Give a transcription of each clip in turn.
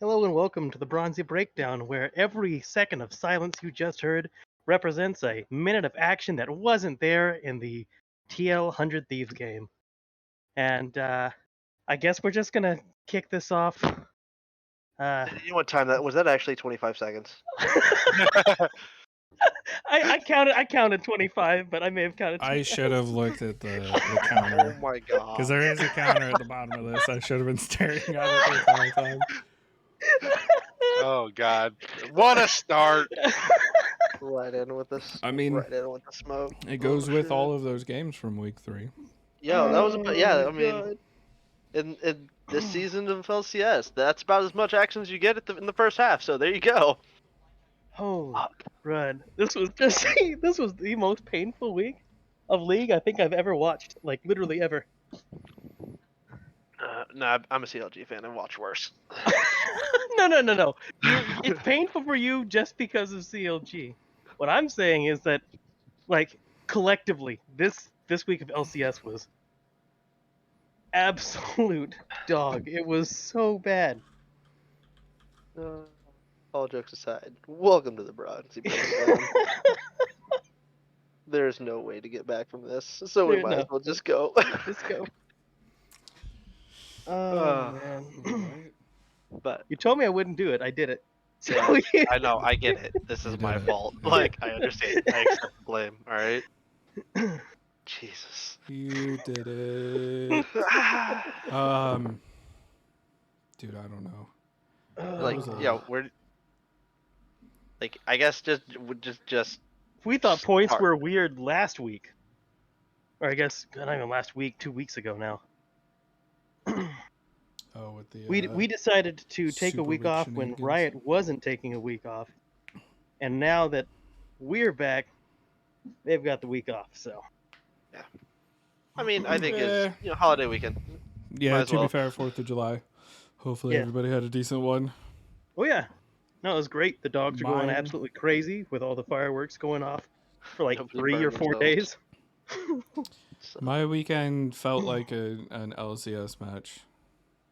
Hello and welcome to the Bronzie Breakdown, where every second of silence you just heard represents a minute of action that wasn't there in the TL 100 Thieves game. And I guess we're just gonna kick this off. You know what time that was? That actually 25 seconds. I counted 25, but I may have counted. I should have looked at the Oh counter my god! because there is a counter at the bottom of this. I should have been staring at it the entire time. Oh god! What a start! Right in with this. I mean, right in with the smoke. It goes with all of those games from week 3. Yeah, that was. I mean, God. in this season of LCS, that's about as much action as you get in the first half. So there you go. Holy crud! This was the most painful week of League I think I've ever watched. Like literally ever. Nah, I'm a CLG fan and watch worse. No. It's painful for you just because of CLG. What I'm saying is that, like, collectively, this week of LCS was absolute dog. It was so bad. All jokes aside, welcome to the Bronzie. There's no way to get back from this, so we might as well just go. Let's go. Oh man. But you told me I wouldn't do it. I did it. So, yeah, I know. I get it. This is my fault. Like, I understand. I accept the blame. All right. Jesus. You did it. Dude, I don't know. We're like, I guess just. We thought points were weird last week, or I guess not even last week. 2 weeks ago now. Oh, with the we decided to take a week off when Riot wasn't taking a week off, and now that we're back, they've got the week off. So, yeah, I mean, I think it's holiday weekend. Yeah, to be fair, 4th of July. Hopefully, everybody had a decent one. Oh yeah, no, it was great. The dogs are going absolutely crazy with all the fireworks going off for like 3 or 4 days. My weekend felt like an LCS match.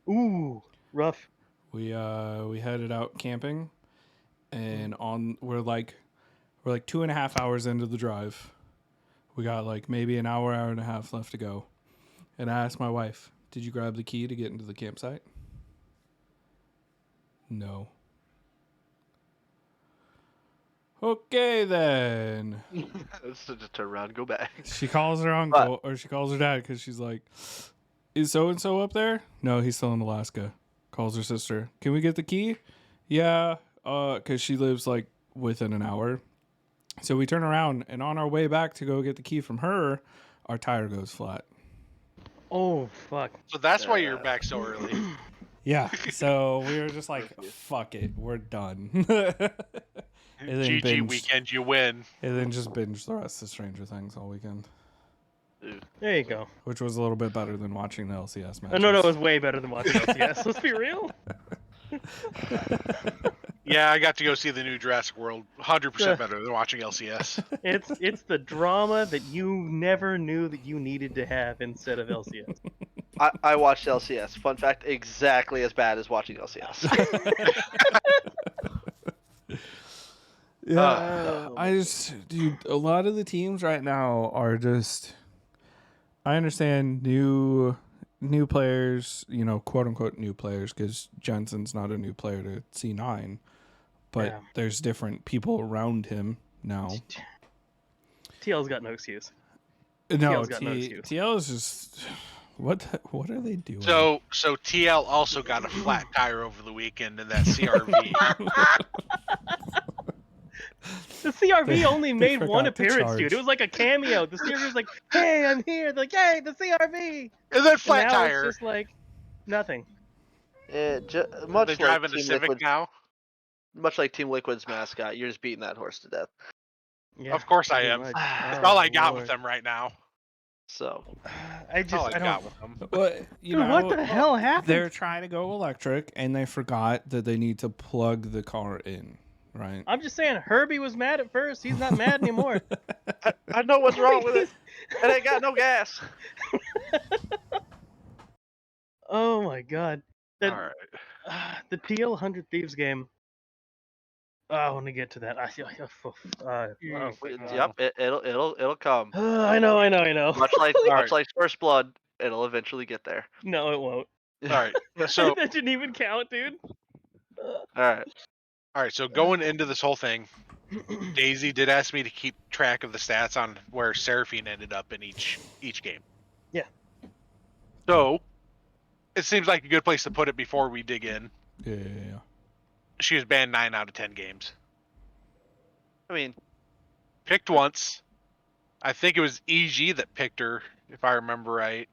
Ooh, rough. We headed out camping, and we're like 2.5 hours into the drive. We got like maybe an hour and a half left to go, and I asked my wife, "Did you grab the key to get into the campsite?" No. Okay then. So just turn around and go back. She calls her uncle or she calls her dad because she's like, "Is so and so up there?" No, he's still in Alaska. Calls her sister. "Can we get the key?" Yeah, because she lives like within an hour. So we turn around, and on our way back to go get the key from her, our tire goes flat. Oh fuck! So that's why you're back so early. Yeah. So we were just like, "Fuck it, we're done." GG weekend, you win. And then just binge the rest of Stranger Things all weekend. There you go. Which was a little bit better than watching the LCS match. No, it was way better than watching LCS. Let's be real. Yeah, I got to go see the new Jurassic World. 100% better than watching LCS. It's the drama that you never knew that you needed to have instead of LCS. I watched LCS. Fun fact, exactly as bad as watching LCS. Yeah, dude, a lot of the teams right now are just. I understand new players, quote unquote new players, because Jensen's not a new player to C9, but there's different people around him now. TL's got no excuse. No, TL is just. What are they doing? So TL also got a flat tire over the weekend in that CRV. The CRV only made one appearance, dude. It was like a cameo. The CRV was like, "Hey, I'm here." They're like, "Hey, the CRV." And then flat now tire. It's just like nothing. Much they driving a Civic now. Much like Team Liquid's mascot, you're just beating that horse to death. Yeah, of course I am. That's all I got with them right now. So I don't. Got with them. Well, what the hell happened? They're trying to go electric, and they forgot that they need to plug the car in. Right. I'm just saying, Herbie was mad at first. He's not mad anymore. I know what's wrong with it. It ain't got no gas. Oh my god. The, All right. the TL 100 Thieves game. I want to get to that. Yep. It'll come. I know. Much like All right. First Blood, it'll eventually get there. No, it won't. All right. So That didn't even count, dude. All right. So going into this whole thing, Daisy did ask me to keep track of the stats on where Seraphine ended up in each game. Yeah. So it seems like a good place to put it before we dig in. Yeah. She was banned 9 out of 10 games. I mean, Picked once. I think it was EG that picked her, if I remember right.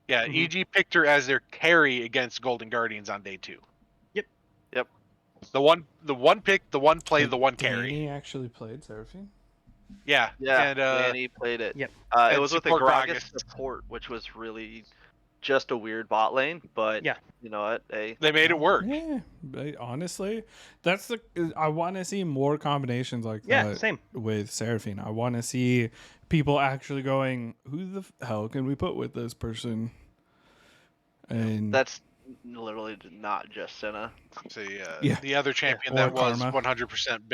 Yeah, Mhm. EG picked her as their carry against Golden Guardians on day 2. Yep. The one pick, the one play, the one carry. Danny actually played Seraphine. Yeah. Yeah. And Danny played it. Yep. It and was with a support Gragas Gragas. support, which was really just a weird bot lane. But Yeah. you know what? they made it work. Yeah, but honestly, that's I want to see more combinations like Yeah, that same. with Seraphine. I want to see people actually going, "Who the hell can we put with this person?" And that's literally not just Senna. See, Yeah. the other champion Or that was Karma. 100%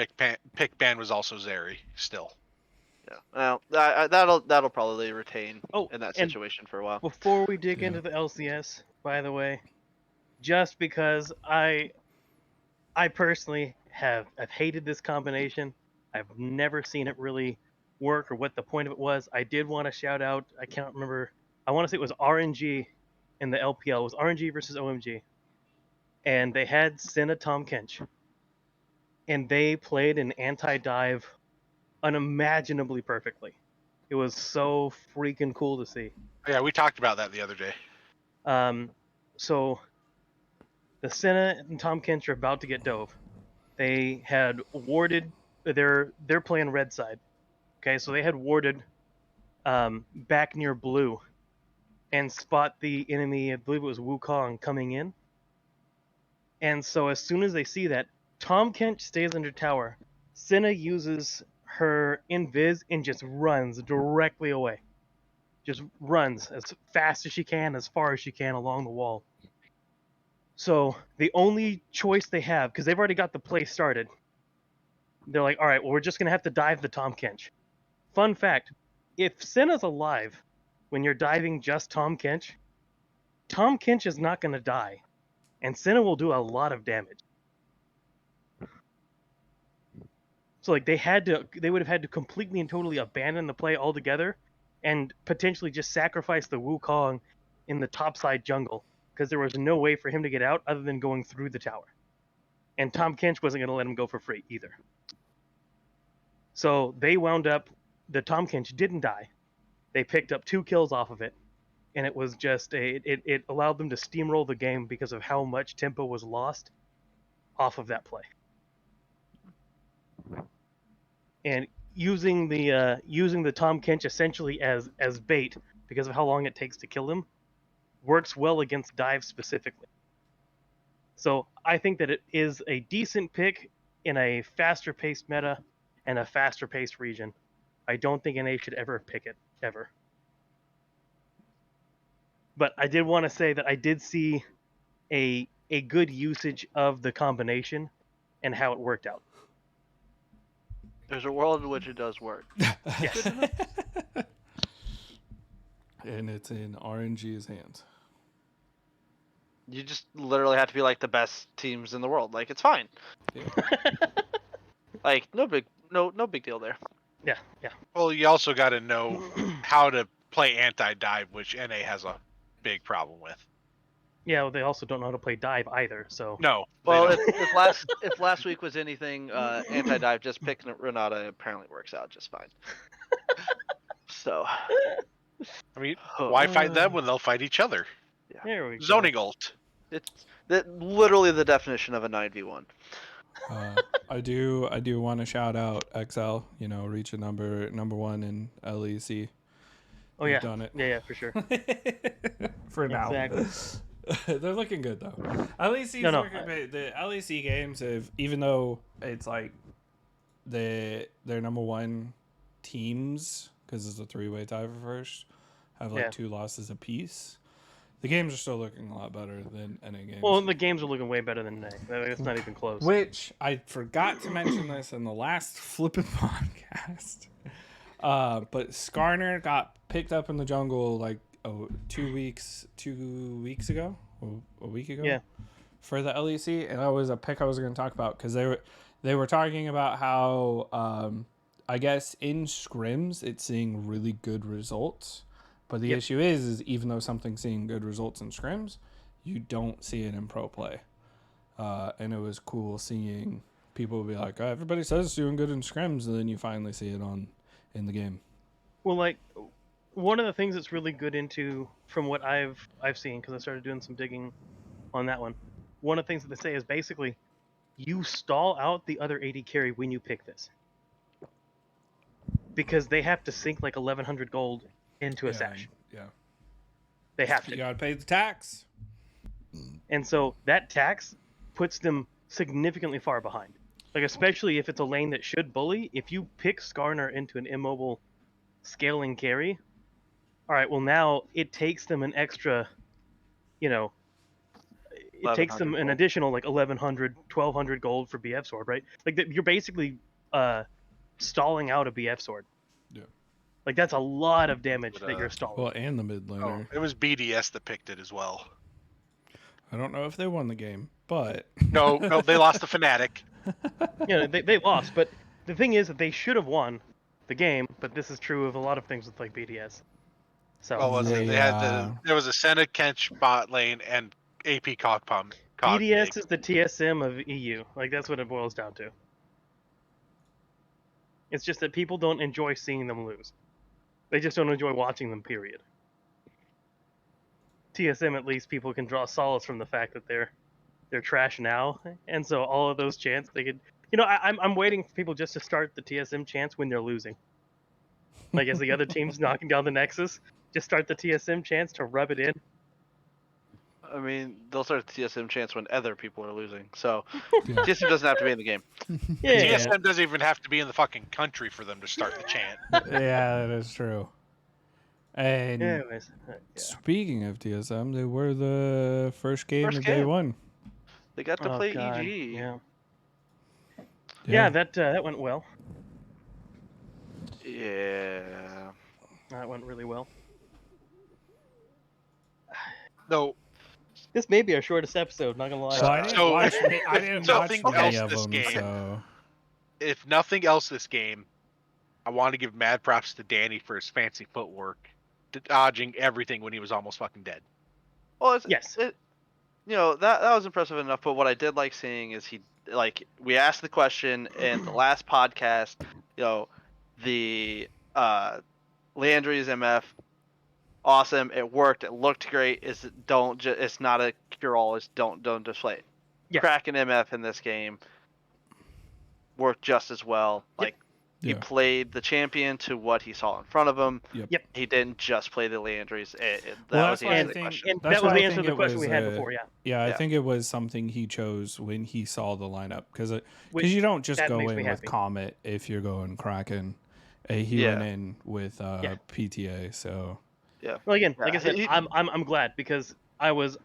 pick ban was also Zeri. Still. Yeah. Well, that'll probably retain Oh, in that and situation for a while. before we dig Yeah. into the LCS, by the way, just because I personally I've hated this combination. I've never seen it really work or what the point of it was. I did want to shout out, I can't remember, I want to say it was RNG in the LPL. It was RNG versus OMG. And they had Senna Tom Kench. And they played an anti-dive unimaginably perfectly. It was so freaking cool to see. Yeah, we talked about that the other day. So the Senna and Tom Kench are about to get dove. They had warded. They're playing red side. Okay, so they had warded back near blue and spot the enemy. I believe it was Wukong coming in. And so as soon as they see that, Tom Kench stays under tower. Senna uses her invis and just runs directly away. Just runs as fast as she can, as far as she can along the wall. So the only choice they have, because they've already got the play started, they're like, all right, well, we're just going to have to dive the Tom Kench. Fun fact, if Senna's alive when you're diving just Tom Kench is not going to die, and Senna will do a lot of damage. So like they would have had to completely and totally abandon the play altogether and potentially just sacrifice the Wukong in the topside jungle because there was no way for him to get out other than going through the tower. And Tom Kench wasn't going to let him go for free either. So they wound up, the Tom Kench didn't die. They picked up 2 kills off of it. And it was just, it allowed them to steamroll the game because of how much tempo was lost off of that play. And using the Tom Kench essentially as bait because of how long it takes to kill him works well against dive specifically. So I think that it is a decent pick in a faster paced meta and a faster paced region. I don't think NA should ever pick it ever. But I did want to say that I did see a good usage of the combination and how it worked out. There's a world in which it does work. Yes. And it's in RNG's hands. You just literally have to be like the best teams in the world. Like it's fine. Yeah. Like no big deal there. Yeah. Well, you also got to know how to play anti-dive, which NA has a big problem with. Yeah, well, they also don't know how to play dive either, so... No. Well, if last week was anything, anti-dive, just picking Renata apparently works out just fine. So... I mean, why fight them when they'll fight each other? Yeah. There we go. Zoning ult. It's literally the definition of a 9v1. I do want to shout out XL. You know, reach a number 1 in LEC. Oh They've yeah, done it. yeah, for sure. For now. Exactly. They're looking good though. LEC's looking good. The LEC games have, even though it's like their number 1 teams, because it's a 3-way tie for first, have like 2 losses apiece. The games are still looking a lot better than NA games. Well, the games are looking way better than NA. It's not even close. Which I forgot to mention this in the last flippin' podcast. But Skarner got picked up in the jungle like 2 weeks ago, a week ago. Yeah. For the LEC, and that was a pick I was going to talk about because they were talking about how I guess in scrims it's seeing really good results, but the issue is even though something's seeing good results in scrims, you don't see it in pro play. And it was cool seeing people be like, oh, everybody says it's doing good in scrims, and then you finally see it in the game. Well, like one of the things that's really good into from what I've seen, because I started doing some digging on that one. One of the things that they say is basically you stall out the other AD carry when you pick this, because they have to sink like 1,100 gold into a sash. Yeah, They have you to. gotta pay the tax. And so that tax puts them significantly far behind. Like, especially if it's a lane that should bully, if you pick Skarner into an immobile scaling carry, all right, well, now it takes them an extra, it takes them an additional like 1,100, 1,200 gold for BF sword, right? Like, you're basically stalling out a BF sword. Yeah. Like, that's a lot of damage that you're stalling. Well, and the mid laner. It was BDS that picked it as well. I don't know if they won the game, but No, they lost to Fnatic. They lost, but the thing is that they should have won the game, but this is true of a lot of things with like BDS. So Well, was it? They had there was a Senna Kench bot lane and AP Cog Pump. BDS is the TSM of EU. Like, that's what it boils down to. It's just that people don't enjoy seeing them lose. They just don't enjoy watching them, period. TSM, at least, people can draw solace from the fact that they're trash now, and so all of those chants they could. I'm waiting for people just to start the TSM chants when they're losing. Like, as the other team's knocking down the Nexus, just start the TSM chants to rub it in. I mean, they'll start the TSM chance when other people are losing. So TSM doesn't have to be in the game. Yeah. TSM doesn't even have to be in the fucking country for them to start the chant. Yeah, that is true. And Anyways, speaking of TSM, they were the first game of day one. They got to play God, EG. Yeah, that went well. Yeah. That went really well. No, This may be our shortest episode, not gonna lie. So I didn't watch. I didn't watch nothing many else of this them. game. So if nothing else this game, I want to give mad props to Danny for his fancy footwork, dodging everything when he was almost fucking dead. Well, Yes. that was impressive enough. But what I did like seeing is we asked the question in the last podcast. The Landry's MF, awesome. It worked. It looked great. It's not a cure all. Don't display it. Yeah. Kraken MF in this game worked just as well. Like, he played the champion to what he saw in front of him. Yep. He didn't just play the Leandries. Well, was the that's why I answer to the think- question. And That's that was why the I answer to think the it question was, we had before, yeah. yeah, I Yeah. think it was something he chose when he saw the lineup because Which- you don't just that go makes in me with happy. Comet if you're going Kraken. He went in with PTA, so Well, again, like I Yeah, said, he- I'm glad, because I was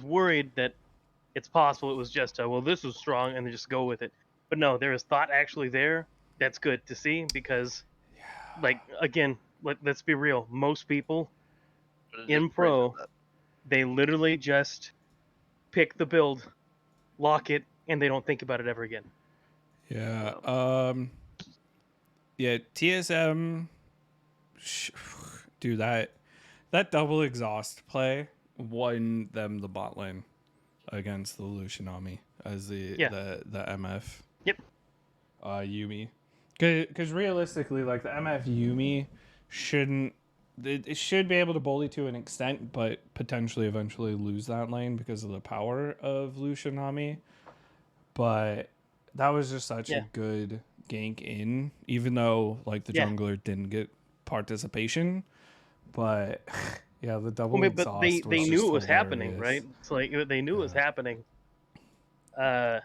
worried that it's possible it was just this is strong and they just go with it. But no, there is thought actually there. That's good to see, because like, again, let's be real. Most people in pro, they literally just pick the build, lock it, and they don't think about it ever again. yeah. Yeah, TSM. Dude, that double exhaust play won them the bot lane against the Lucianami as the MF. Yep. Yumi, because realistically, like, the MF Yumi shouldn't. It should be able to bully to an extent, but potentially eventually lose that lane because of the power of Lucianami. But that was just such a good gank in, even though like the jungler didn't get participation. But yeah, the double exhaust. But they was knew just it was happening, hilarious. right? It's like they knew it was happening. And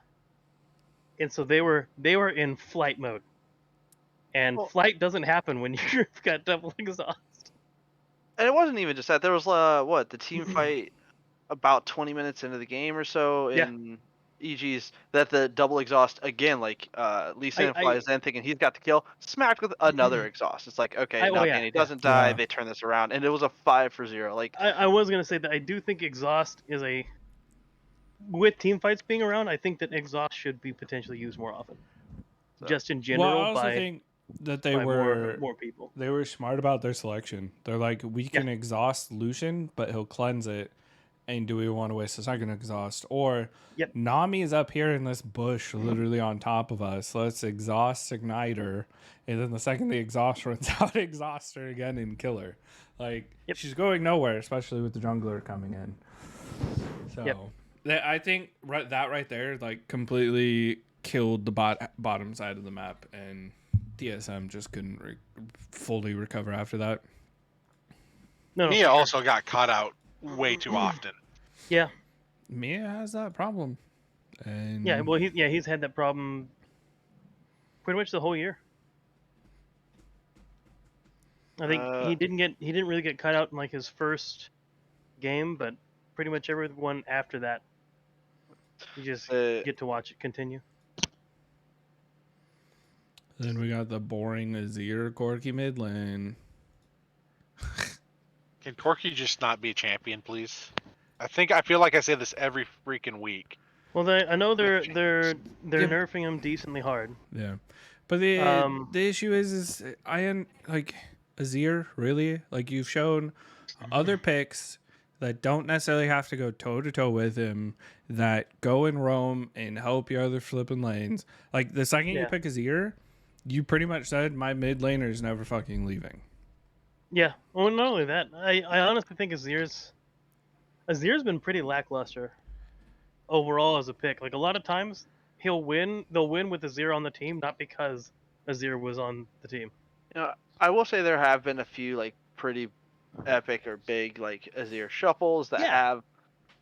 so they were in flight mode. And flight doesn't happen when you've got double exhaust. And it wasn't even just that. There was the team fight about 20 minutes into the game or so Yeah. in EG's that the double exhaust again, like Lee Sin flies in thinking he's got the kill, smacked with another exhaust. It's like, okay, now Danny doesn't die. They turn this around, and it was a 5-0. Like I was gonna say that I do think exhaust is with team fights being around, I think that exhaust should be potentially used more often. So. Just in Well, general, I also think that they by were more people. They were smart about their selection. They're like, we can exhaust Lucian, but he'll cleanse it. And do we want to waste a second exhaust? Or Nami is up here in this bush, literally on top of us. Let's exhaust Igniter, and then the second the exhaust runs out, exhaust her again and kill her. Like she's going nowhere, especially with the jungler coming in. So I think that right there, like, completely killed the bottom side of the map, and TSM just couldn't fully recover after that. Mia also got caught out way too often. Yeah. Mia has that problem. And yeah, well, he's had that problem pretty much the whole year. I think he didn't really get cut out in like his first game, but pretty much everyone after that, you just get to watch it continue. Then we got the boring Azir Corki mid lane. Can Corki just not be a champion, please? I feel like I say this every freaking week. Well, I know they're nerfing him decently hard. Yeah, but the issue is I like Azir, really, like, you've shown other picks that don't necessarily have to go toe to toe with him, that go and roam and help your other flipping lanes. Like, the second you pick Azir, you pretty much said my mid laner is never fucking leaving. Yeah. Well, not only that, I honestly think Azir's been pretty lackluster overall as a pick. Like, a lot of times they'll win with Azir on the team, not because Azir was on the team. You know, I will say there have been a few like pretty epic or big like Azir shuffles that have,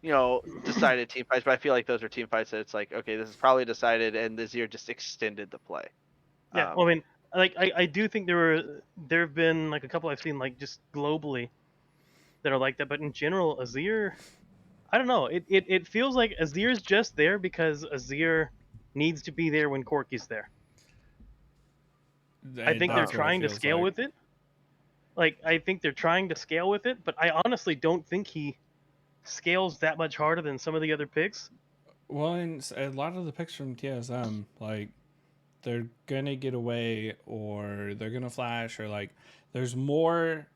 you know, decided team fights, but I feel like those are team fights that it's like, okay, this is probably decided, and Azir just extended the play. Yeah, well, I mean, like, I do think there have been like a couple I've seen, like, just globally that are like that, but in general, Azir, I don't know, it feels like Azir's just there because Azir needs to be there when Corki's there. I think they're trying to scale with it. Like, I think they're trying to scale with it, but I honestly don't think he scales that much harder than some of the other picks. Well, and a lot of the picks from TSM, like, they're gonna get away, or they're gonna flash, or like, there's more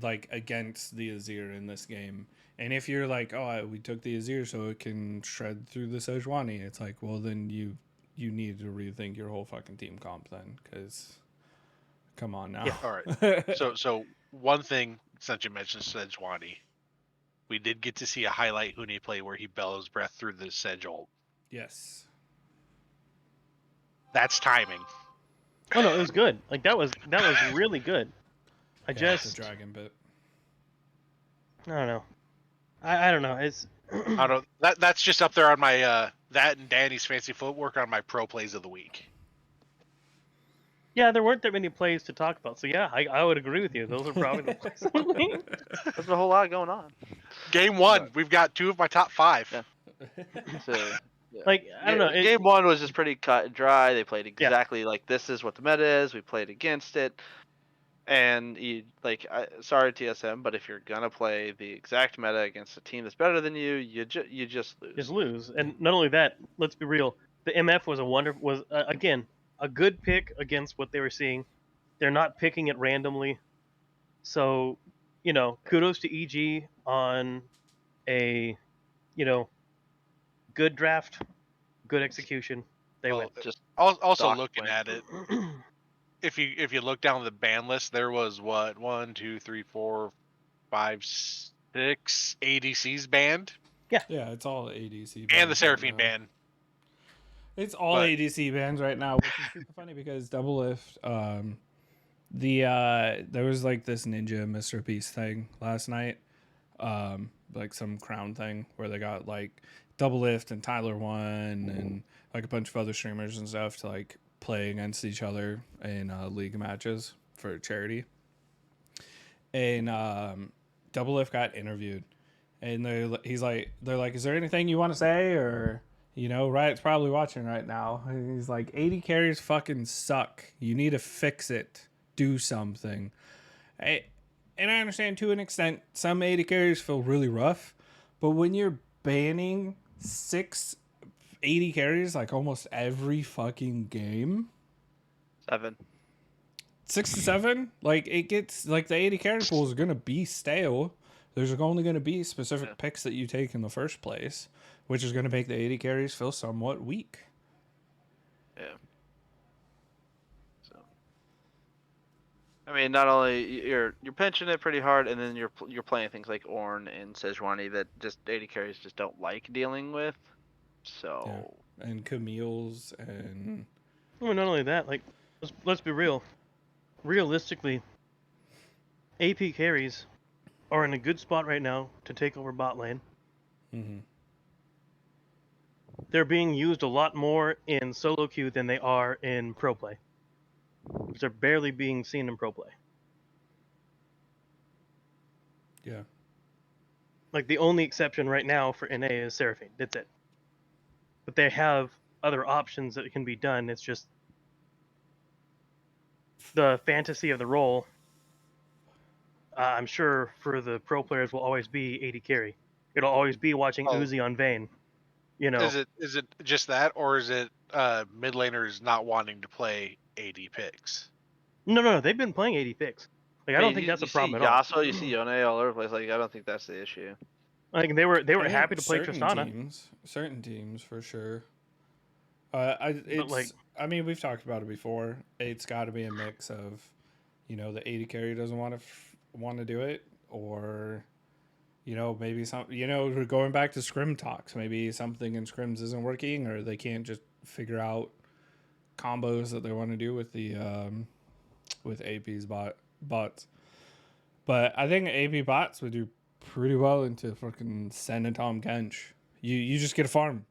like against the Azir in this game. And if you're like, oh, we took the Azir so it can shred through the Sejuani, it's like, well, then you need to rethink your whole fucking team comp then, because come on now. Yeah. All right. So one thing, since you mentioned Sejuani, we did get to see a highlight Huni play where he bellows breath through the Sedge ult. Yes. That's timing. Oh no, it was good. Like, that was really good. It's a dragon bit. I don't know. I don't know. It's I don't. That's just up there on my that and Danny's fancy footwork on my pro plays of the week. Yeah, there weren't that many plays to talk about. So yeah, I would agree with you. Those are probably the plays of the week. There's a whole lot going on. Game 1, we've got 2 of my top 5. Yeah. So, yeah. Like, I don't know. Game 1 was just pretty cut and dry. They played exactly like, this is what the meta is. We played against it. And sorry TSM, but if you're gonna play the exact meta against a team that's better than you, you just lose. Just lose. And not only that, let's be real. The MF was again a good pick against what they were seeing. They're not picking it randomly. So, you know, kudos to EG on a, you know, good draft, good execution. They win. Just also looking at it. If you look down the ban list, there was 1, 2, 3, 4, 5, 6 ADCs banned. Yeah, it's all ADC. And the Seraphine ban. It's all ADC bans right now, which is super funny because Double Lift, there was like this Ninja Mr. Beast thing last night, like some crown thing where they got like Double Lift and Tyler One and like a bunch of other streamers and stuff to like play against each other in league matches for charity. And Double Lift got interviewed, and they're like, is there anything you want to say? Or, Riot's probably watching right now. And he's like, 80 carries fucking suck. You need to fix it. Do something. And I understand to an extent, some 80 carries feel really rough, but when you're banning 80 carries like almost every fucking game, 7. 6 to 7, like it gets like the 80 carry pool is gonna be stale. There's only gonna be specific picks that you take in the first place, which is gonna make the 80 carries feel somewhat weak. Yeah. So, I mean, not only you're pinching it pretty hard, and then you're playing things like Ornn and Sejuani that just 80 carries just don't like dealing with. So. Yeah. And Camille's and. Well, not only that, like, let's be real. Realistically, AP carries are in a good spot right now to take over bot lane. Mm-hmm. They're being used a lot more in solo queue than they are in pro play. They're barely being seen in pro play. Yeah. Like, the only exception right now for NA is Seraphine. That's it. But they have other options that can be done. It's just the fantasy of the role. I'm sure for the pro players will always be 80 carry. It'll always be watching Uzi on Vayne. Is it just that, or is it mid laners not wanting to play 80 picks? No. They've been playing 80 picks. Like, I don't think that's a problem at all. Yasuo, you see Yone all over the place. Like, I don't think that's the issue. Like, they were happy to play Tristana. Certain teams for sure. I mean, we've talked about it before. It's got to be a mix of, the 80 carry doesn't want to do it, or, maybe we're going back to scrim talks. Maybe something in scrims isn't working, or they can't just figure out combos that they want to do with the with AP's bots. But I think AP bots would do pretty well into fucking Sen and Tom Kench. You just get a farm.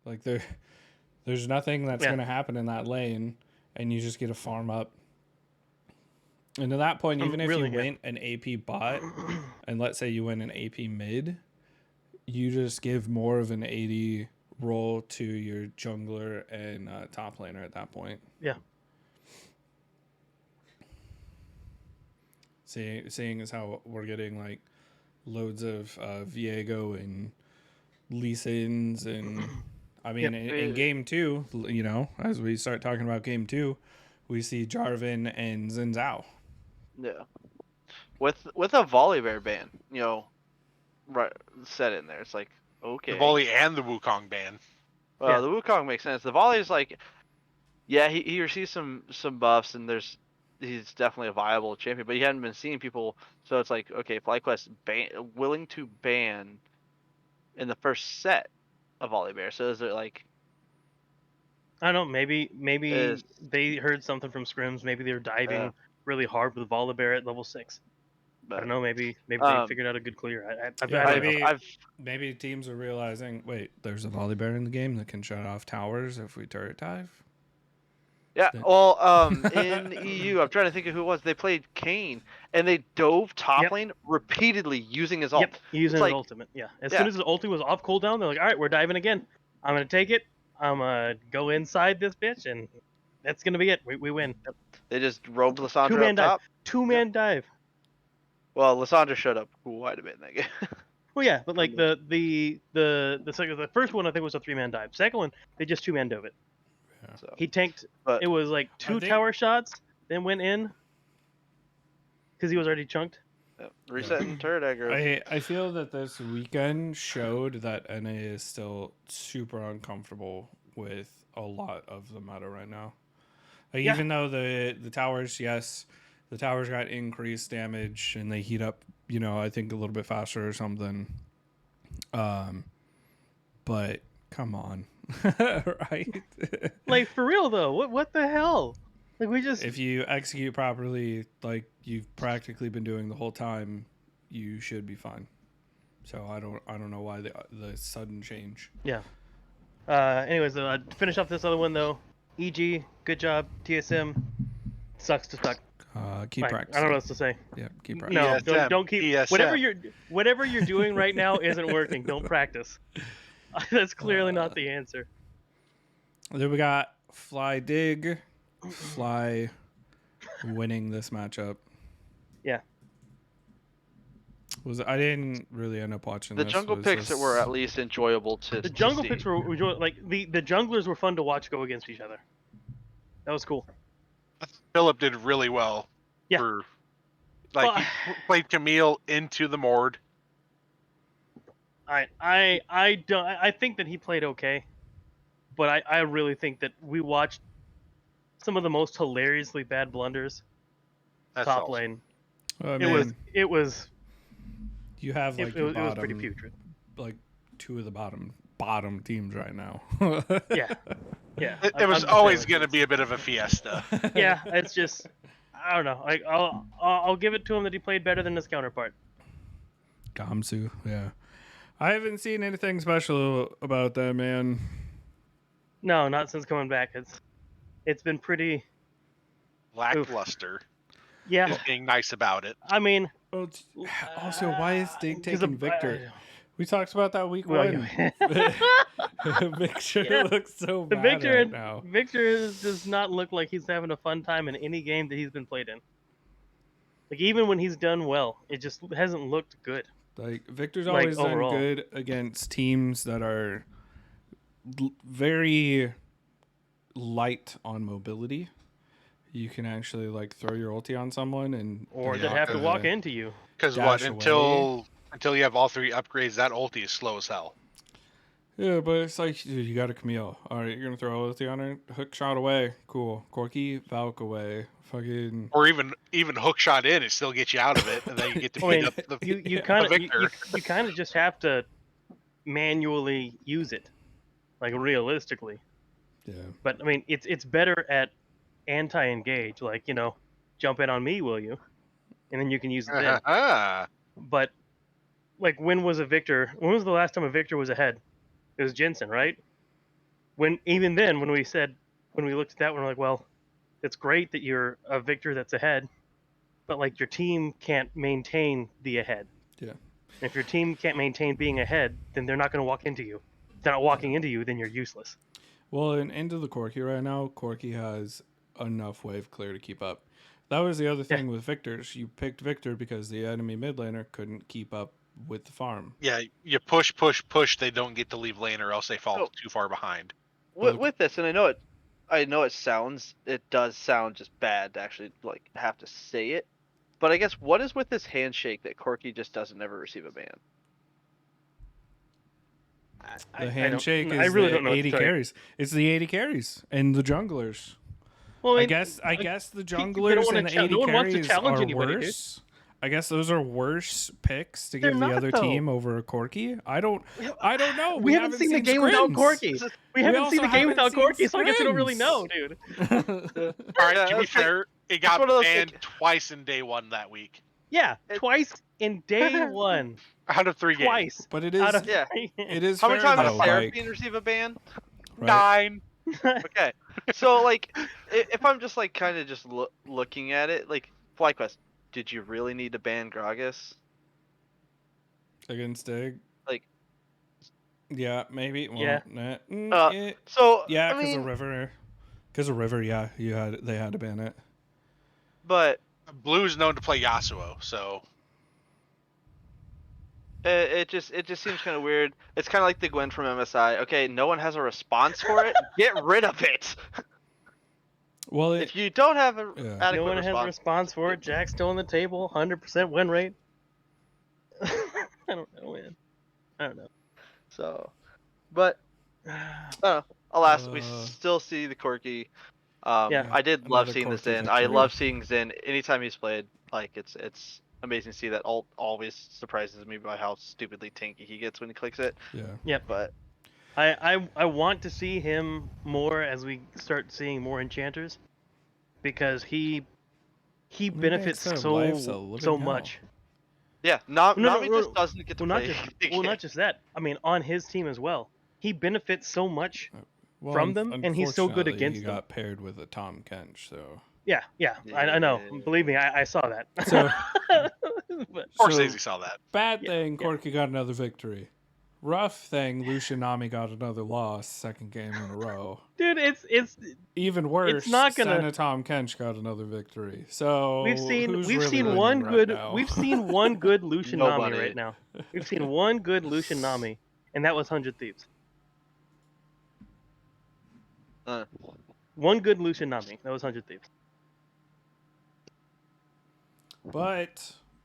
Like, there's nothing that's going to happen in that lane, and you just get a farm up. And at that point, even if you win an AP bot, and let's say you win an AP mid, you just give more of an 80 role to your jungler and top laner at that point. Yeah. Seeing as how we're getting like loads of Viego and Lee Sins, and I mean in game 2, as we start talking about game 2, we see Jarvan and Xin Zhao. Yeah, with a Volibear ban, right set in there. It's like, okay. The volley and the Wukong ban. Well, the Wukong makes sense. The volley is like, yeah, he receives some buffs, and he's definitely a viable champion, but he hadn't been seeing people, so it's like, okay, FlyQuest willing to ban in the first set of Volibear. So is it like, I don't know, maybe they heard something from scrims. Maybe they were diving really hard with Volibear at level 6. I don't know. Maybe they figured out a good clear. Maybe teams are realizing, wait, there's a Volibear in the game that can shut off towers if we turret dive. Yeah, well, in EU, I'm trying to think of who it was. They played Kayn, and they dove top lane repeatedly using his ult. Yep, using his ultimate. Yeah, as soon as his ultimate was off cooldown, they're like, all right, we're diving again. I'm going to take it. I'm going to go inside this bitch, and that's going to be it. We win. Yep. They just roamed Lissandra up top. Two-man dive. Well, Lissandra showed up quite a bit in that game. Well, yeah, but like the first one I think was a 3-man dive. Second one, they just 2-man dove it. Yeah. So, he tanked. It was like 2 tower shots, then went in because he was already chunked. Resetting turret aggro. I feel that this weekend showed that NA is still super uncomfortable with a lot of the meta right now. Like, even though the towers, the towers got increased damage and they heat up, I think a little bit faster or something. But come on. Right? Like, for real though, what the hell? Like, if you execute properly, like you've practically been doing the whole time, you should be fine. So I don't know why the sudden change. Yeah. Anyways, to finish off this other one though, EG, good job. TSM, sucks to suck. Keep Like, practicing. I don't know what else to say. Yeah, keep No, practicing. don't keep whatever you're doing right now isn't working. Don't practice. That's clearly not the answer. Then we got Fly Dig. Fly winning this matchup. Yeah. I didn't really end up watching The this. jungle picks that were at least enjoyable to The jungle see. picks were like the junglers were fun to watch go against each other. That was cool. Philip did really well. Yeah. For, like, he played Camille into the Mord. I think that he played okay, but I really think that we watched some of the most hilariously bad blunders. That's top awesome. lane. Oh, It was. You have like it was pretty putrid. Like 2 of the bottom teams right now. Yeah. It was always going to be a bit of a fiesta. Yeah, it's just I don't know. Like I'll give it to him that he played better than his counterpart. Gamsu, yeah. I haven't seen anything special about that, man. No, not since coming back. It's been pretty lackluster. Yeah, is being nice about it. I mean, also, why is Stig taking Victor? We talked about that week one. Victor looks so bad right now. Victor does not look like he's having a fun time in any game that he's been played in. Like, even when he's done well, it just hasn't looked good. Like, Victor's always done good against teams that are very light on mobility. You can actually like throw your ulti on someone or they have to walk into you. Because until you have all 3 upgrades, that ulti is slow as hell. Yeah, but it's like, dude, you got a Camille. All right, you're gonna throw ulti on her. Hook shot away, cool. Corki, Valk away. Fucking. Or even hook shot in, it still gets you out of it, and then you get to beat up the you kind of Victor. You kind of just have to manually use it, like realistically. Yeah. But I mean, it's better at anti-engage, like, you know, jump in on me, will you? And then you can use it then. But like, when was the last time a Victor was ahead? It was Jensen, right? Even then, when we looked at that, we're like, well, it's great that you're a Victor that's ahead, but like, your team can't maintain the ahead. Yeah. And if your team can't maintain being ahead, then they're not going to walk into you. If they're not walking into you, then you're useless. Well, into the Corki right now, Corki has enough wave clear to keep up. That was the other thing with Victor's. You picked Victor because the enemy mid laner couldn't keep up with the farm. Yeah, you push, they don't get to leave lane, or else they fall too far behind. With this, and I know it does sound just bad to actually like have to say it, but I guess what is with this handshake that Corki just doesn't ever receive a ban? The handshake is the 80 carries. It's the 80 carries and the junglers. Well, I guess the junglers and the 80 carries are worse. I guess those are worse picks to give the other team over a Corki. I don't know. We haven't seen the game without Corki. We haven't seen the game without Corki, so I guess we don't really know, dude. All right, to be fair, it got banned twice in day 1 that week. Yeah, twice in day 1. Out of 3 games. Twice. But it is. It is. How many times does Seraphine receive a ban? Right. 9. Okay, so like, if I'm just like kind of just looking at it, like, FlyQuest, did you really need to ban Gragas against Stig? Like, yeah, maybe. Well, yeah. So yeah, because of River. Because of River, yeah, they had to ban it. But Blue's known to play Yasuo, so it just seems kind of weird. It's kind of like the Gwen from MSI. Okay, no one has a response for it. Get rid of it. Well, if you don't have an adequate no one has a response for it. Jack's still on the table, 100% win rate. I don't know, man. I don't know. So, but alas, we still see the Corki. I did love seeing the Zen. I love seeing Zen anytime he's played. Like, it's amazing to see that ult always surprises me by how stupidly tanky he gets when he clicks it. Yeah. Yep. But I want to see him more as we start seeing more enchanters, because he benefits so much. Yeah, Nami just doesn't get to play. Not just that. I mean, on his team as well, he benefits so much from them, and he's so good against them. He got paired with a Tom Kench, so. Yeah, I know. Yeah. Believe me, I saw that. So, But, Of course, so Daisy saw that. bad Yeah, thing, yeah. Corky got another victory. Rough thing, Lucian Nami got another loss, second game in a row. dude, it's Even worse, not gonna. Senatom Kench got another victory. So We've seen who's really winning one right good now? we've seen one good Lucian Nami Nobody. right now. We've seen one good Lucian Nami, and that was 100 Thieves. Uh, One good Lucian Nami, that was 100 Thieves.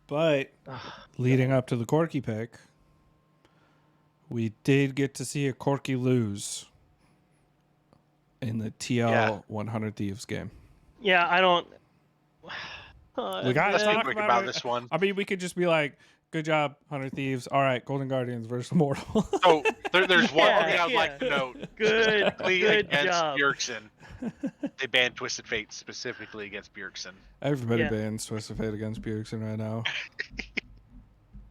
But Ugh, leading up to the Corky pick, we did get to see a Corky lose in the TL 100 Thieves game. yeah, I don't. We got Let's to be talk quick about about it. this one. I mean, we could just be like, "Good job, 100 Thieves." All right, Golden Guardians versus Immortal. So there's one Yeah, thing I would like to yeah. note Good specifically against job. Bjergsen. They banned Twisted Fate specifically against Bjergsen. Everybody Yeah. bans Twisted Fate against Bjergsen right now.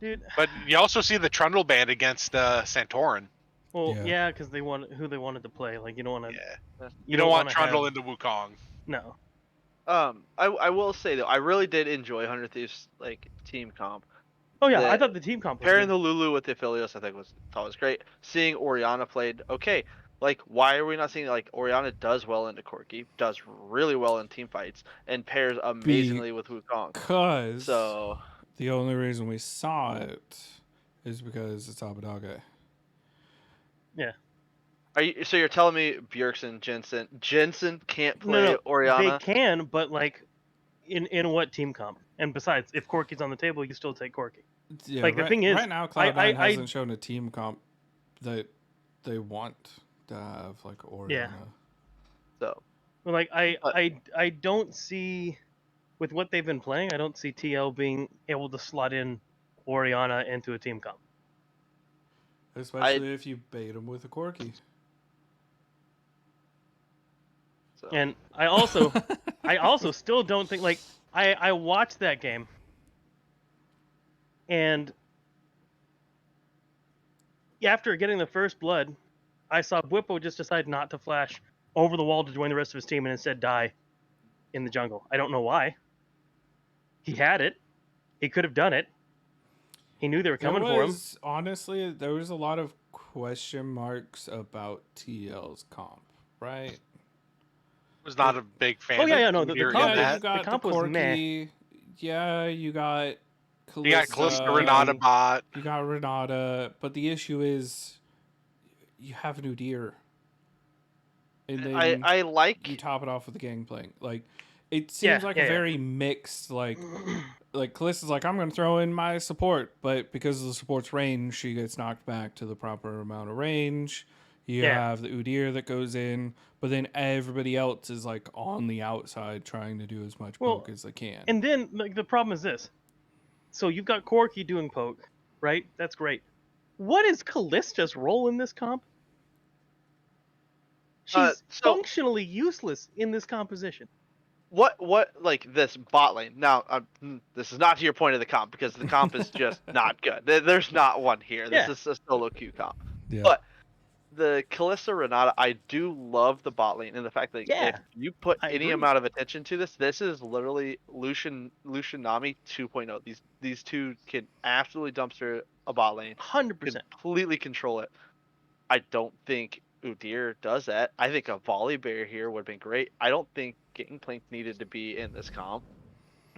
Dude, But you also see the Trundle ban against Santorin. well, Yeah. yeah, because they want who they wanted to play. Like you don't want to. Yeah. You don't want wanna Trundle have- into Wukong. No. I will say though, I really did enjoy 100 Thieves like team comp. Oh yeah, I The- thought the team comp was Pairing good. the Lulu with the Aphelios, I think thought was great. Seeing Oriana played okay. Like, why are we not seeing like Oriana does well into Corki, does really well in team fights, and pairs amazingly with Wukong. Because So the only reason we saw it is because it's Abadage. so you're telling me Bjergsen, Jensen can't play No, Oriana? they can, but like, in what team comp? And besides, if Corky's on the table, you still take Corky. Yeah, Like, the thing is, right now Cloud9 I- hasn't shown a team comp that they want to have like Oriana. So Well, like But- I don't see, with what they've been playing, I don't see TL being able to slot in Oriana into a team comp. Especially if you bait him with a Corky. And I also still don't think, like, I watched that game, and after getting the first blood, I saw Bwipo just decide not to flash over the wall to join the rest of his team and instead die in the jungle. I don't know why. He had it. He could have done it. He knew they were coming for him. Honestly, there was a lot of question marks about TL's comp, right? Was not a big fan. Oh, yeah, of yeah, no, the Udyr comp in was- Yeah, that. you got comp the was Corky. Yeah, you got Kalista. You got Calista Renata bot. You got Renata, but the issue is you have an Udyr. And then I like you top it off with the Gangplank. Like, it seems like a very mixed, like Kalista's like, I'm going to throw in my support, but because of the support's range, she gets knocked back to the proper amount of range. You have the Udyr that goes in, but then everybody else is like on the outside trying to do as much poke as they can. And then, like, the problem is this. So you've got Corky doing poke, right? That's great. What is Kalista's role in this comp? She's so- functionally useless in this composition. what like this bot lane. Now, this is not to your point of the comp because the comp is just not good. There's not one here. This Yeah. is a solo queue comp. Yeah. But the Kalista Renata, I do love the bot lane and the fact that Yeah, if you put I any agree. amount of attention to this is literally Lucian Nami 2.0. These two can absolutely dumpster a bot lane, 100%. completely control it. I don't think Udyr does that. I think a volley bear here would have been great. I don't think Gangplank needed to be in this comp.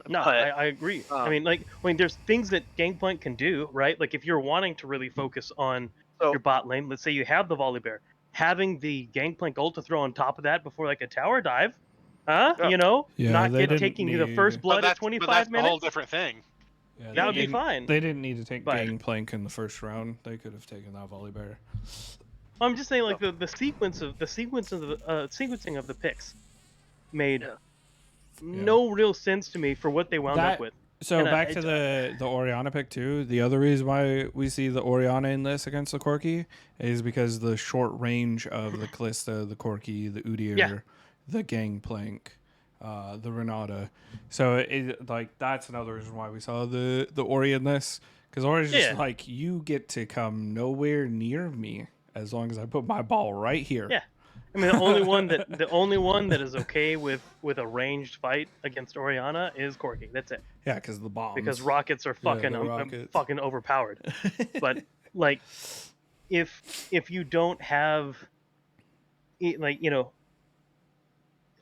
No, But, I agree. I mean, like, there's things that Gangplank can do, right? Like, if you're wanting to really focus on So- your bot lane, let's say you have the volley bear, having the Gangplank ult to throw on top of that before, like, a tower dive, Yeah. you know, Yeah, not they didn't taking you the need- first But blood at that's, 25 but that's a whole minutes, different thing. Yeah, that would they be didn't- fine. They didn't need to take But- Gangplank in the first round. They could have taken that volley bear. I'm just saying, like, the sequencing of the picks made no real sense to me for what they wound up with. So And, back to the Oriana pick too. The other reason why we see the Oriana in this against the Corki is because the short range of the Kalista, the Corki, the Udyr, the Gangplank, the Renata. So it like that's another reason why we saw the Ori in this, because Ori's just like, you get to come nowhere near me as long as I put my ball right here. Yeah. I mean, the only one that is okay with a ranged fight against Orianna is Corki. That's it. Yeah, because the bombs. Because rockets are fucking the rockets. fucking overpowered. But like, if you don't have, like,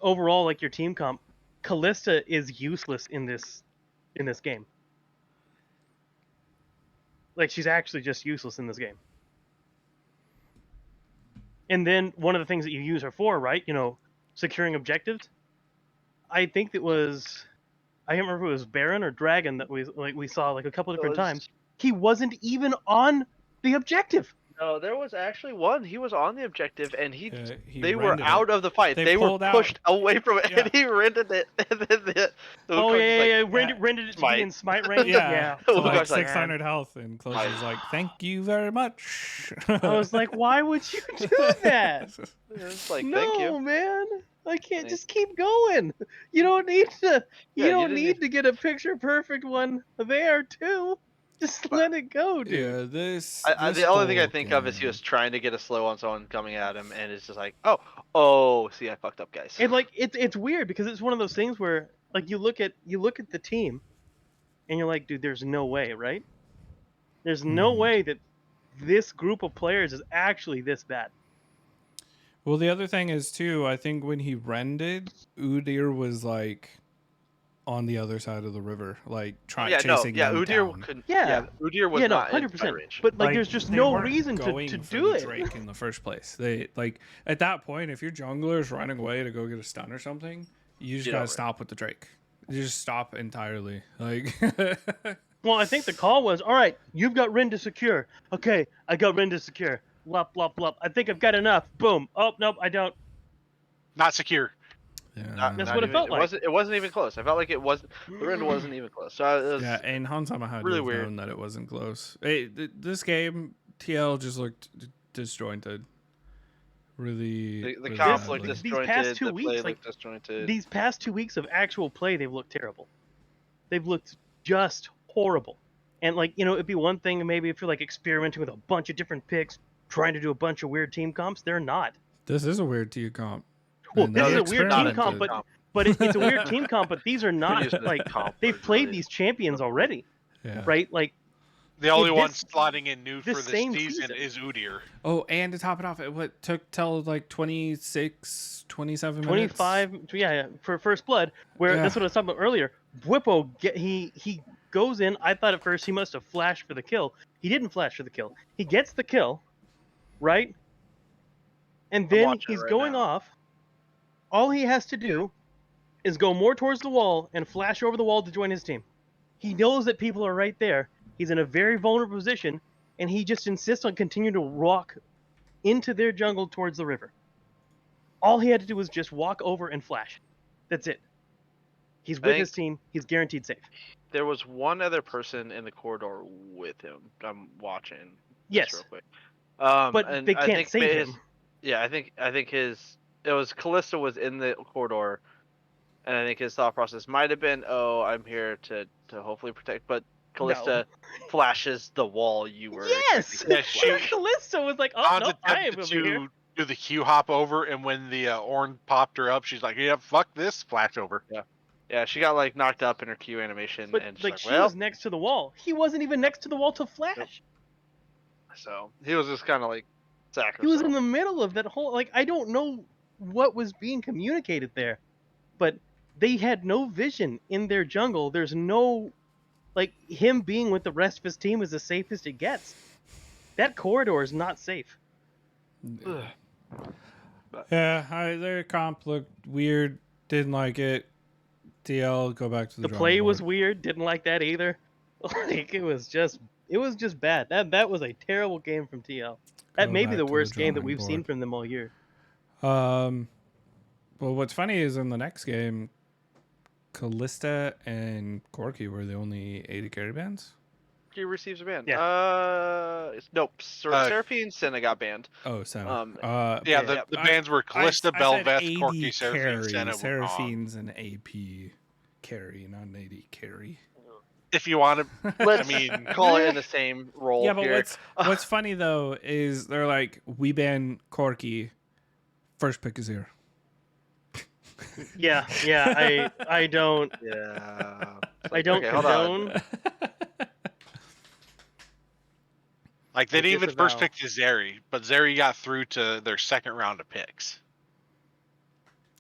overall, like, your team comp, Callista is useless in this game. Like, she's actually just useless in this game. And then one of the things that you use her for, right? Securing objectives. I think it was, I can't remember if it was Baron or Dragon that we saw like a couple different times. He wasn't even on the objective. No, there was actually one. He was on the objective, and they were rented out it. of the fight. They They were pulled out. pushed away from it, Yeah. and he rented it. And then the Oh Wukong's yeah, like, rented it to Smite. be in Smite range. Yeah, Oh, to my like gosh, like, 600 health, and Closer's like, "Thank you very much." I was like, why would you do that? It's like, No, thank you. man. I can't. Thank- Just keep going. You don't need to. You Yeah, you don't didn't need to get a picture perfect one there too. Just let it go, dude. Yeah, this. The only thing I whole think of is he game. was trying to get a slow on someone coming at him, and it's just like, oh, see, I fucked up, guys. And like, it's weird because it's one of those things where, like, you look at the team, and you're like, dude, there's no way, right? There's no way that this group of players is actually this bad. Well, the other thing is too. I think when he rended, Udyr was like on the other side of the river, like chasing them Udyr down. couldn't. Yeah. Udyr was Yeah, no, not in 100%. fight range. But like, there's just they no weren't reason going to for do the it. Drake in the first place. They like at that point, if your jungler is running away to go get a stun or something, you just Get gotta over it. stop with the Drake. You just stop entirely. Like, Well, I think the call was, all right, you've got Rin to secure. Okay, I got Rin to secure. Lop, lop, lop. I think I've got enough. Boom. Oh, nope, I don't. Not secure. yeah, That's what it even, felt like. It wasn't even close. I felt like it wasn't. The Rin wasn't even close. So it was, yeah. And Hansama had really to have weird. known that it wasn't close. This game, TL just looked disjointed. Really, the really conflict badly. These disjointed. past 2 the weeks, play like, looked disjointed. These past 2 weeks of actual play, they've looked terrible. They've looked just horrible. And like, it'd be one thing maybe if you're like experimenting with a bunch of different picks, trying to do a bunch of weird team comps. They're not. This is a weird team comp. Well, And this they is a weird team comp, experimented. but it's a weird team comp. But these are not Using this like comp they've was played really- these champions already, Yeah. right? Like, The only If one this- slotting in new for this this same season season- is Udyr. Oh, and to top it off, it took till like 26, 27 minutes. 25, yeah, for First Blood, where Yeah. that's what I was talking about earlier. Bwipo, he goes in. I thought at first he must have flashed for the kill. He didn't flash for the kill. He gets the kill, right? And then watching it he's right going now. off. All he has to do is go more towards the wall and flash over the wall to join his team. He knows that people are right there. He's in a very vulnerable position, and he just insists on continuing to walk into their jungle towards the river. All he had to do was just walk over and flash. That's it. He's with his team. He's guaranteed safe. There was one other person in the corridor with him. I'm watching. Yes. Real quick. But and they I can't think save his- him. Yeah, I think it was Callista was in the corridor, and I think his thought process might have been, "Oh, I'm here to hopefully protect." But Callista flashes the wall you were. Yes! expecting Yeah, to she- flash. Callisto was like, oh, Hans no, I am attempted over here. to do the Q hop over, and when the Ornn popped her up, she's like, "Yeah, fuck this, flash over." Yeah, she got like knocked up in her Q animation, But and she's like, like, she "Well," was next to the wall. He wasn't even next to the wall to flash. so he was just kind of like sacrificed. He was in the middle of that whole, like, I don't know what was being communicated there, but they had no vision in their jungle. There's no, like, him being with the rest of his team is the safest it gets. That corridor is not safe. Yeah, their comp looked weird. Didn't like it. DL, go back to the The drawing play was board. weird. Didn't like that either. Like, it was just bad. That was a terrible game from TL. That Go may be back the to the worst game that drawing we've seen board. from them all year. Well, what's funny is in the next game, Callista and Corki were the only 80 carry bands. He receives a ban. Yeah. Nope. Seraphine Senna got banned. Oh, Senna. Yeah, Yeah, yeah. the bands were Callista, I said Belveth, 80 Corki, Seraphine, carry. Senna, Wukong. Seraphine's an AP carry, not an 80 carry. If you want to, Let's mean- call it in the same role Yeah, but here. what's funny though is they're like, we ban Corki First pick is here. Yeah, I don't Yeah. It's I don't okay, hold on. condone. Like they I didn't even first disavow. pick to Zeri, but Zeri got through to their second round of picks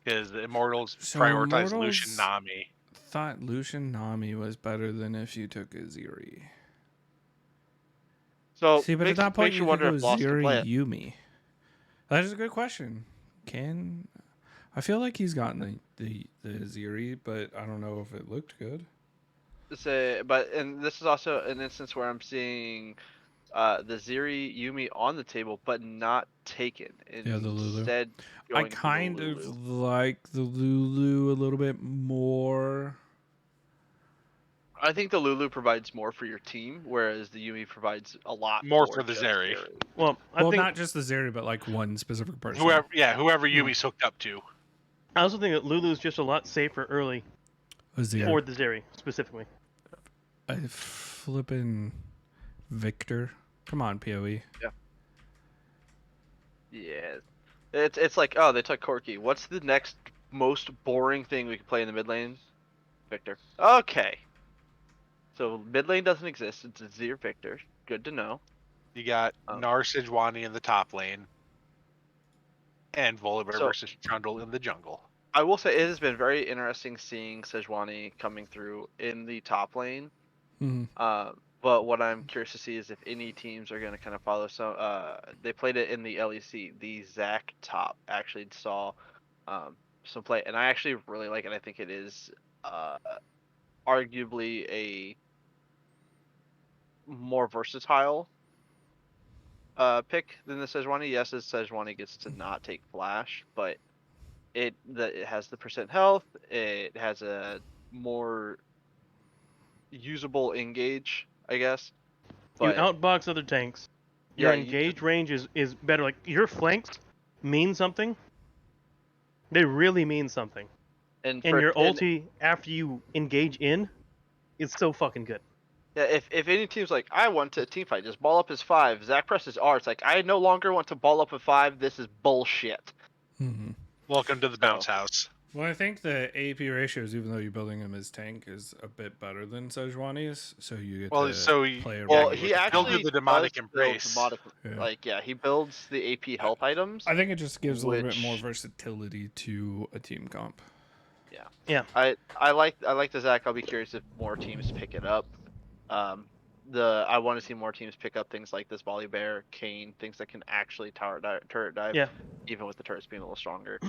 because the Immortals So prioritized Lucian Immortals Nami. thought Lucian Nami was better than if you took a Zeri. So See, but at that point makes you you could wonder go if Lost can play Zeri it. Yumi. That is a good question. I feel like he's gotten the Zeri, but I don't know if it looked good. And this is also an instance where I'm seeing the Zeri Yumi on the table, but not taken. Yeah, the Lulu. Instead, I going for the kind Lulu. of like the Lulu a little bit more. I think the Lulu provides more for your team, whereas the Yumi provides a lot More for for the just Zeri. Well, I Well, think not just the Zeri, but like one specific person. Whoever Yumi's hooked up to. I also think that Lulu's just a lot safer early A Zeri. for the Zeri specifically. A flippin' Victor. Come on, PoE. Yeah, it's like, oh, they took Corki. What's the next most boring thing we could play in the mid lane? Victor. Okay. So mid lane doesn't exist. It's Azir Victor. Good to know. You got Oh. Nar Sejuani in the top lane, and Volibear So- versus Trundle in the jungle. I will say it has been very interesting seeing Sejuani coming through in the top lane. Mhm. But what I'm curious to see is if any teams are going to kind of follow some. They played it in the LEC. The Zac top actually saw some play, and I actually really like it. I think it is arguably a more versatile pick than the Sejuani. Yes, the Sejuani gets to not take flash, but it has the percent health. It has a more usable engage, I guess. You But outbox other tanks. Your yeah, engage range is better. Like your flanks mean something. They really mean something. And your ulti after you engage in is so fucking good. Yeah, if any team's like, I want to team fight, just ball up as 5. Zac presses R. It's like, I no longer want to ball up with 5. This is bullshit. Mhm. Welcome to the bounce house. Well, I think the AP ratios, even though you're building him as tank, is a bit better than Sejuani's. So you get to play Well, around he with the actually built the demonic does embrace. build demonic, he builds the AP health items. I think it just gives a little bit more which- versatility to a team comp. Yeah. I like the Zac. I'll be curious if more teams pick it up. I want to see more teams pick up things like this Volibear, Kane, things that can actually turret dive. Yeah. Even with the turrets being a little stronger.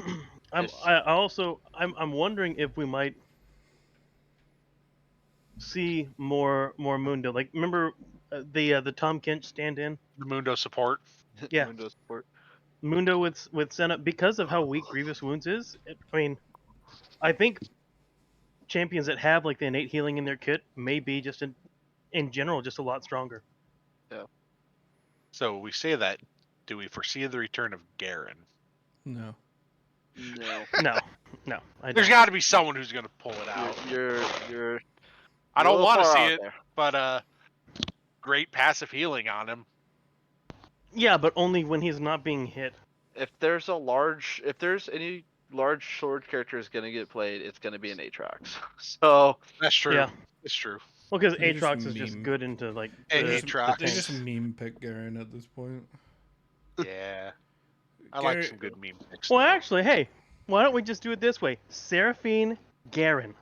I'm wondering if we might see more Mundo. Like remember the Tom Kent stand-in? The Mundo support. Yeah. Mundo support. Mundo with Senna because of how weak Grievous Wounds is. I think champions that have like the innate healing in their kit may be just in general just a lot stronger. So we say that. Do we foresee the return of Garen? No. No. No. There's got to be someone who's going to pull it out. You're I a don't little want to far see out it, there. but great passive healing on him. Yeah, but only when he's not being hit. If there's any large sword character is gonna get played, it's gonna be an Aatrox. So That's true. Yeah. It's true. Well, because They just Aatrox is just meme. good into like And the Aatrox. They tanks. just meme pick Garen at this point. Yeah. I like some good meme picks. Well, though. actually, hey, why don't we just do it this way? Seraphine, Garen,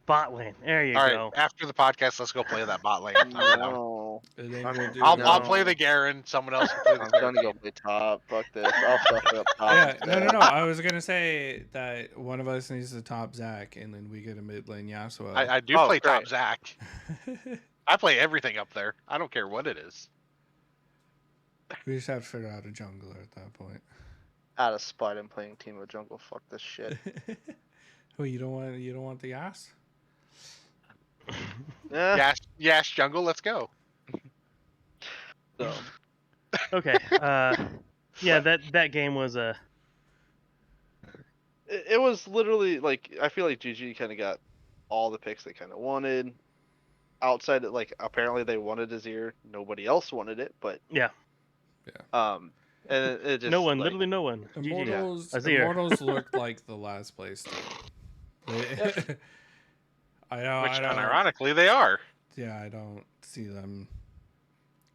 bot lane. There you All right, go. after the podcast, let's go play that bot lane. I'm down. no, It ain't gonna do I'll that. play the Garen. Someone else can play the I'm gonna go Seraphine. play top. Fuck this. I'll stuff it up top. Yeah, instead. no. I was gonna say that one of us needs to top Zac, and then we get a mid lane Yasuo. I do Oh, play top great. Zac. I play everything up there. I don't care what it is. We just have to figure out a jungler at that point. Out of spite, I'm playing team of jungle. Fuck this shit. Well, you don't want the ass? Yeah. Yes, jungle. Let's go. So Okay. Yeah, that game was it was literally like I feel like GG kind of got all the picks they kind of wanted. Outside of apparently they wanted Azir, nobody else wanted it, but Yeah. Yeah. and it just No one, like, literally no one. GG. Immortals, Azir. Immortals looked like the last place team. I know. Which, I don't. unironically, they are. Yeah, I don't see them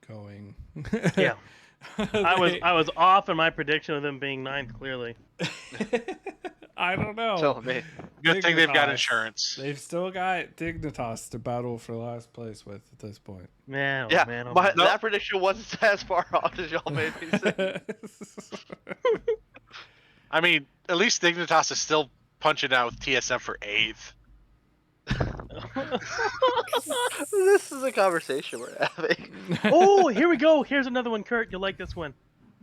going. Yeah. I They- was off in my prediction of them being 9th, clearly. I don't know. telling me. Good thing they've got Dignitas. insurance. They've still got Dignitas to battle for last place with at this point. Man, oh Yeah, man, oh but man. that prediction wasn't as far off as y'all made me say. I mean, at least Dignitas is still punching out with TSM for 8th. This is a conversation we're having. Oh, here we go. Here's another one, Kurt. You'll like this one.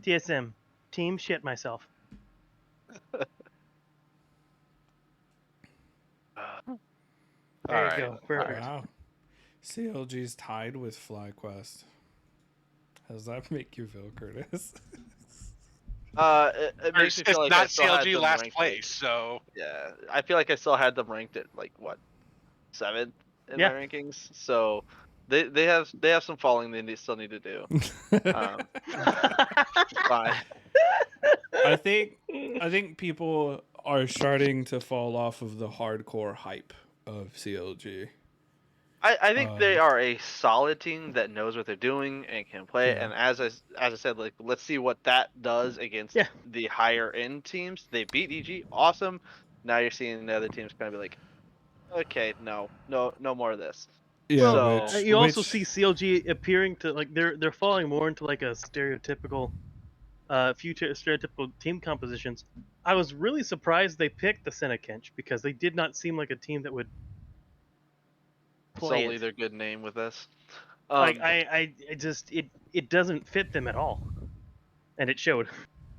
TSM. Team shit myself. There All you right. go. Perfect. Wow. CLG's tied with FlyQuest. How does that make you feel, Curtis? It makes me It's feel like I not still had CLG them last ranked, place, so yeah, I feel like I still had them ranked at like what, 7th in Yeah. my rankings. So they have some falling they still need to do. Fine. I think people are starting to fall off of the hardcore hype of CLG. I think they are a solid team that knows what they're doing and can play. Yeah. And as I said, like, let's see what that does against Yeah. the higher end teams. They beat EG, awesome. Now you're seeing the other teams kind of be like, okay, no more of this. Yeah, So- which You also which- see CLG appearing to like they're falling more into like a stereotypical, future stereotypical team compositions. I was really surprised they picked the Senekench because they did not seem like a team that would play solely it. their good name with this. Like I just it doesn't fit them at all, and it showed.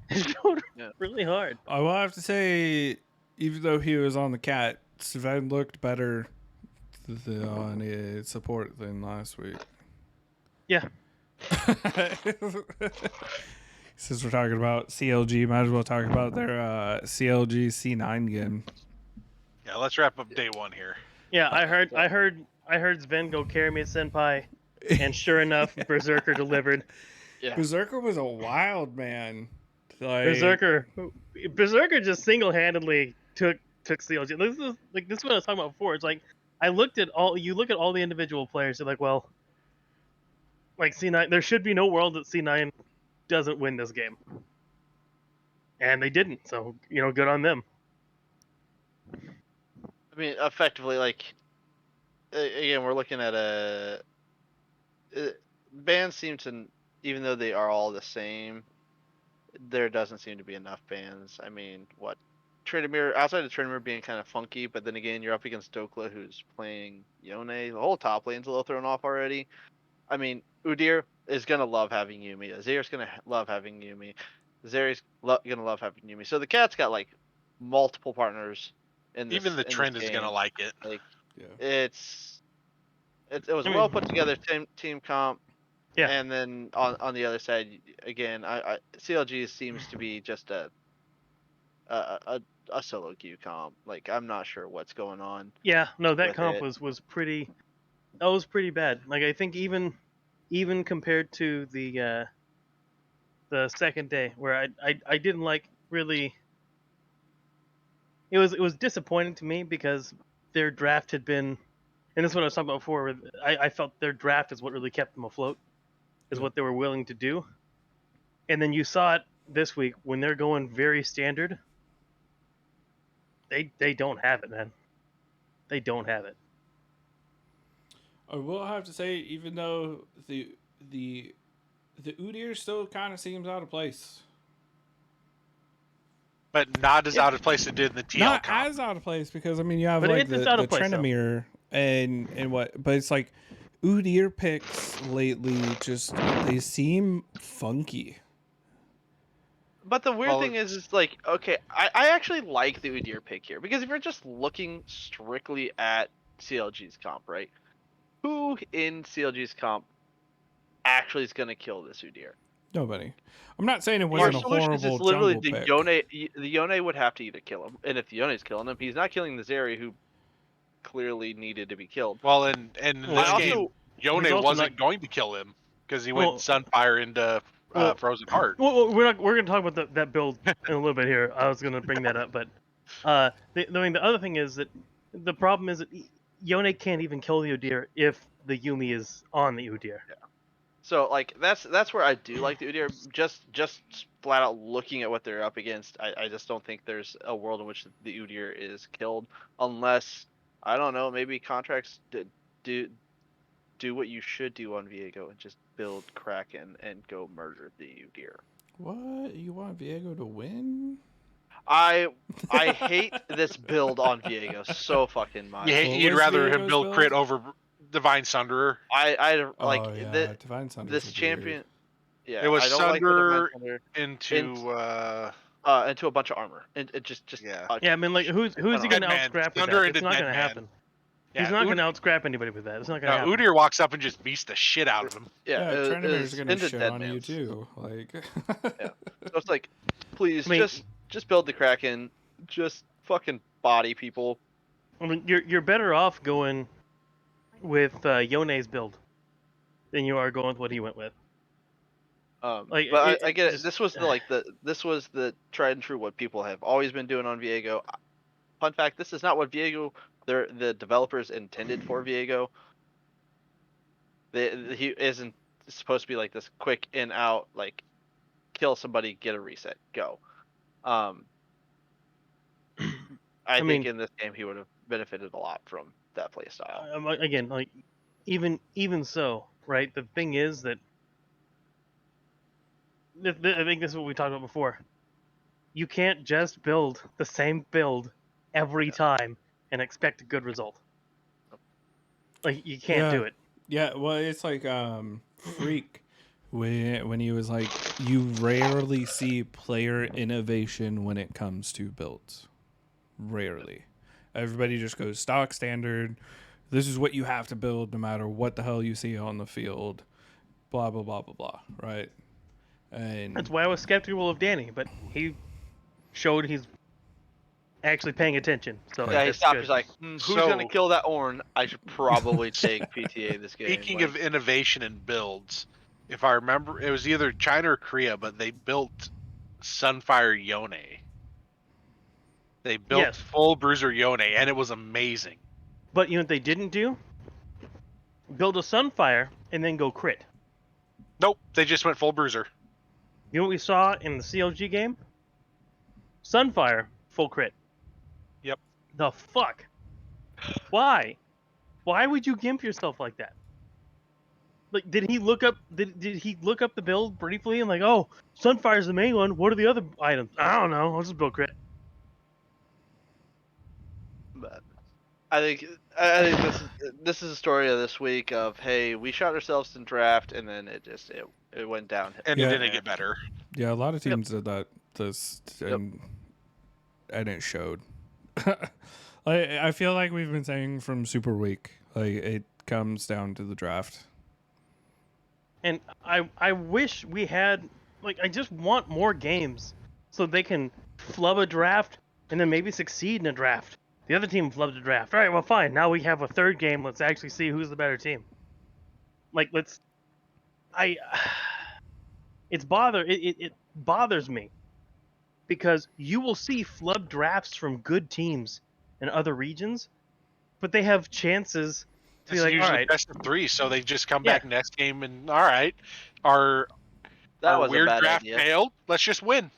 It showed Yeah. really hard. I will have to say, even though he was on the cat, Sven looked better on support than last week. Yeah. Since we're talking about CLG, might as well talk about their CLG C9 game. yeah, let's wrap up day 1 here. Yeah, I heard Sven go carry me a senpai, and sure enough, Berserker delivered. Yeah. Berserker was a wild man. Like, Berserker just single-handedly took CLG. This is what I was talking about before. It's like you look at all the individual players. You're like, well, like C9, there should be no world that C9 doesn't win this game, and they didn't. So good on them. I mean, effectively, like, again, we're looking at bands seem to, even though they are all the same, there doesn't seem to be enough bands. I mean, what, Trinamir, outside of Trinamir being kind of funky, but then again, you're up against Dokla, who's playing Yone. The whole top lane's a little thrown off already. I mean, Udyr is gonna love having Yumi. Azir's gonna love having Yumi. Zeri's gonna love having Yumi. So the cat's got like multiple partners in this. Even the in this trend is game. gonna like it. Like, yeah. it was I a mean- well put together team comp. Yeah. And then on the other side, again, I CLG seems to be just a solo queue comp. Like, I'm not sure what's going on. Yeah, no, that With comp it. was pretty. That was pretty bad. Like I think even compared to the second day where I didn't like really. It was disappointing to me because their draft had been, and this is what I was talking about before. Where I felt their draft is what really kept them afloat, is what they were willing to do. And then you saw it this week when they're going very standard. They don't have it, man. They don't have it. I will have to say, even though the Udyr still kind of seems out of place. But not as out of place it did in the TL Not comp. as out of place because I mean you have But like it's the out of place, though. Trinamir and what, but it's like Udyr picks lately just they seem funky. But the weird Well, thing is like, okay, I actually like the Udyr pick here because if you're just looking strictly at CLG's comp, right? Who in CLG's comp actually is gonna kill this Udyr? Nobody. I'm not saying it Your wasn't a solution is horrible literally jungle the pick. Yone. The Yone would have to either kill him, and if the Yone's killing him, he's not killing the Zeri, who clearly needed to be killed. Well, and in Well, this I game, also- Yone he's also wasn't not- going to kill him because he Well- went Sunfire into Well, Frozen Heart. Well, we're gonna talk about that build in a little bit here. I was gonna bring that up, but the other thing is that the problem is that Yone can't even kill the Udyr if the Yuumi is on the Udyr. So like that's where I do like the Udyr. Just flat out looking at what they're up against, I just don't think there's a world in which the Udyr is killed unless, I don't know, maybe contracts do what you should do on Viego and just build Kraken and go murder the Udyr. What? You want Viego to win? I hate this build on Viego so fucking much. You'd was rather him Viego's build build? crit over Divine Sunderer. I like Oh yeah, Divine Sunder's this champion. Yeah, It was I don't like the Divine Sunder Thunder into into a bunch of armor. And it just yeah. Yeah, I mean, like, who's he gonna Deadman. out-scrap with Thunder that? into It's not gonna Deadman. happen. Yeah, He's not gonna out-scrap anybody with that. It's not gonna No, happen. Udyr walks up and just beats the shit out of him. Yeah, Trinimir's gonna into shit on you Deadmans. too. Like, Yeah. So it's like, please I mean- just build the Kraken, just fucking body people. I mean, you're better off going with Yone's build than you are going with what he went with. Like, But I get it. just- This was the tried and true what people have always been doing on Viego. Fun fact: this is not what the developers intended for Viego. He isn't supposed to be like this quick in out, like kill somebody, get a reset, go. I think mean- in this game he would have benefited a lot from that play style. Again, like, even so, right? The thing is that I think this is what we talked about before. You can't just build the same build every time and expect a good result. Like, you can't do it. yeah, well, it's like Freak when he was like, you rarely see player innovation when it comes to builds. Rarely. Everybody just goes stock standard. This is what you have to build no matter what the hell you see on the field. Blah blah blah blah blah. Right. And That's why I was skeptical of Danny, but he showed he's actually paying attention. So Yeah, he that's stopped. good. He's like, who's So- gonna kill that Ornn? I should probably take PTA this game. Speaking Like, of innovation and builds, if I remember, it was either China or Korea, but they built Sunfire Yone. They built Yes. full Bruiser Yone, and it was amazing. But you know what they didn't do? Build a Sunfire and then go crit. Nope, they just went full Bruiser. You know what we saw in the CLG game? Sunfire, full crit. Yep. The fuck? Why? Why would you gimp yourself like that? Like, did he look up the build briefly and like, oh, Sunfire's the main one. What are the other items? I don't know. I'll just build crit. but I think this is a story of this week of, hey, we shot ourselves in draft and then it went downhill. And Yeah. it didn't get better. yeah, a lot of teams did that and it showed. I feel like we've been saying from Super Week, like it comes down to the draft. And I wish we had, like, I just want more games so they can flub a draft and then maybe succeed in a draft. The other team flubbed a draft. All right, well, fine. Now we have a third game. Let's actually see who's the better team. Like, it bothers me because you will see flub drafts from good teams in other regions, but they have chances to be It's like, all usually right, best of 3, so they just come Yeah. back next game and all right, our That was weird a bad draft idea. failed. Let's just win.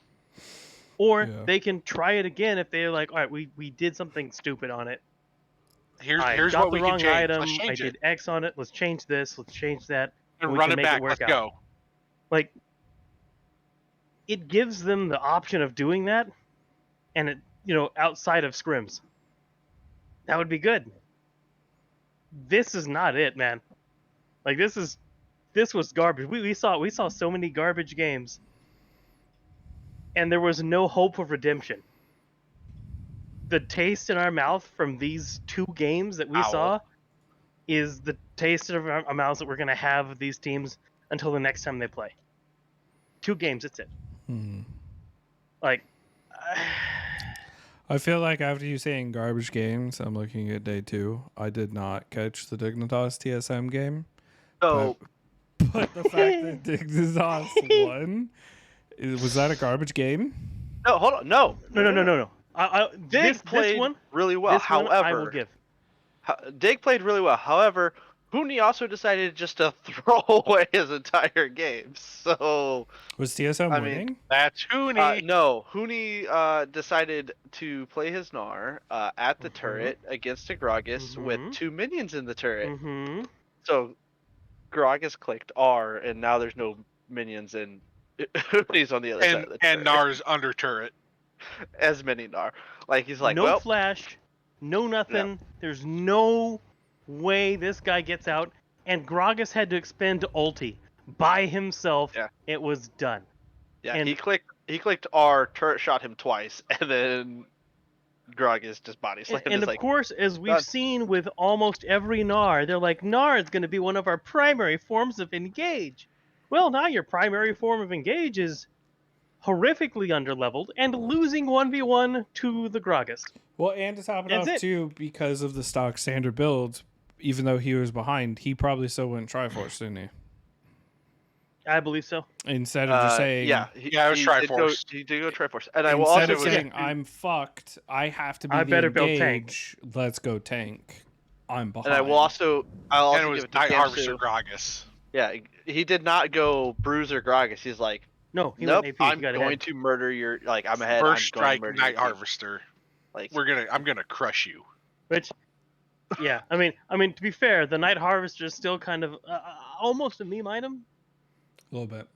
or Yeah. they can try it again if they're like, all right, we did something stupid on it. I Here's got what the we wrong can change. item. Let's I change did it X on it. Let's change this. Let's change that. and we run can it make it back. work Let's out. go. Like, it gives them the option of doing that, and it, outside of scrims. That would be good. This is not it, man. Like, this was garbage. We saw so many garbage games, and there was no hope of redemption. The taste in our mouth from these two games that we Ow. saw is the taste of our mouths that we're gonna have of these teams until the next time they play. 2 games, that's it. Like, I feel like after you saying garbage games, I'm looking at day 2. I did not catch the Dignitas TSM game. So But the fact that Dignitas won, was that a garbage game? No, hold on. No. No. Dig played really well. This one I will However, give. Dig played really well. However, Hooney also decided just to throw away his entire game. So Was TSM I mean, winning? That's Hooney. no, Hooney decided to play his Gnar at the turret against a Gragas with 2 minions in the turret. Mm-hmm. So Gragas clicked R, and now there's no minions, and Hooney's on the other side of the turret. And Nar's under turret. As many Gnar. Like, he's like, no well, flash, no nothing. There's no way this guy gets out. And Gragas had to expend ulti by himself. Yeah. It was done. yeah, and- he clicked R, turret shot him twice, and then Gragas just body slammed. And of like, course, as we've done. seen with almost every Gnar, they're like, Gnar is going to be one of our primary forms of engage. Well, now your primary form of engage is horrifically underleveled and losing 1v1 to the Gragas. Well, and to top it That's off, it. too, because of the stock standard build, even though he was behind, he probably still went Triforce, didn't he? I believe so. Instead of just saying... Yeah, it was Triforce. He did go Triforce. And I will Instead also of saying, I'm fucked, I have to be I the better go tank. engage, let's go tank. I'm behind. and I'll also And it was give it to Night Harvester Gamsu. Gragas. Yeah, he did not go Bruiser Gragas. He's like, No, he nope, went AP. I'm He got going ahead. to murder your, like, I'm ahead. First I'm going to strike murder Night your team. Harvester. Like, I'm gonna crush you. Which, yeah, I mean, to be fair, the Night Harvester is still kind of almost a meme item. A little bit.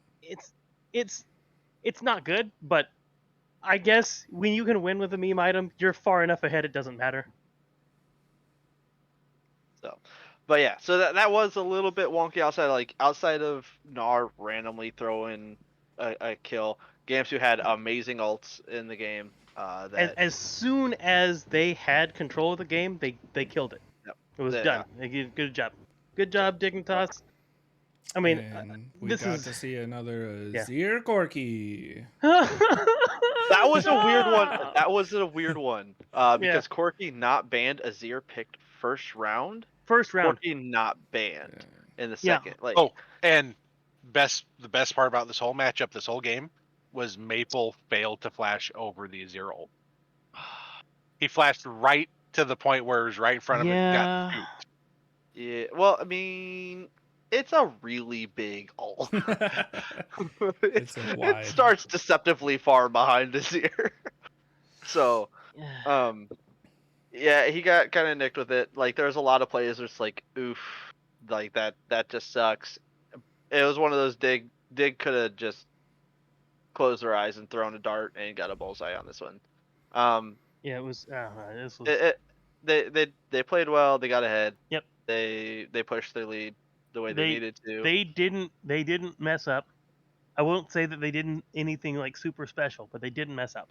It's not good, but I guess when you can win with a meme item, you're far enough ahead it doesn't matter. So, but yeah, so that was a little bit wonky outside of Gnar randomly throwing a kill. Gamsu had amazing ults in the game. As soon as they had control of the game, they killed it. Yep. It was Yeah. done. They did good job, Dignitas. I mean, And we this got is to see another Yeah. Azir Corki. That was a weird one. That was a weird one. Because Yeah. Corki not banned, Azir picked first round. First round. Corki not banned in the Yeah. second. Like, Oh, and the best part about this whole matchup, this whole game, was Maple failed to flash over the Azir ult. He flashed right to the point where it was right in front of him and got scooped. yeah. Well, I mean, it's a really big ult. It's a It wide. starts deceptively far behind Azir. So, yeah, he got kind of nicked with it. Like, there's a lot of players that's like, oof, like that just sucks. It was one of those Dig could have just closed their eyes and thrown a dart and got a bullseye on this one. Yeah, it was. This was. They played well. They got ahead. Yep. They pushed their lead the way they needed to. They didn't mess up. I won't say that they didn't anything like super special, but they didn't mess up.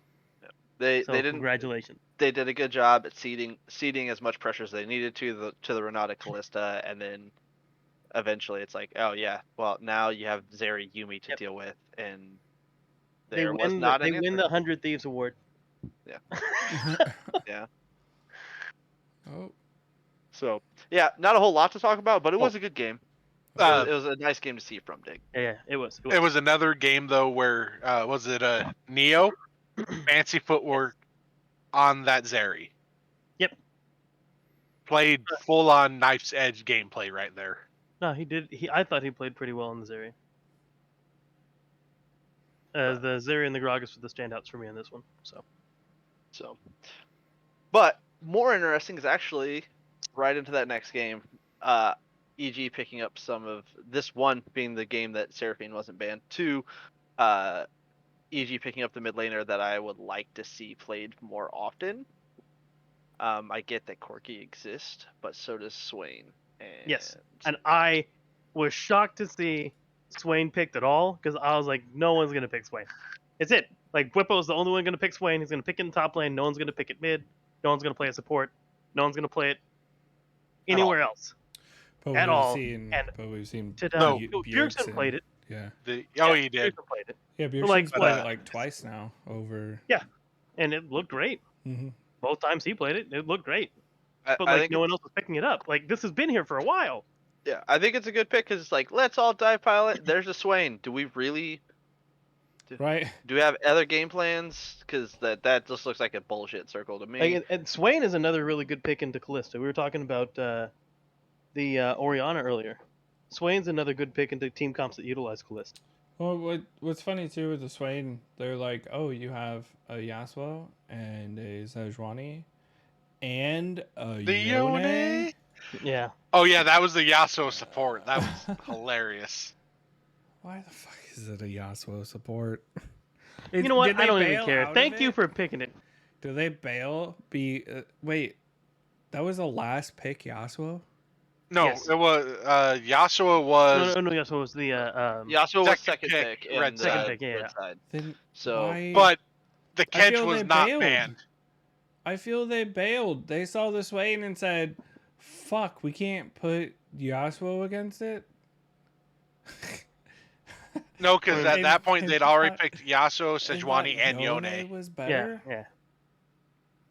They So didn't. congratulations. They did a good job at seeding as much pressure as they needed to the Renata Callista, and then eventually it's like, oh yeah, well now you have Zeri Yumi to deal with, and there was not an They win answer. the 100 Thieves Award. Yeah. Yeah. Oh, So yeah, not a whole lot to talk about, but it was a good game. It Uh, was a nice game to see from Dig. Yeah, it was. It was another game though where was it Neo fancy footwork on that Zeri. Yep. Played full on knife's edge gameplay right there. No, he did. I thought he played pretty well in the Zeri. The Zeri and the Gragas were the standouts for me in this one. So. But more interesting is actually right into that next game. EG picking up some of this one being the game that Seraphine wasn't banned. Two, EG picking up the mid laner that I would like to see played more often. I get that Corki exists, but so does Swain. And Yes, and I was shocked to see Swain picked at all because I was like, no one's gonna pick Swain. It's it. Like Whippo's the only one gonna pick Swain. He's gonna pick it in top lane. No one's gonna pick it mid. No one's gonna play a support. No one's gonna play it anywhere else. but At we've all. Seen, And but we've seen No. Bjergsen played it. Yeah, He did. Bjergsen played it. yeah. Bjergsen's like, played what? it like twice now over. And it looked great. Mhm. Both times he played it, it looked great. But I like think no one else was picking it up. Like this has been here for a while. Yeah, I think it's a good pick because it's like, let's all dive pilot. There's a Swain. Do we really? Right. Do we have other game plans? Because that just looks like a bullshit circle to me. Like, and Swain is another really good pick into Callista. We were talking about the Orianna earlier. Swain's another good pick into team comps that utilize Callista. Well, what's funny too with the Swain, they're like, oh, you have a Yasuo and a Sejuani and a The Yone. Yone? Yeah. Oh yeah, that was the Yasuo support. That was hilarious. Why the fuck is it a Yasuo support? You know what? Did I they don't even bail care. out of Thank you it? for picking it. Do they bail? Wait, that was the last pick, Yasuo? No, Yes. it was Yasuo was No, yes, it was the Yasuo was second second pick, pick, red in second the pick, yeah. red side. Then So, why? but the I Kench feel was they not bailed. banned. I feel they bailed. They saw the Swain and said, "Fuck, we can't put Yasuo against it." No, because at that point they'd already thought- picked Yasuo, they Sejuani, thought and Yone. was yeah, better. yeah.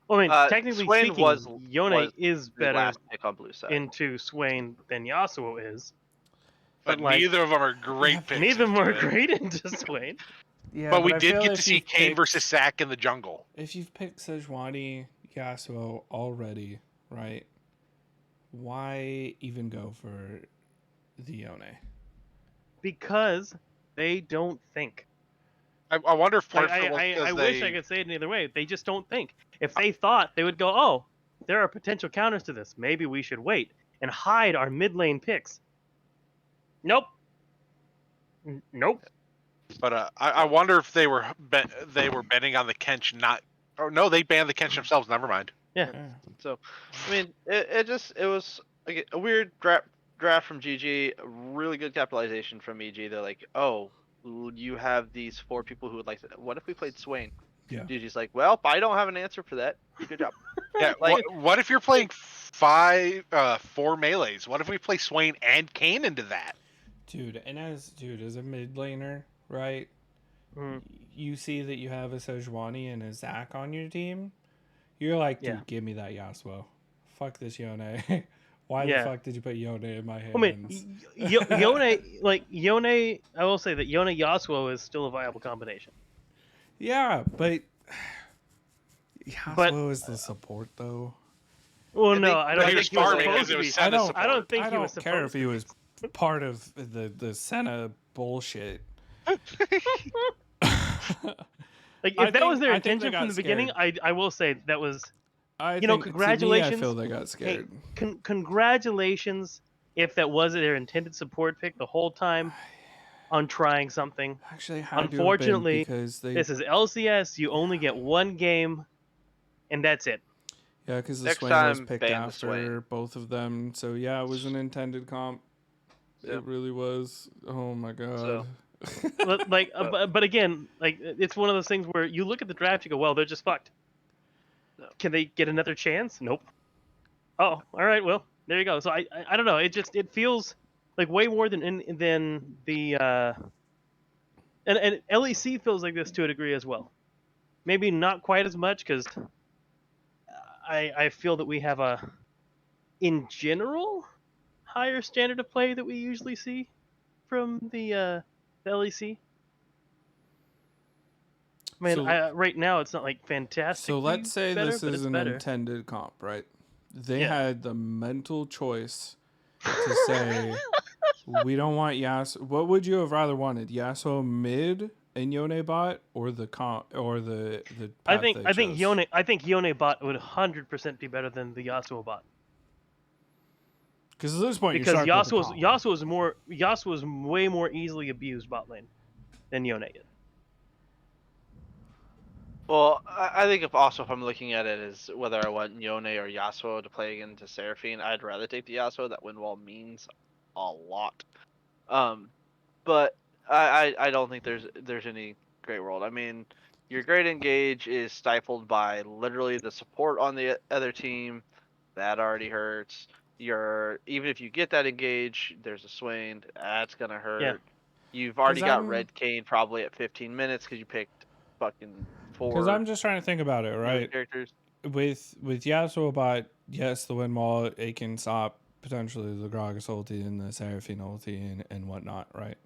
Well, I mean, technically Swain speaking, was Yone is the better last pick on blue side. into Swain than Yasuo is. But like, neither of them are great picks. Neither of them are into it. great into Swain. Yeah, But we I did feel get if to see you've Kane picked- versus Zac in the jungle. If you've picked Sejuani, Yasuo already, right? Why even go for the Yone? Because they don't think. I wonder if part Like, of it was I because wish I could say it another way. They just don't think. If they thought, they would go, oh, there are potential counters to this. Maybe we should wait and hide our mid lane picks. Nope. Nope. But I wonder if they were betting on the Kench not. Oh no, they banned the Kench themselves. Never mind. Yeah. So, I mean, it was like a weird draft from GG. A really good capitalization from EG. They're like, oh, you have these 4 people who would like to. What if we played Swain? Yeah. GG's like, well, I don't have an answer for that. Good job. Yeah. Like- what if you're playing 4 melees? What if we play Swain and Kane into that? Dude, as a mid laner, right? Mhm. You see that you have a Sejuani and a Zac on your team. You're like, dude, Yeah. give me that Yasuo. Fuck this Yone. Why Yeah. the fuck did you put Yone in my hands? I mean, Yone, I will say that Yone Yasuo is still a viable combination. yeah, but Yasuo is the support though. Well, I no, think- I but don't he think was he was farming supposed because to it was be. Senna support. I don't think I he was don't care if supposed he to was part of the Senna bullshit. Like, if I that was think- their I think they intention from got the beginning, I will say that was I You know, think, to me, congratulations. I feel they got scared. congratulations if that was their intended support pick the whole time on trying something. Actually, had to have been Unfortunately, because they This is LCS. You only get one game, and that's it. yeah, because the Next Swain was time, picked ban the after Swain. both of them. So yeah, it was an intended comp. Yeah. It really was. Oh my god. So- But again, like, it's one of those things where you look at the draft, you go, well, they're just fucked. No. Can they get another chance? Nope. Oh, all right. Well, there you go. So I don't know. It feels like way more than the and LEC feels like this to a degree as well. Maybe not quite as much because I feel that we have a, in general, higher standard of play that we usually see from the LEC. I mean, So- right now it's not like fantastic. So let's say better, this but is it's an better. intended comp, right? They Yeah. had the mental choice to say, we don't want Yasuo. What would you have rather wanted? Yasuo mid and Yone bot, or the comp, or the I path think they chose? I think Yone bot would 100% be better than the Yasuo bot Because at this point, because you're stuck with the comp. Yasuo's way more easily abused bot lane than Yone is. Well, I think if I'm looking at it as whether I want Yone or Yasuo to play into Seraphine, I'd rather take the Yasuo. That win wall means a lot. But I don't think there's any great world. I mean, your great engage is stifled by literally the support on the other team. That already hurts. Even if you get that engage, there's a Swain. That's gonna hurt. Yeah. You've already 'Cause got I'm- Red Kane probably at 15 minutes because you picked fucking 4 Because I'm just trying to think about it, right? characters. With Yasuo bot, yes, the win wall, it can stop potentially the Gragas ulti and the Seraphine ulti and whatnot, right?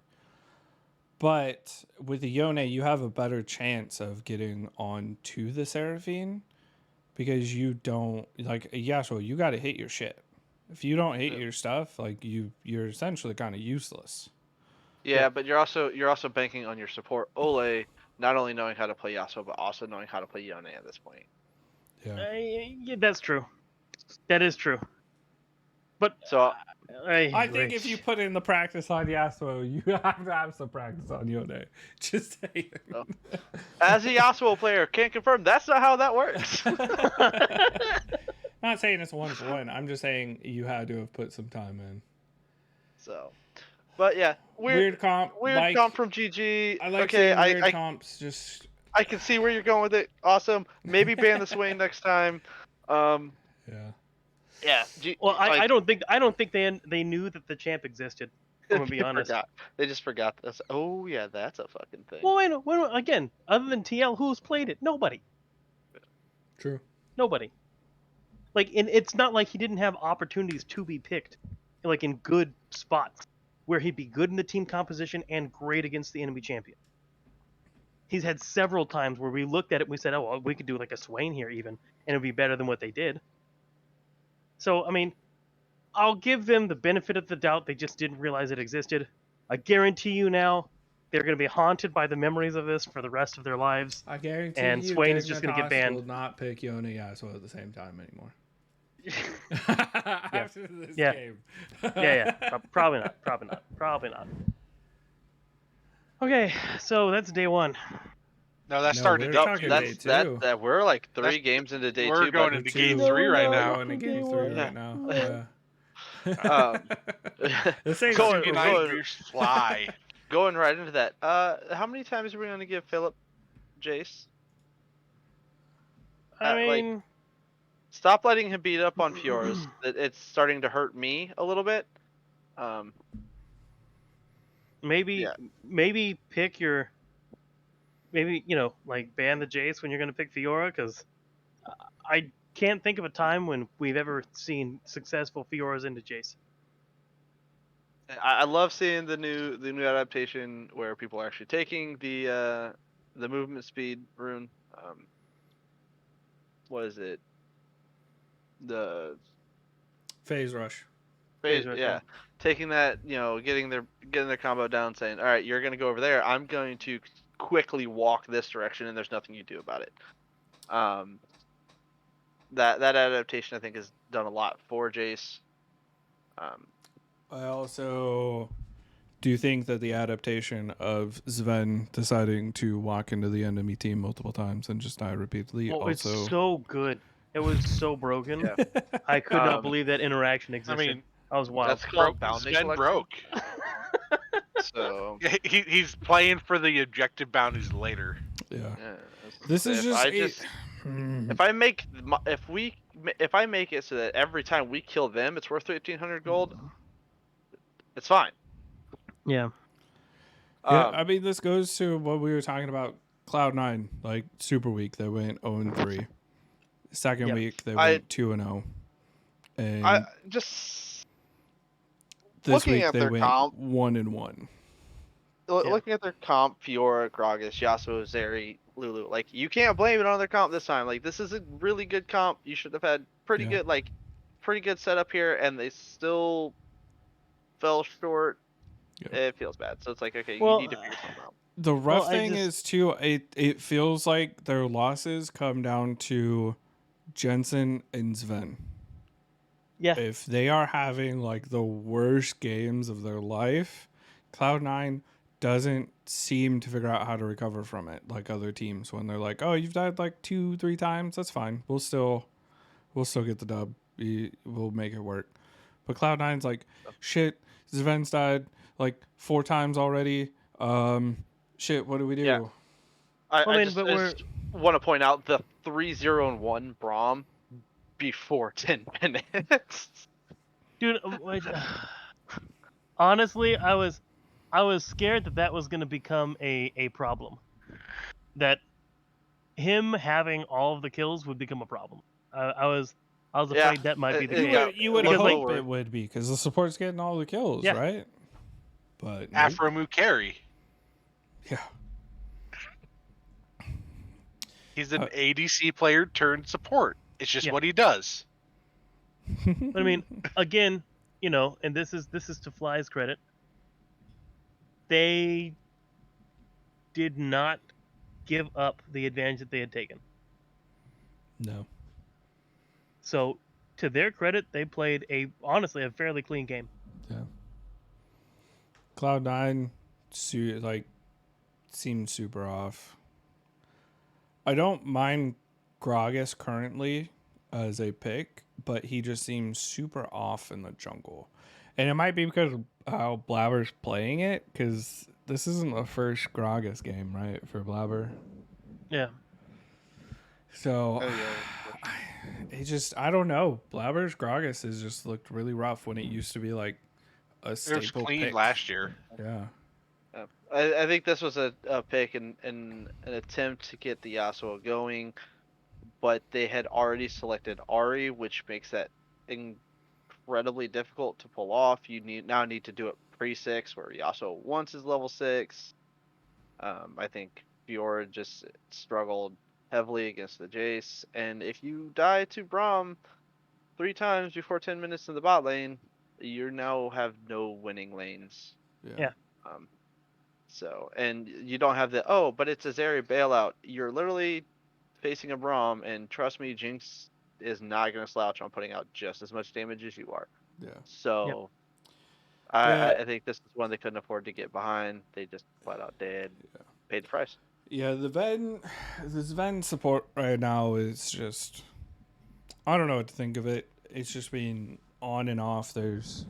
But with the Yone, you have a better chance of getting on to the Seraphine because you don't like Yasuo. You got to hit your shit. If you don't hit your stuff, like you're essentially kind of useless. Yeah, but you're also banking on your support Ole not only knowing how to play Yasuo but also knowing how to play Yone at this point. Yeah. Yeah, that's true. That is true. But So I think if you put in the practice on Yasuo, you have to have some practice on Yone. Just saying. as a Yasuo player, can't confirm that's not how that works. Not saying it's 1-for-1. I'm just saying you had to have put some time in. So, but yeah, Weird comp. Weird comp from GG. I like okay, seeing weird comps. Just I can see where you're going with it. Awesome. Maybe ban the Swain next time. Yeah. Yeah. Well, I don't think they knew that the champ existed. I'm gonna be honest. They just forgot this. Oh yeah, that's a fucking thing. Well, wait, again, other than TL, who's played it? Nobody. True. Nobody. Like, it's not like he didn't have opportunities to be picked, like in good spots where he'd be good in the team composition and great against the enemy champion. He's had several times where we looked at it and we said, oh, well, we could do like a Swain here even, and it'd be better than what they did. So, I mean, I'll give them the benefit of the doubt. They just didn't realize it existed. I guarantee you now, they're going to be haunted by the memories of this for the rest of their lives. I guarantee and you, Swain is just going to get banned. Will not pick Yone Yasuo at the same time anymore. After this game. Probably not. Okay, so that's day one. No, that started day two. We're like 3 games into day 2. We're going into game 3 right now. We're going into game 3 right now. This ain't fly. Going right into that. How many times are we going to give Philip Jace? I mean, stop letting him beat up on Fioras. It's starting to hurt me a little bit. Maybe pick your. Maybe, like ban the Jace when you're going to pick Fiora, because I can't think of a time when we've ever seen successful Fioras into Jace. I love seeing the new adaptation where people are actually taking the movement speed rune. What is it? The phase rush. Phase rush, yeah. Taking that, getting their combo down, saying, all right, you're going to go over there. I'm going to quickly walk this direction, and there's nothing you do about it. That adaptation, I think, has done a lot for Jace. I also do think that the adaptation of Sven deciding to walk into the enemy team multiple times and just die repeatedly it's so good. It was so broken. Yeah. I could not believe that interaction existed. I mean, I was wild. That's called bounding. Sven broke. So he's playing for the objective bounties later. Yeah. This is if I make it so that every time we kill them, it's worth 1,500 gold. It's fine. Yeah. I mean, this goes to what we were talking about. Cloud9, like super week, they went 0-3. Second week they went 2-0. And I just this week they went 1-1. Looking at their comp, Fiora, Gragas, Yasuo, Zeri, Lulu, like you can't blame it on their comp this time. Like this is a really good comp. You should have had pretty good setup here, and they still fell short. Yeah. It feels bad. So it's like, okay, you need to figure something out. The rough thing is too, it feels like their losses come down to Jensen and Sven. Yeah. If they are having like the worst games of their life, Cloud9 doesn't seem to figure out how to recover from it like other teams when they're like, oh, you've died like 2-3 times, that's fine. We'll still get the dub. We'll make it work. But Cloud9's like, shit, Sven's died like 4 times already. Shit, what do we do? Yeah. I just want to point out the 3-0-1 Braum before 10 minutes. Dude, honestly, I was scared that was going to become a problem. That him having all of the kills would become a problem. I I was Yeah, afraid that might be the it case. got- You would Because, hope like, it would be because the support's getting all the kills, Yeah. right? But nope. Afro Carry. Yeah. He's an ADC player turned support. It's just Yeah. what he does. But I mean, again, and this is to Fly's credit. They did not give up the advantage that they had taken. No. So, to their credit, they played honestly a fairly clean game. Yeah. Cloud9 seemed super off. I don't mind Gragas currently as a pick, but he just seems super off in the jungle. And it might be because of how Blabber's playing it, because this isn't the first Gragas game, right, for Blabber? Yeah. So, Oh, yeah. I don't know. Blabber's Gragas has just looked really rough when it used to be like a It was staple clean pick. last year. Yeah. I think this was a pick in an attempt to get the Yasuo going, but they had already selected Ari, which makes that incredibly difficult to pull off. You now need to do it pre-6, where Yasuo once is level 6. I think Fiora just struggled heavily against the Jace, and if you die to Braum 3 times before 10 minutes in the bot lane, you now have no winning lanes. Yeah. So, and you don't have but it's a Zeri bailout. You're literally facing a Braum, and trust me, Jinx is not going to slouch on putting out just as much damage as you are. Yeah. So, Yeah. I think this is one they couldn't afford to get behind. They just flat out did, paid the price. Yeah, this Ven support right now is just, I don't know what to think of it. It's just being on and off. There's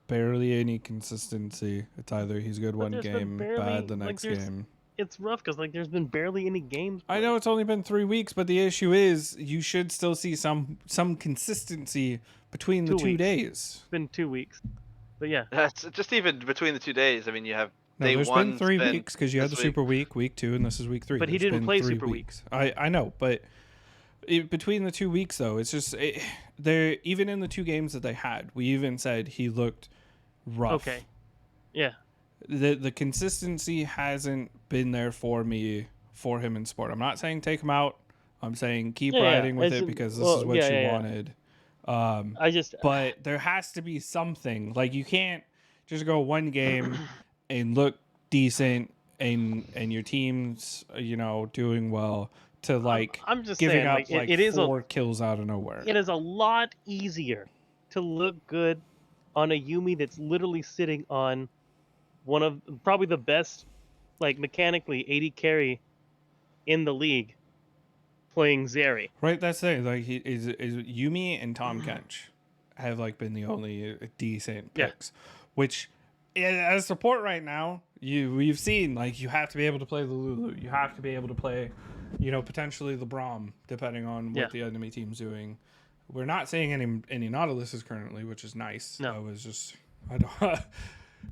barely any consistency. It's either he's good one there's been game, barely- bad the like, next there's- game. It's rough because there's been barely any games. I know it's only been 3 weeks, but the issue is you should still see some consistency between the 2 2 weeks. days. It's been 2 weeks, but yeah. That's just even between the 2 days. I mean, you have No, day there's one been 3 spent weeks because you had the this week. Super Week, week 2, and this is week 3. But he There's didn't been play 3 Super weeks. I know, but between the 2 weeks though, it's just there. Even in the 2 games that they had, we even said he looked rough. Okay. Yeah. The consistency hasn't been there for him in sport. I'm not saying take him out. I'm saying keep riding with it because this is what you wanted. But there has to be something. Like you can't just go one game and look decent and your team's doing well to I'm just giving saying, up it is 4 kills out of nowhere. It is a lot easier to look good on a Yumi that's literally sitting on one of probably the best, mechanically AD carry in the league, playing Zeri. Right, that's the thing. Like he is Yumi and Tom Kench have been the only decent picks, which as support right now, we've seen you have to be able to play the Lulu, you have to be able to play, potentially the Braum, depending on what the enemy team's doing. We're not seeing any Nautiluses currently, which is nice. No.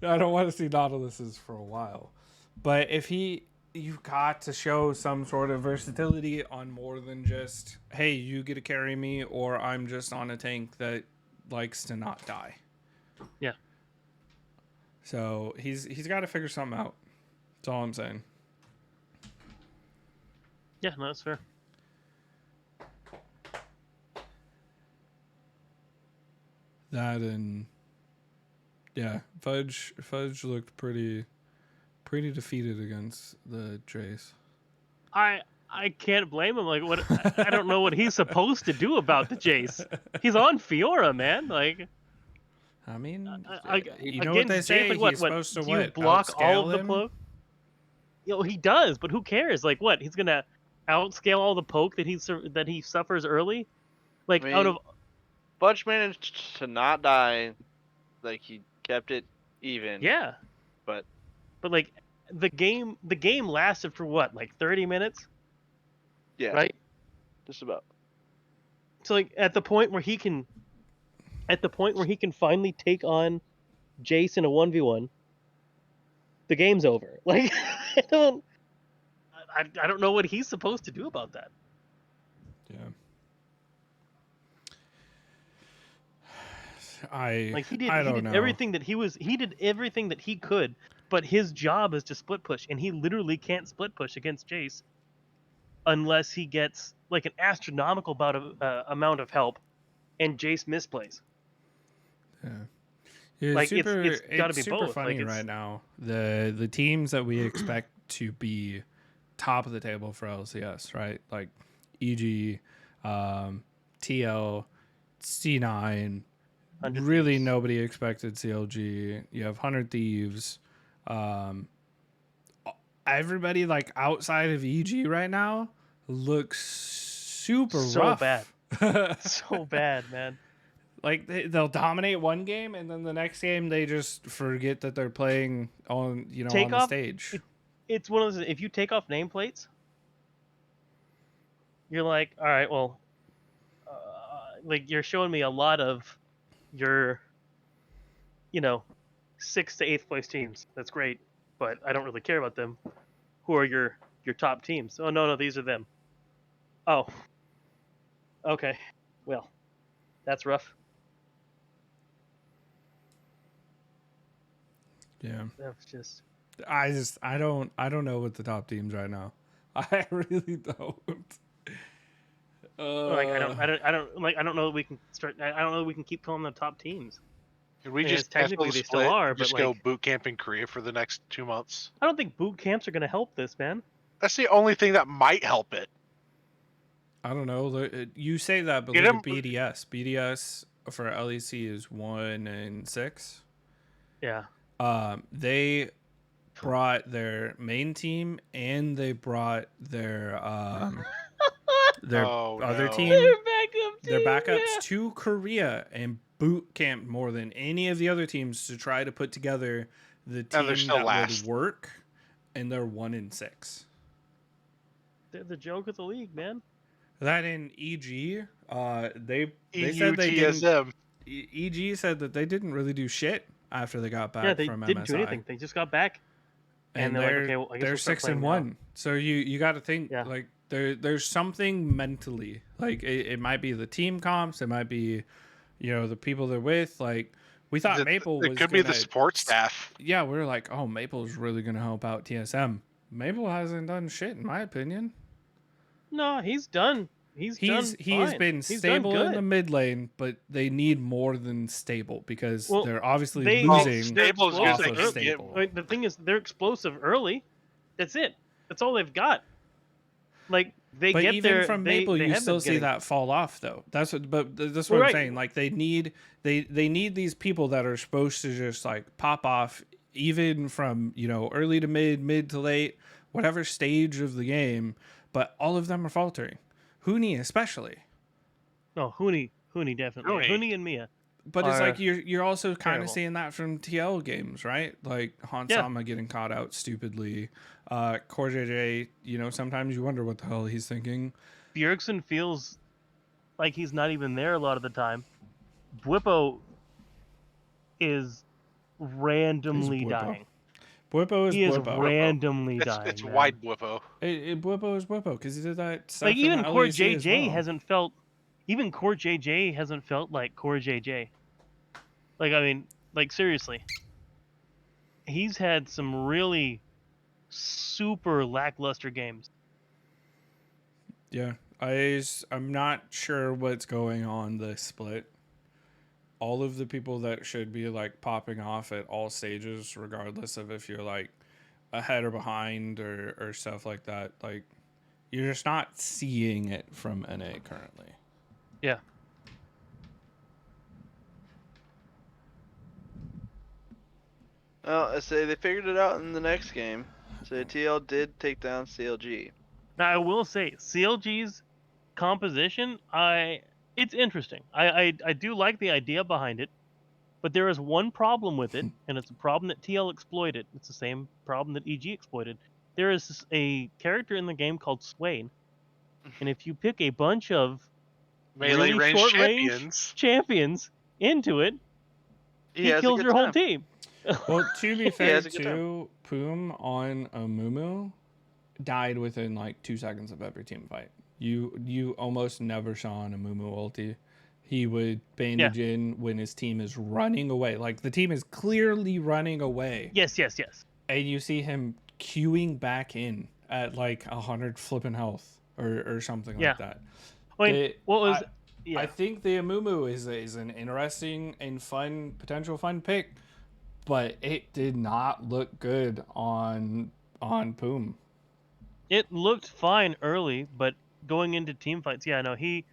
I don't want to see Nautiluses for a while, but if you've got to show some sort of versatility on more than just, hey, you get to carry me, or I'm just on a tank that likes to not die. Yeah. So he's got to figure something out. That's all I'm saying. Yeah, no, that's fair. That and Fudge looked pretty defeated against the Jace. I can't blame him. What I don't know what he's supposed to do about the Jace. He's on Fiora, man. I mean, you know what they say? He's supposed to you block all of the him? poke? He does, but who cares? He's gonna outscale all the poke that he suffers early. Out of Fudge managed to not die. He kept it even. Yeah. But the game lasted for what, 30 minutes? Yeah. Right? Just about. So at the point where he can finally take on Jace in a 1v1, the game's over. I don't know what he's supposed to do about that. Yeah. Like he I don't did know. everything that he did everything that he could, but his job is to split push, and he literally can't split push against Jace unless he gets like an astronomical amount of help, and Jace misplays. Yeah. It's Like super. it's got to It's be super both. funny Like it's right now. The teams that we expect to be top of the table for LCS, right? Like EG, TL, C9. 100 Really, Thieves. nobody expected CLG. You have 100 Thieves. Everybody like outside of EG right now looks super So rough. bad. So bad, man. Like they'll dominate one game, and then the next game they just forget that they're playing on on the stage. It's one of those. If you take off nameplates, you're like, all right, well, like you're showing me a lot of your, 6th to 8th place teams. That's great, but I don't really care about them. Who are your top teams? Oh no, these are them. Oh, okay. Well, that's rough. Yeah, That's just. I don't know what the top teams right now. I really don't. Like I don't know that we can start. I don't know that we can keep calling them top teams. Could we Because just cancel technically the they still split are, and but just go like boot camp in Korea for the next 2 months? I don't think boot camps are going to help this, man. That's the only thing that might help it. I don't know. You say that, but Get look at him- BDS. BDS for LEC is 1-6. Yeah. They brought their main team and they brought their Oh, other no. team, their Team, backups yeah. to Korea and boot camp more than any of the other teams to try to put together the And they're team still that last. would work, and they're 1-6. They're the joke of the league, man. That in EG, they said they didn't. EUTSM. EG said that they didn't really do shit after they got back Yeah, they from didn't do MSI. anything. They just got back, And they're like, okay, well, I guess they're we'll start 6-1. So you got to think Yeah. like there's something mentally, like it might be the team comps, it might be the people they're with. Like we thought Maple was It could be the support staff. Yeah, we were like, oh, Maple's really gonna help out TSM. Maple hasn't done shit in my opinion. No, he's done. He's has fine. been He's stable done in good. the mid lane, but they need more than stable because Well, they're obviously they- losing Stable is off good. of They stable. Like, the thing is, they're explosive early. That's it. That's all they've got. Like they But get even there from they, Maple, they you have still been see getting, that fall off, though. That's what I'm Right. saying. Like they need these people that are supposed to just like pop off, even from early to mid to late, whatever stage of the game. But all of them are faltering. Hooney especially. No, Hooney definitely. Hooney. Hooney and Mia. But it's Are like you're also kind terrible. of seeing that from TL games, right? Like Hansama getting caught out stupidly. Core JJ, sometimes you wonder what the hell he's thinking. Bjergsen feels like he's not even there a lot of the time. Bwippo is randomly Bwippo? dying. Bwippo is He is Bwippo. randomly dying. It's man. wide Bwippo. Bwippo is Bwippo because he did that stuff Like in even the Core LEC as JJ well. hasn't felt. Even Core JJ hasn't felt like Core JJ. Like I mean, like seriously, he's had some really super lackluster games. Yeah, I'm not sure what's going on this split. All of the people that should be like popping off at all stages, regardless of if you're like ahead or behind or stuff like that, like you're just not seeing it from NA currently. Yeah. Well, I say they figured it out in the next game. So TL did take down CLG. Now I will say CLG's composition, it's interesting. I do like the idea behind it, but there is one problem with it, and it's a problem that TL exploited. It's the same problem that EG exploited. There is a character in the game called Swain, and if you pick a bunch of Melee really range short champions. range champions into it, he has a kills good your whole time. team. Well, to be He fair has a good time. too, Poom on Amumu died within like 2 seconds of every team fight. You almost never saw an Amumu ulti he would bandage in when his team is running away. Like the team is clearly running away. Yes. And you see him queuing back in at like 100 flipping health or something like that. I mean, I think the Amumu is an interesting and potential fun pick, but it did not look good on Poom. It looked fine early, but going into team fights, he.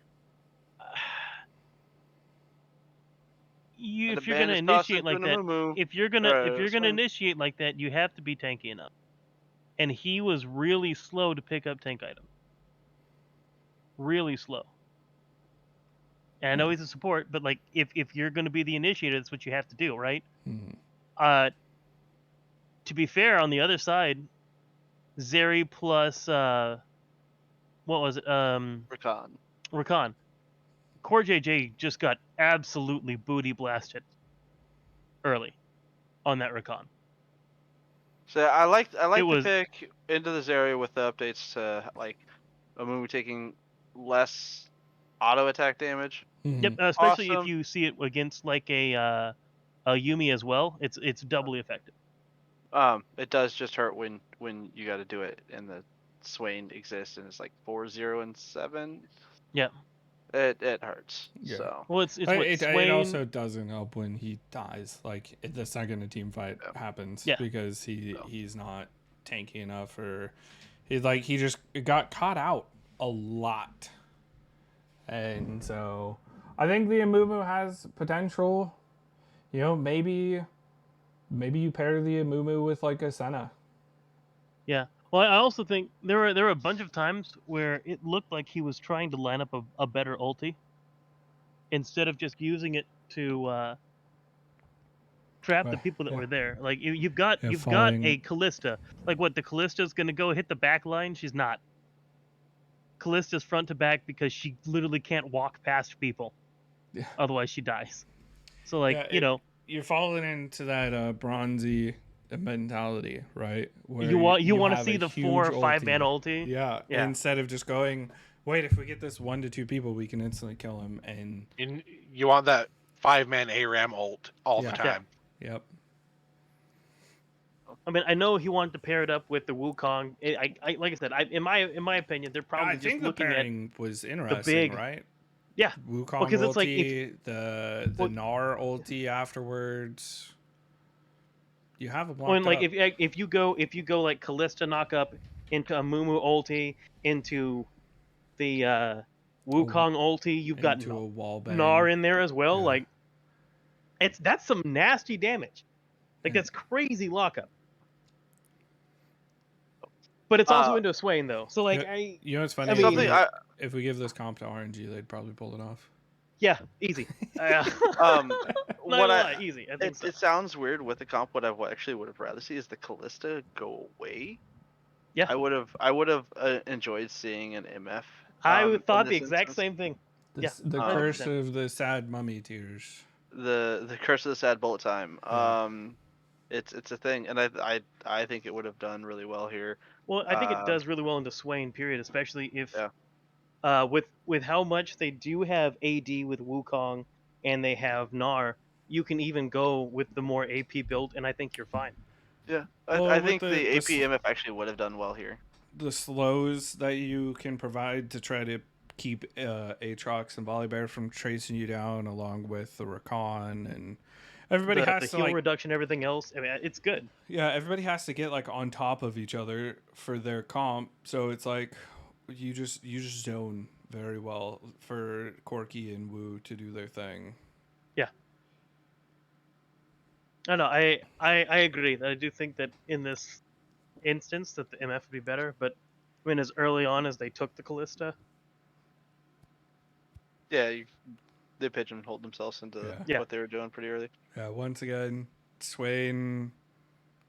If you're gonna initiate like that, if you're gonna initiate like that, you have to be tanky enough. And he was really slow to pick up tank items. Really slow. And I know he's a support, but like if you're gonna be the initiator, that's what you have to do, right? Mm-hmm. To be fair, on the other side, Zeri plus what was it? Rakan. Core JJ just got absolutely booty blasted early on that Rakan. So I like the pick into this area with the updates to like Amumu taking less auto attack damage. Mm-hmm. Yep, especially if you see it against like a Yumi as well. It's doubly effective. It does just hurt when you got to do it and the Swain exists and it's like 4-0 and 7. Yeah. It hurts. Yeah. So well, it also doesn't help when he dies. Like the second a team fight happens, because he's not tanky enough, or he just got caught out a lot, and so I think the Amumu has potential. You know, maybe you pair the Amumu with like a Senna. Yeah. Well, I also think there were a bunch of times where it looked like he was trying to line up a better ulti instead of just using it to trap the people that were there. Like you've got a Callista. Like what, the Callista's gonna go hit the back line? She's not. Callista's front to back because she literally can't walk past people. Yeah. Otherwise she dies. So like you're falling into that Bronzie mentality, right? Where you want to see the 4 or 5 man ulti. Yeah. Instead of just going, wait, if we get this 1 to 2 people, we can instantly kill him. And you want that 5-man ARAM ult all the time. Yep. I mean, I know he wanted to pair it up with the Wukong. I like I said, in my opinion, they're probably just looking at. I think the pairing was interesting, right? Yeah. Wukong ulti, it's like the Gnar ulti afterwards. You have a block. When, like if you go like Callista knock up into a Amumu ulti into the Wukong ulti, you've got a wall bang. Gnar in there as well. Yeah. Like that's some nasty damage. Like that's crazy lockup. But it's also into a Swain though. So like you know what's funny? I mean, if we give this comp to RNG, they'd probably pull it off. Yeah, easy. Easy. I think it sounds weird with the comp. What I actually would have rather see is the Callista go away. Yeah, I would have enjoyed seeing an MF. I thought the exact same thing. The curse of the sad mummy tears. The curse of the sad bullet time. It's a thing, and I think it would have done really well here. Well, I think it does really well into Swain, period, especially if with how much they do have AD with Wukong and they have Gnar, you can even go with the more AP build, and I think you're fine. Yeah, I think the AP MF actually would have done well here. The slows that you can provide to try to keep Aatrox and Volibear from chasing you down, along with the Rakan, and everybody has the to heal reduction, everything else. I mean, it's good. Yeah, everybody has to get like on top of each other for their comp, so it's like you just zone very well for Corki and Wu to do their thing. Yeah. I agree. I do think that in this instance that the MF would be better, but I mean, as early on as they took the Callista. Yeah, they pigeonholed themselves into what they were doing pretty early. Yeah, once again, Swain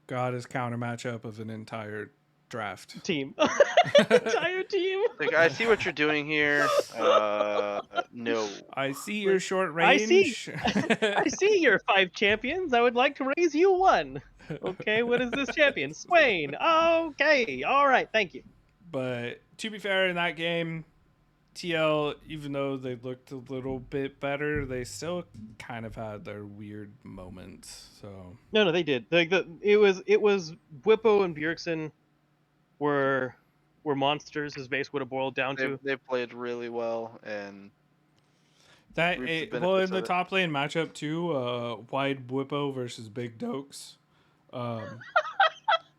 got his counter matchup of an entire draft team. Entire team. Like, I see what you're doing here. No. I see your short range. I see your 5 champions. I would like to raise you 1. Okay, what is this champion? Swain. Okay, all right, thank you. But to be fair, in that game, TL, even though they looked a little bit better, they still kind of had their weird moments. So No, they did. Like it was Whippo and Bjergsen were monsters. His base would have boiled down to. They played really well, and that reaped the well, in benefits the of it. top lane matchup too, Wide Whippo versus Big Dokes.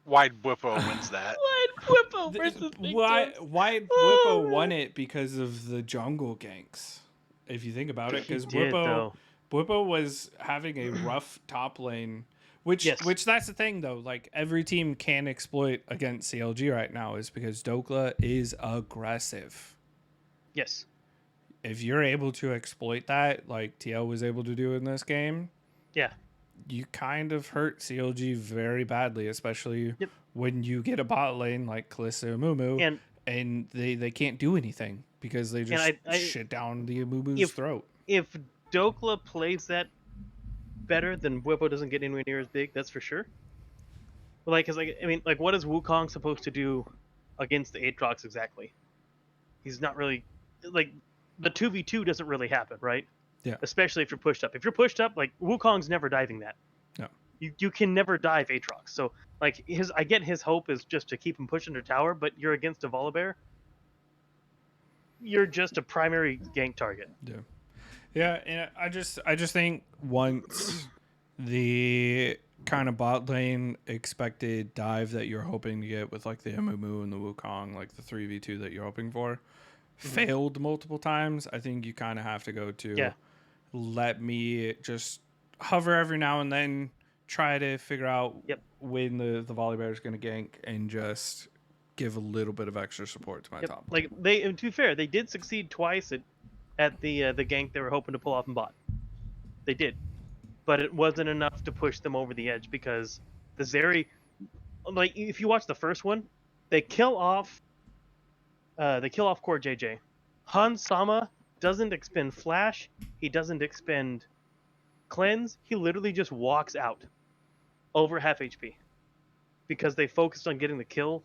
Wide Whippo wins that. Whippo versus Big Dogs. Wide Oh, Whippo man. won it because of the jungle ganks. If you think about it, He because did, though. Whippo was having a rough top lane, which Yes. that's the thing though. Like every team can exploit against CLG right now is because Dokla is aggressive. Yes. If you're able to exploit that, like TL was able to do in this game, Yeah. you kind of hurt CLG very badly, especially Yep. when you get a bot lane like Kalista and Mumu, and they can't do anything because they just shit down the Amumu's throat. If Dokla plays that better, then Whippo doesn't get anywhere near as big. That's for sure. But what is Wukong supposed to do against the Aatrox exactly? He's not really the 2v2 doesn't really happen, right? Yeah. Especially if you're pushed up. If you're pushed up, like Wukong's never diving that. No. You can never dive Aatrox. So like I get his hope is just to keep him pushing the tower, but you're against a Volibear. You're just a primary gank target. Yeah. Yeah, and I just think once the kind of bot lane expected dive that you're hoping to get with like the Amumu and the Wukong, like the 3v2 that you're hoping for, failed multiple times, I think you kind of have to go to let me just hover every now and then, try to figure out when the Volibear is going to gank, and just give a little bit of extra support to my top. Like to be fair, they did succeed twice at the gank they were hoping to pull off in bot. They did, but it wasn't enough to push them over the edge because the Zeri, like if you watch the first one, they kill off Core JJ. Han Sama doesn't expend flash. He doesn't expend cleanse. He literally just walks out over half HP because they focused on getting the kill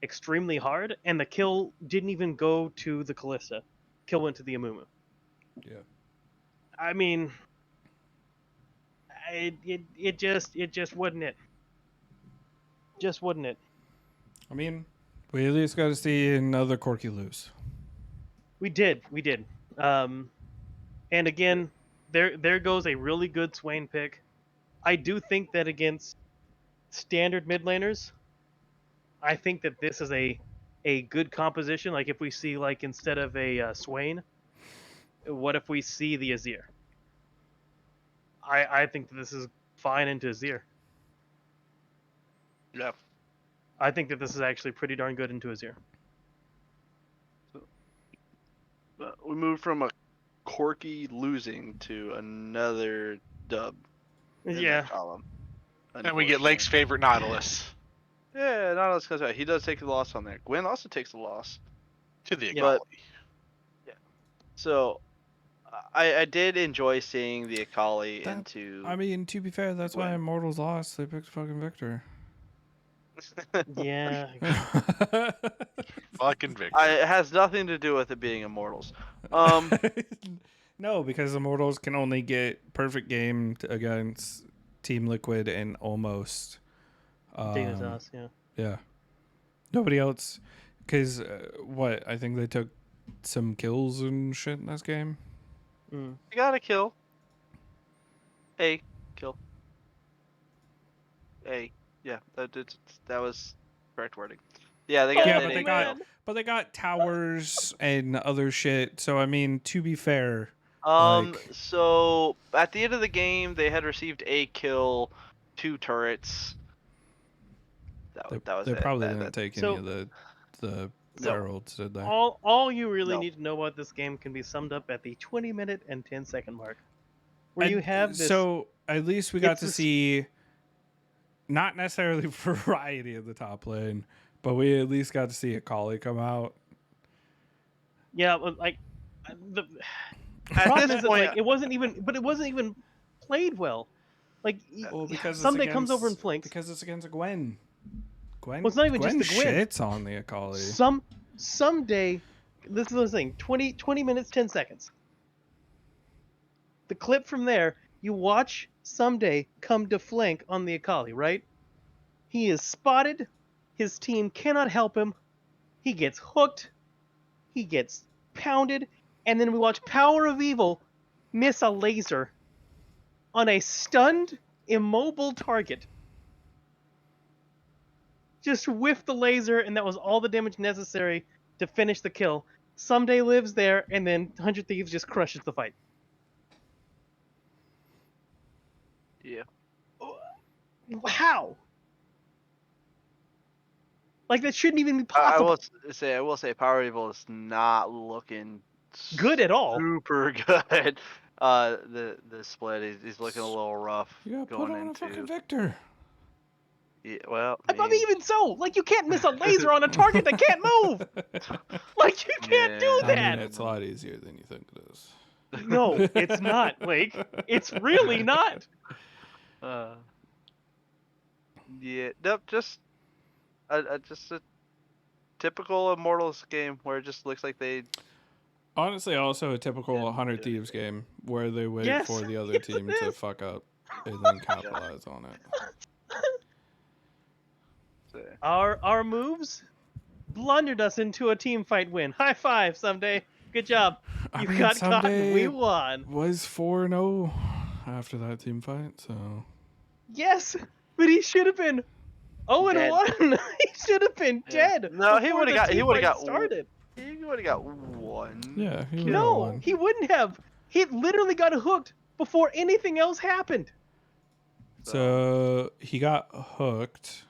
extremely hard, and the kill didn't even go to the Kalista. Kill went to the Amumu. Yeah. I mean, it just wasn't it. Just wasn't it. I mean, we at least got to see another Corki lose. We did. And again, there goes a really good Swain pick. I do think that against standard mid laners, I think that this is a good composition. Like if we see like instead of a Swain, what if we see the Azir? I think that this is fine into Azir. Yeah. I think that this is actually pretty darn good into Azir. We moved from a Corki losing to another dub. In that column. And we get Lake's favorite Nautilus. Yeah, Nautilus comes out. He does take the loss on there. Gwen also takes the loss. To the Akali. Yeah. So, I did enjoy seeing the Akali into... I mean, to be fair, that's why Immortals lost. They picked fucking Victor. Yeah. Fucking Victor. It has nothing to do with it being Immortals. No, because Immortals can only get perfect game against Team Liquid and almost... Dignitas, Yeah. Nobody else... Because, I think they took some kills and shit in this game. You got a kill. A kill. A. Yeah, that was correct wording. Yeah, they got. But they got towers and other shit. So I mean, to be fair. So at the end of the game, they had received a kill, 2 turrets. That was they it. probably didn't take any of the heralds, did they? All you really need to know about this game can be summed up at the 20-minute and 10-second mark, where you have this. So at least we got to see. Not necessarily variety of the top lane, but we at least got to see Akali come out. Yeah, but like the problem is it wasn't even played well. Like because someday comes over and flanks because it's against a Gwen. Well, it's not even Gwen just the Gwen. Shits on the Akali. Someday this is what I'm saying. 20 minutes, 10 seconds. The clip from there, you watch Someday come to flank on the Akali, right? He is spotted. His team cannot help him. He gets hooked. He gets pounded. And then we watch Power of Evil miss a laser on a stunned, immobile target. Just whiff the laser, and that was all the damage necessary to finish the kill. Someday lives there, and then 100 Thieves just crushes the fight. Yeah. How? Like, that shouldn't even be I possible. will say, Power Evil is not looking Good at all. super good. The split, he's looking a little rough. You gotta going put on into. a fucking Victor. Yeah, well, I mean, even so, like, you can't miss a laser on a target that can't move. Like, you can't do Yeah. that. I mean, it's a lot easier than you think it is. No, it's not, Lake. It's really not. Yeah, nope, just a typical Immortals game where it just looks like they. Honestly, also a typical Yeah, 100 yeah. Thieves game where they wait Yes. for the other Yes, team it to is. fuck up and then capitalize on it. Our moves blundered us into a team fight win. High five, Someday. Good job. I You mean, got caught. Someday We won. was 4-0 after that team fight, so Yes, but he should have been 0-1. He should have been Yeah. dead. No, he before would've the got- he team would've fight got started. He would have got one. yeah, he would've No, won. he wouldn't have. He literally got hooked before anything else happened. So he got hooked.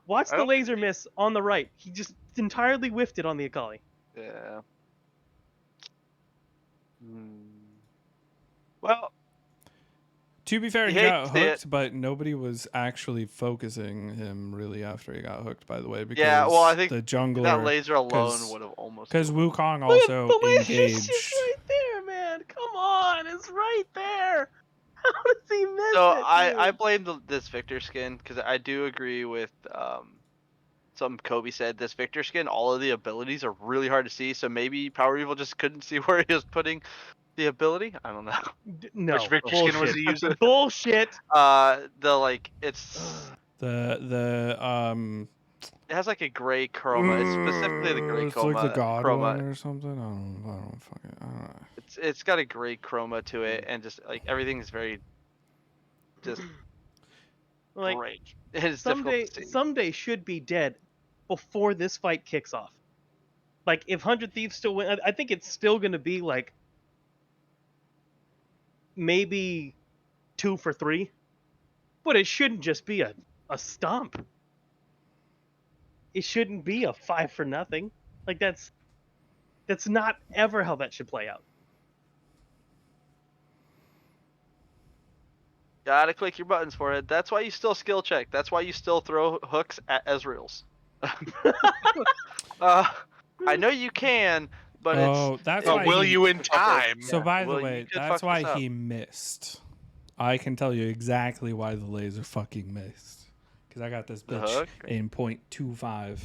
Watch I the don't- laser miss on the right. He just entirely whiffed it on the Akali. Yeah. Well, To be fair, You he hate got to see it. hooked, but nobody was actually focusing him really after he got hooked, by the way, because yeah. Well, I think the jungler, that laser alone 'cause- would have almost. because Wukong Look at also the laser. It's engaged. just right there, man. Come on, it's right there. How does he miss So it? I dude? blame this Victor skin because I do agree with something Kobe said. This Victor skin, all of the abilities are really hard to see. So maybe Power Evil just couldn't see where he was putting the ability. I don't know. No. Which Victor bullshit. skin was he using? Bullshit. It's The it has like a gray chroma. It's specifically the gray it's chroma. like the God chroma. one or something. I don't fucking. I don't know. It's got a gray chroma to it, and just like everything's very just Like great. It's difficult to see. someday should be dead before this fight kicks off. Like if 100 Thieves still win, I think it's still gonna be like maybe 2 for 3, but it shouldn't just be a stomp. It shouldn't be a 5 for nothing. Like that's not ever how that should play out. Gotta click your buttons for it. That's why you still skill check. That's why you still throw hooks at Ezreals. I know you can, but Oh, that's But why. will he, you in time? So by the Well, you way, could that's fuck why this up. he missed. I can tell you exactly why the laser fucking missed. Because I got this The bitch hook? in 0.25.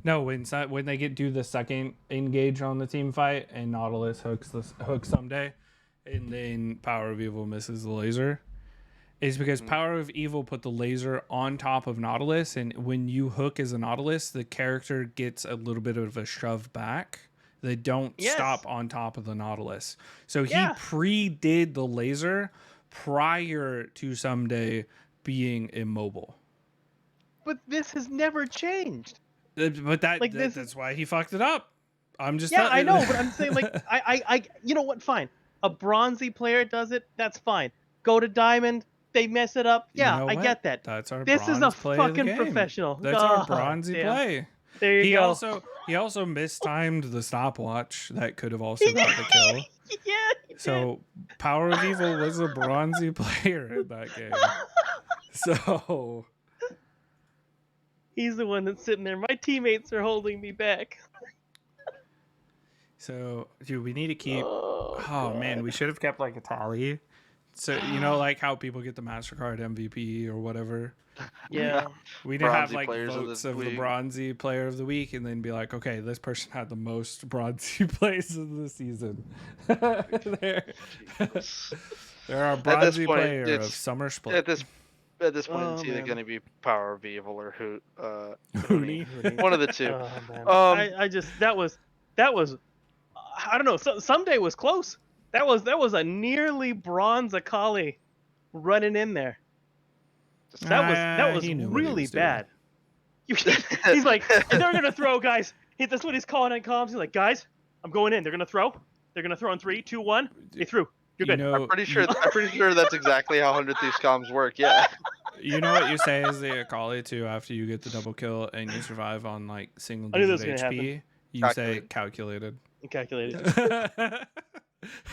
No, when they do the second engage on the team fight and Nautilus hooks Someday, and then Power of Evil misses the laser, is because Power of Evil put the laser on top of Nautilus, and when you hook as a Nautilus, the character gets a little bit of a shove back. They don't Yes. stop on top of the Nautilus. So he Yeah. pre-did the laser prior to Someday being immobile. But this has never changed. But Like, this that's why he fucked it up. I'm just Yeah, tell- I know, but I'm saying like I you know what? Fine. A Bronzie player does it. That's fine. Go to Diamond. They mess it up. You Yeah, know I what? get that. That's our This is a bronze play of the fucking game. professional. That's our God bronzy damn. play. There you He go. also mistimed the stopwatch. That could have also got the kill. Yeah. he So Power of Evil was a bronzy player in that game. So did. He's the one that's sitting there. My teammates are holding me back. dude, we need to keep. Oh, Oh man, God. we should have kept like a tally So you know, like how people get the MasterCard MVP or whatever. Yeah. We didn't have Bronzie like players of votes the of the league. Bronzie Player of the Week, and then be like, okay, this person had the most Bronzie plays of the season. there, there are At this Bronzie point, Player of it's Summer Split. at this point, Oh, it's either man. going to be Power of Evil or Hooney. Hooney. One of the two. Oh man. Um, I just that was I don't know. Someday was close. That was a nearly bronze Akali running in there. That was He knew what he really was doing. bad. He's like, they're gonna throw, guys. That's what he's calling in comms. He's like, guys, I'm going in. They're gonna throw. They're gonna throw in 3, 2, 1. They threw. You're good. know, I'm pretty sure that's exactly how 100 Thieves comms work. Yeah. You know what you say is the Akali too after you get the double kill and you survive on like single I knew digit this was gonna HP. You say calculated. Calculated.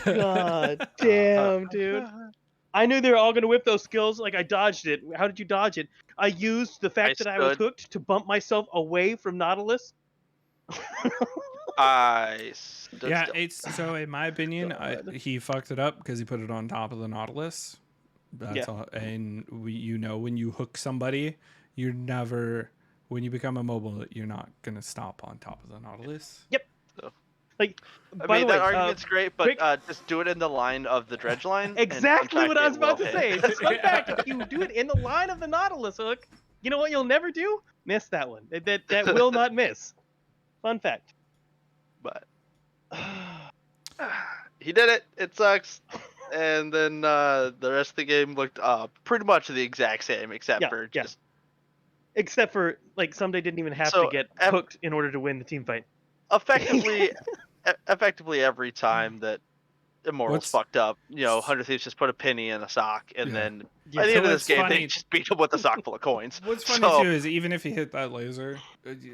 God damn, dude. I knew they were all gonna whip those skills. Like I dodged it. How did you dodge it? I used the fact that I was hooked to bump myself away from Nautilus. I stood Yeah, still. it's so in my opinion, he fucked it up because he put it on top of the Nautilus. That's all. And you know, when you hook somebody, you're never when you become immobile, you're not gonna stop on top of the Nautilus. Yep. So. Like, I by mean, the way, that argument's great, but quick- just do it in the line of the dredge line. exactly what I was about to hit. say. Just fun fact: if you do it in the line of the Nautilus hook, you know what you'll never do? Miss that one. That will not miss. Fun fact. But he did it. It sucks. And then the rest of the game looked pretty much the exact same, except for just. Except for like Someday didn't even have to get hooked in order to win the team fight. Effectively every time that Immortal's fucked up, 100 Thieves just put a penny in a sock, and then at the end of this game, they just beat him with a sock full of coins. What's funny too is even if he hit that laser,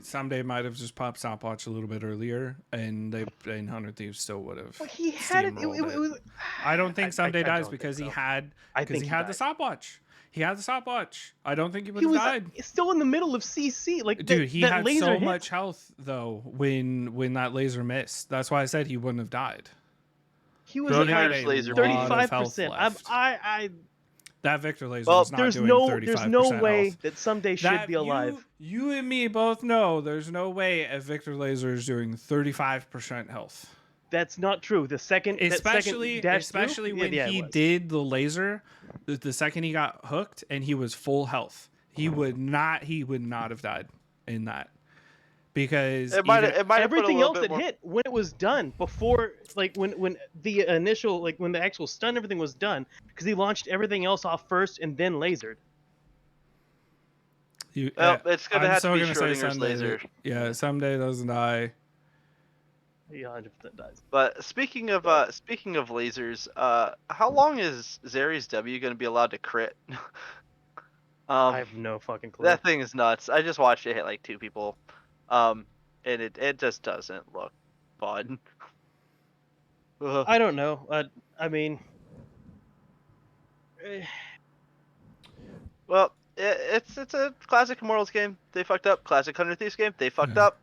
Someday might have just popped stopwatch a little bit earlier, and 100 Thieves still would have. Well, he had it. I don't think Someday dies because he had the stopwatch. He had the stopwatch. I don't think he would have died. Still in the middle of CC, like dude. He had laser so hit. much health though when that laser missed. That's why I said he wouldn't have died. He was like 35%. That Victor laser was not doing 35%. There's no way health. that Someday should be alive. You and me both know there's no way a Victor laser is doing 35% health. That's not true. The second, especially when he did the laser, the second he got hooked and he was full health, he would not have died in that because everything else that hit when it was done before, like when the initial, like when the actual stun, everything was done because he launched everything else off first and then lasered. It's gonna have to be Schrodinger's laser. Yeah, Someday doesn't die. He 100% dies. But speaking of lasers, how long is Zeri's W going to be allowed to crit? I have no fucking clue. That thing is nuts. I just watched it hit like 2 people, and it just doesn't look fun. I don't know. I mean, well, it's a classic Immortals game. They fucked up. Classic 100 Thieves game. They fucked up.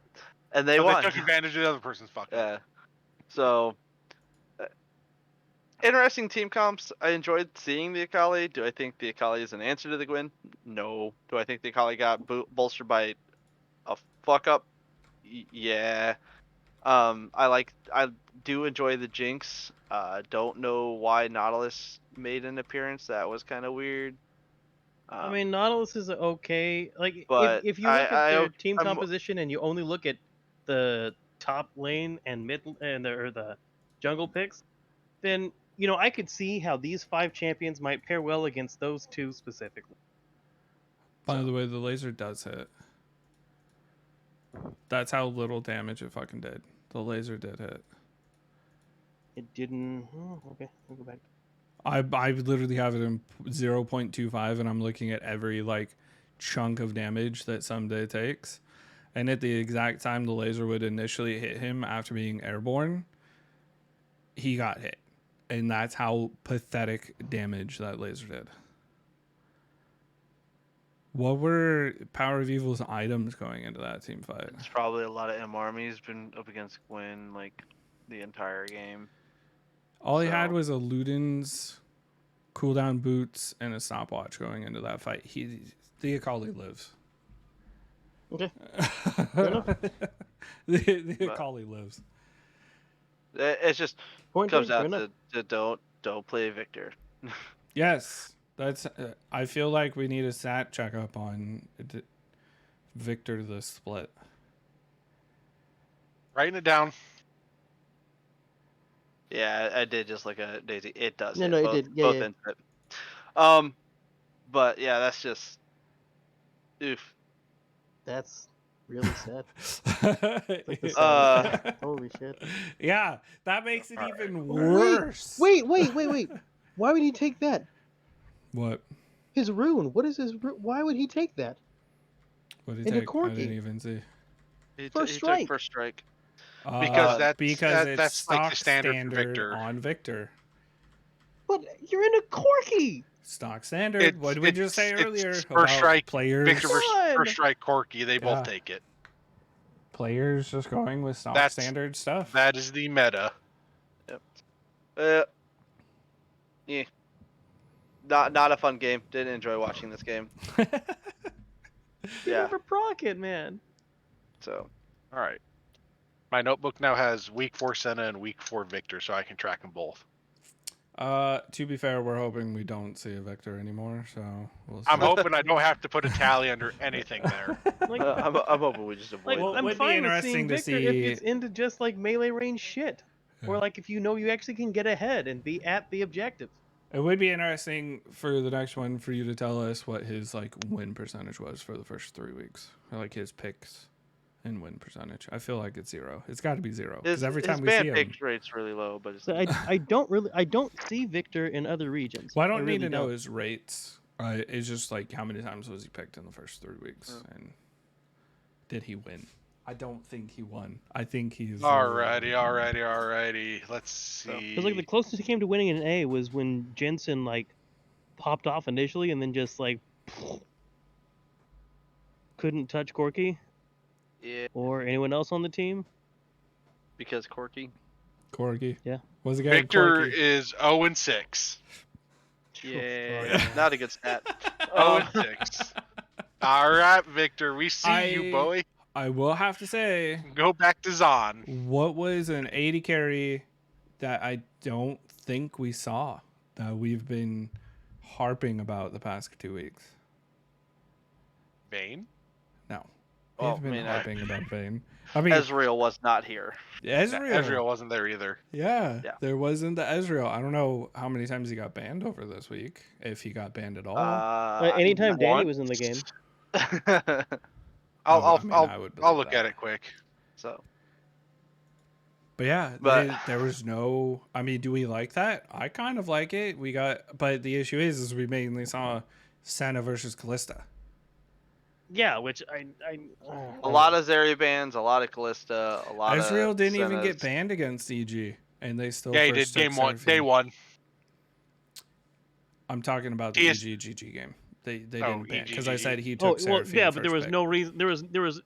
And they won. They took advantage of the other person's fuck. Yeah. So, interesting team comps. I enjoyed seeing the Akali. Do I think the Akali is an answer to the Gwyn? No. Do I think the Akali got bolstered by a fuck up? Yeah. I do enjoy the Jinx. Don't know why Nautilus made an appearance. That was kind of weird. I mean, Nautilus is okay. Like, but if you look at their team composition and you only look at the top lane and mid and the jungle picks, then I could see how these 5 champions might pair well against those 2 specifically. By the way, the laser does hit. That's how little damage it fucking did. The laser did hit. It didn't. Oh, okay, I'll go back. I literally have it in 0.25, and I'm looking at every chunk of damage that Someday takes. And at the exact time the laser would initially hit him after being airborne, he got hit. And that's how pathetic damage that laser did. What were Power of Evil's items going into that team fight? It's probably a lot of MR. He's been up against Gwyn the entire game. All he had was a Luden's cooldown boots and a stopwatch going into that fight. The Akali lives. Okay. Fair enough. the Akali lives. It's just Point comes taken, fair down enough. to don't play Victor. Yes, that's. I feel like we need a stat checkup on Victor the split. Writing it down. Yeah, I did just look at Daisy. It does. No, hit no, you both, did. Yeah, both yeah. ends of it. But yeah, that's just oof. That's really sad. Like the Uh, saddest. Holy shit. Yeah, that makes it All even Wait, worse. Wait. Why would he take that? What? His rune. What is his rune? Why would he take that? What did Into he take? I Corki. didn't even see. he First took strike. first strike. Because because it's that's like the stock standard for Victor. on Victor. But you're into Corki. Stock standard. What did we just say earlier First about strike, players? Victor versus Fun! first strike Corky. They both Yeah. take it. Players just going with stock That's- standard stuff. That is the meta. Yeah. Not a fun game. Didn't enjoy watching this game. You Yeah. never proc it, man. So All right. My notebook now has week 4 Senna and week 4 Victor, so I can track them both. To be fair, we're hoping we don't see a Victor anymore, so we'll see. I'm hoping I don't have to put a tally under anything there. Like, I'm hoping we just avoid. like Well, them. I'm would be fine with seeing interesting to Victor see- if it's into just like melee range shit, or Yeah. like if you know you actually can get ahead and be at the objective. It would be interesting for the next one for you to tell us what his like win percentage was for the first 3 weeks, or like his picks and win percentage. I feel like it's 0. It's got to be 0 because every time we see ban him, pick rate's really low, but it's, So I don't see Victor in other regions. well, I don't really need to know don't. his rates. It's just like how many times was he picked in the first 3 weeks, and did he win? I don't think he won. I think he's Alrighty. Let's see. Because like the closest he came to winning an A was when Jensen like popped off initially and then just like couldn't touch Corky yeah, or anyone else on the team. because Corky. Corgi. Yeah. Was the guy Victor Corgi? is 0-6. Yeah, not a good stat. 0-6. All right, Victor. We see you, boy. I will have to say, Go back to Zon. what was an 80 carry that I don't think we saw that we've been harping about the past 2 weeks? Vayne? No. Oh, We've been I mean, harping about Vayne. I mean, Ezreal was not here. Ezreal. wasn't there either. Yeah, Yeah. there wasn't the Ezreal. I don't know how many times he got banned over this week, if he got banned at all. Anytime Danny one. was in the game. I'll I would believe look that. at it quick. So But yeah, But- there was no. I mean, do we like that? I kind of like it. We got, but the issue is we mainly saw Senna versus Callista. Yeah, which I a lot of Zeri bans, a lot of Callista, a lot of Ezreal didn't even get Sennas. banned against EG, and they still. Yeah, he did first took game 1, Seraphine. day 1. I'm talking about the He is- EG GG game. They Oh, didn't ban EG, because I said he oh took well, Seraphine yeah, but there first was pick. no reason. There was.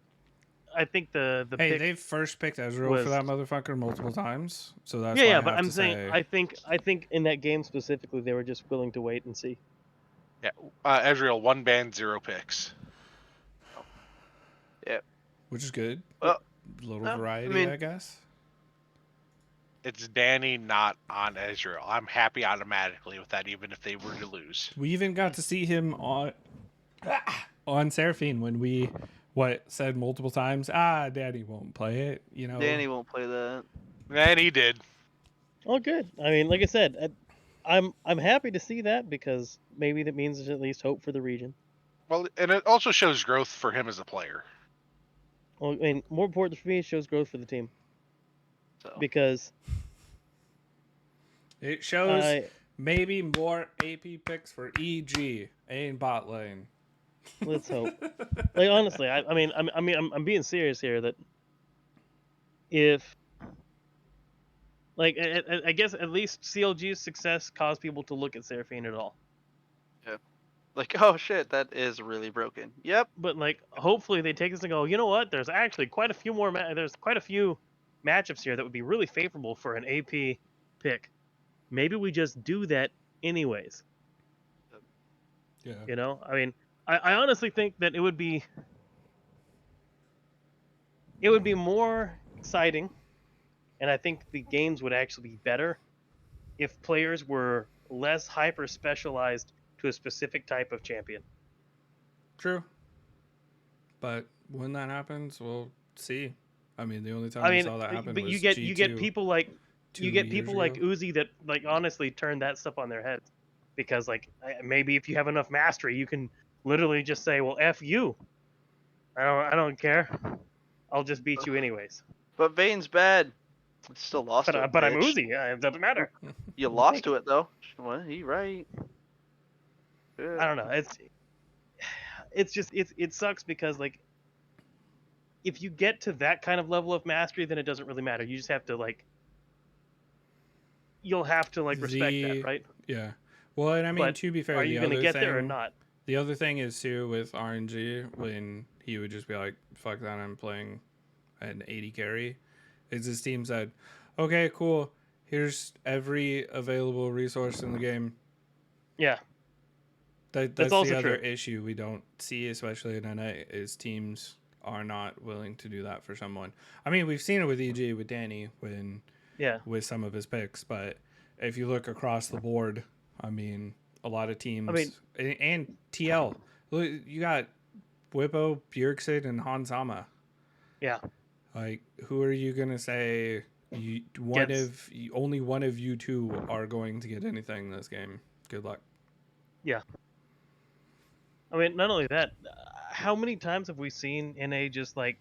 I think the Hey, pick. they first picked Ezreal was- for that motherfucker multiple times, so that's Yeah, why yeah, I but have I'm to saying say, I think in that game specifically they were just willing to wait and see. Yeah, Ezreal 1 ban, 0 picks. which is good. Well, Little I variety, mean- I guess. It's Danny, not on Ezreal. I'm happy automatically with that, even if they were to lose. We even got to see him on Seraphine when we said multiple times, Daddy won't play it. You know, Danny won't play that. And he did. Oh, good. I mean, like I said, I'm happy to see that because maybe that means there's at least hope for the region. Well, and it also shows growth for him as a player. Well, I mean, more important for me, it shows growth for the team So because it shows I maybe more AP picks for EG and bot lane. let's hope. Like honestly, I'm being serious here. That if like I guess at least CLG's success caused people to look at Seraphine at all. like, oh shit, that is really broken. Yep. But like, hopefully they take this and go. You know what? There's actually quite a few more. There's quite a few matchups here that would be really favorable for an AP pick. Maybe we just do that anyways. Yeah. You know, I mean, I honestly think that it would be more exciting, and I think the games would actually be better if players were less hyper specialized to a specific type of champion. True. But when that happens, we'll see. I mean, the only time I we mean, saw that happen but was you G2 get people like 2 years ago. Uzi that like honestly turn that stuff on their heads, because like maybe if you have enough mastery, you can literally just say, "Well, f you. I don't care. I'll just beat you anyways." But Vayne's bad. It's still lost to it, But I'm bitch. Uzi. It doesn't matter. You lost to it though. Well, he right. Good. I don't know. It's just it sucks because like if you get to that kind of level of mastery, then it doesn't really matter. You just have to like you'll have to like respect that, right? Yeah. Well, and I mean, But to be fair, are the you going to other get there or thing- not? The other thing is too with RNG when he would just be like, "Fuck that, I'm playing an 80 carry." Is his team said, "Okay, cool. Here's every available resource in the game." Yeah. That's also the other true. issue we don't see, especially in NA, is teams are not willing to do that for someone. I mean, we've seen it with EG with Danny Yeah. with some of his picks, but if you look across the board, I mean, a lot of teams, I mean- and TL, look, you got Whippo, Bjergsid, and Hansama. Yeah. Like, who are you gonna say? Only one of you two are going to get anything this game. Good luck. Yeah. I mean, not only that, how many times have we seen NA just like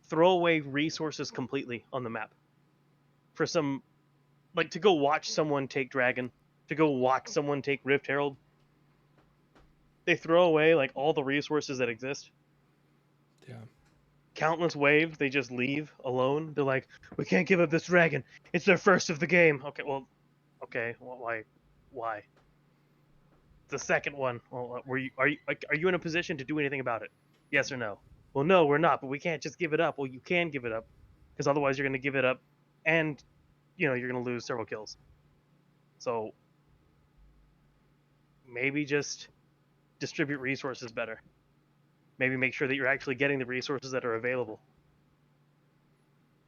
throw away resources completely on the map for some, like to go watch someone take Dragon, to go watch someone take Rift Herald? They throw away like all the resources that exist. Yeah. Countless waves, they just leave alone. They're like, we can't give up this Dragon. It's their first of the game. Okay, well, why? The second one. Well, are you in a position to do anything about it? Yes or no? Well, no, we're not. But we can't just give it up. Well, you can give it up, because otherwise you're going to give it up, and you're going to lose several kills. So maybe just distribute resources better. Maybe make sure that you're actually getting the resources that are available.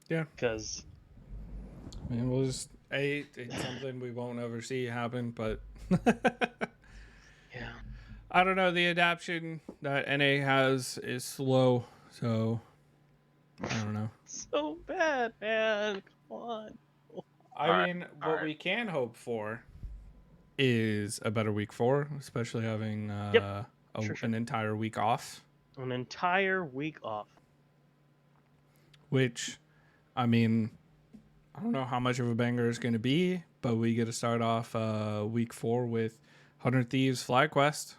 Yeah. Because I mean, it's something we won't ever see happen, but yeah. I don't know. The adaption that NA has is slow, so I don't know. So bad, man. Come on. I mean, what we can hope for is a better week 4, especially having Sure. an entire week off. An entire week off. Which, I mean, I don't know how much of a banger it's going to be, but we get to start off week 4 with 100 Thieves Flag Quest.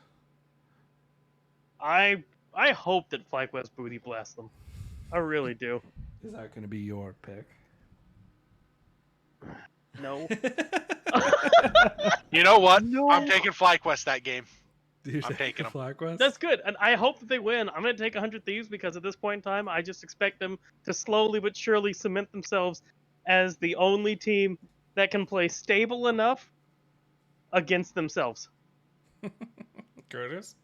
I hope that FlyQuest booty blasts them. I really do. Is that going to be your pick? No. You know what? No. I'm taking FlyQuest that game. I'm taking them. Flag Quest? That's good, and I hope that they win. I'm going to take 100 Thieves because at this point in time, I just expect them to slowly but surely cement themselves as the only team that can play stable enough against themselves. Curtis?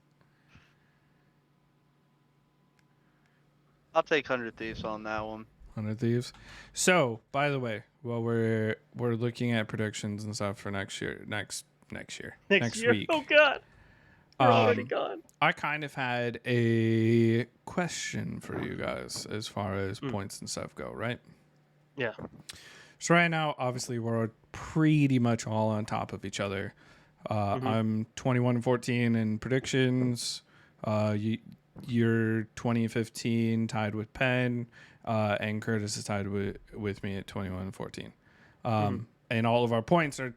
I'll take 100 Thieves on that one. 100 Thieves. So, by the way, while we're looking at predictions and stuff for next year, next week. Oh God, you're already gone. I kind of had a question for you guys as far as points and stuff go, right? Yeah. So right now, obviously, we're pretty much all on top of each other. I'm 21-14 in predictions. You're 20-15 tied with Penn, and Curtis is tied with me at 21-14. And all of our points are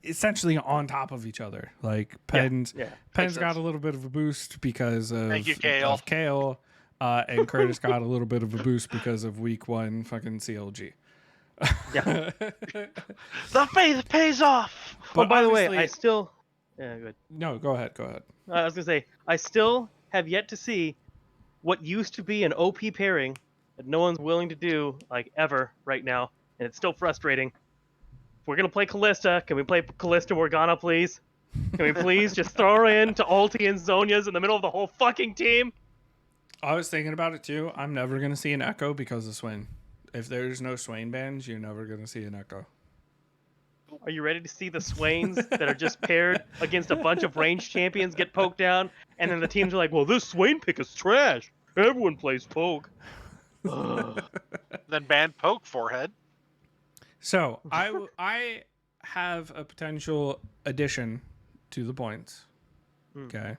essentially on top of each other. Like Penn's got a little bit of a boost because of Thank you, Kale. And Curtis got a little bit of a boost because of week 1 fucking CLG. Yeah. The faith pays off. But Oh, by the way, obviously- I still. Yeah, good. No, go ahead. I was gonna say I still have yet to see what used to be an OP pairing that no one's willing to do like ever right now, and it's still frustrating. If we're gonna play Callista, can we play Callista Morgana, please? Can we please just throw her into ulti and Zonia's in the middle of the whole fucking team? I was thinking about it too. I'm never gonna see an Echo because of Swain. If there's no Swain bans, you're never gonna see an Echo. Are you ready to see the Swains that are just paired against a bunch of range champions get poked down, and then the teams are like, well, this Swain pick is trash. Everyone plays poke. Then ban poke forehead. So I have a potential addition to the points. Okay.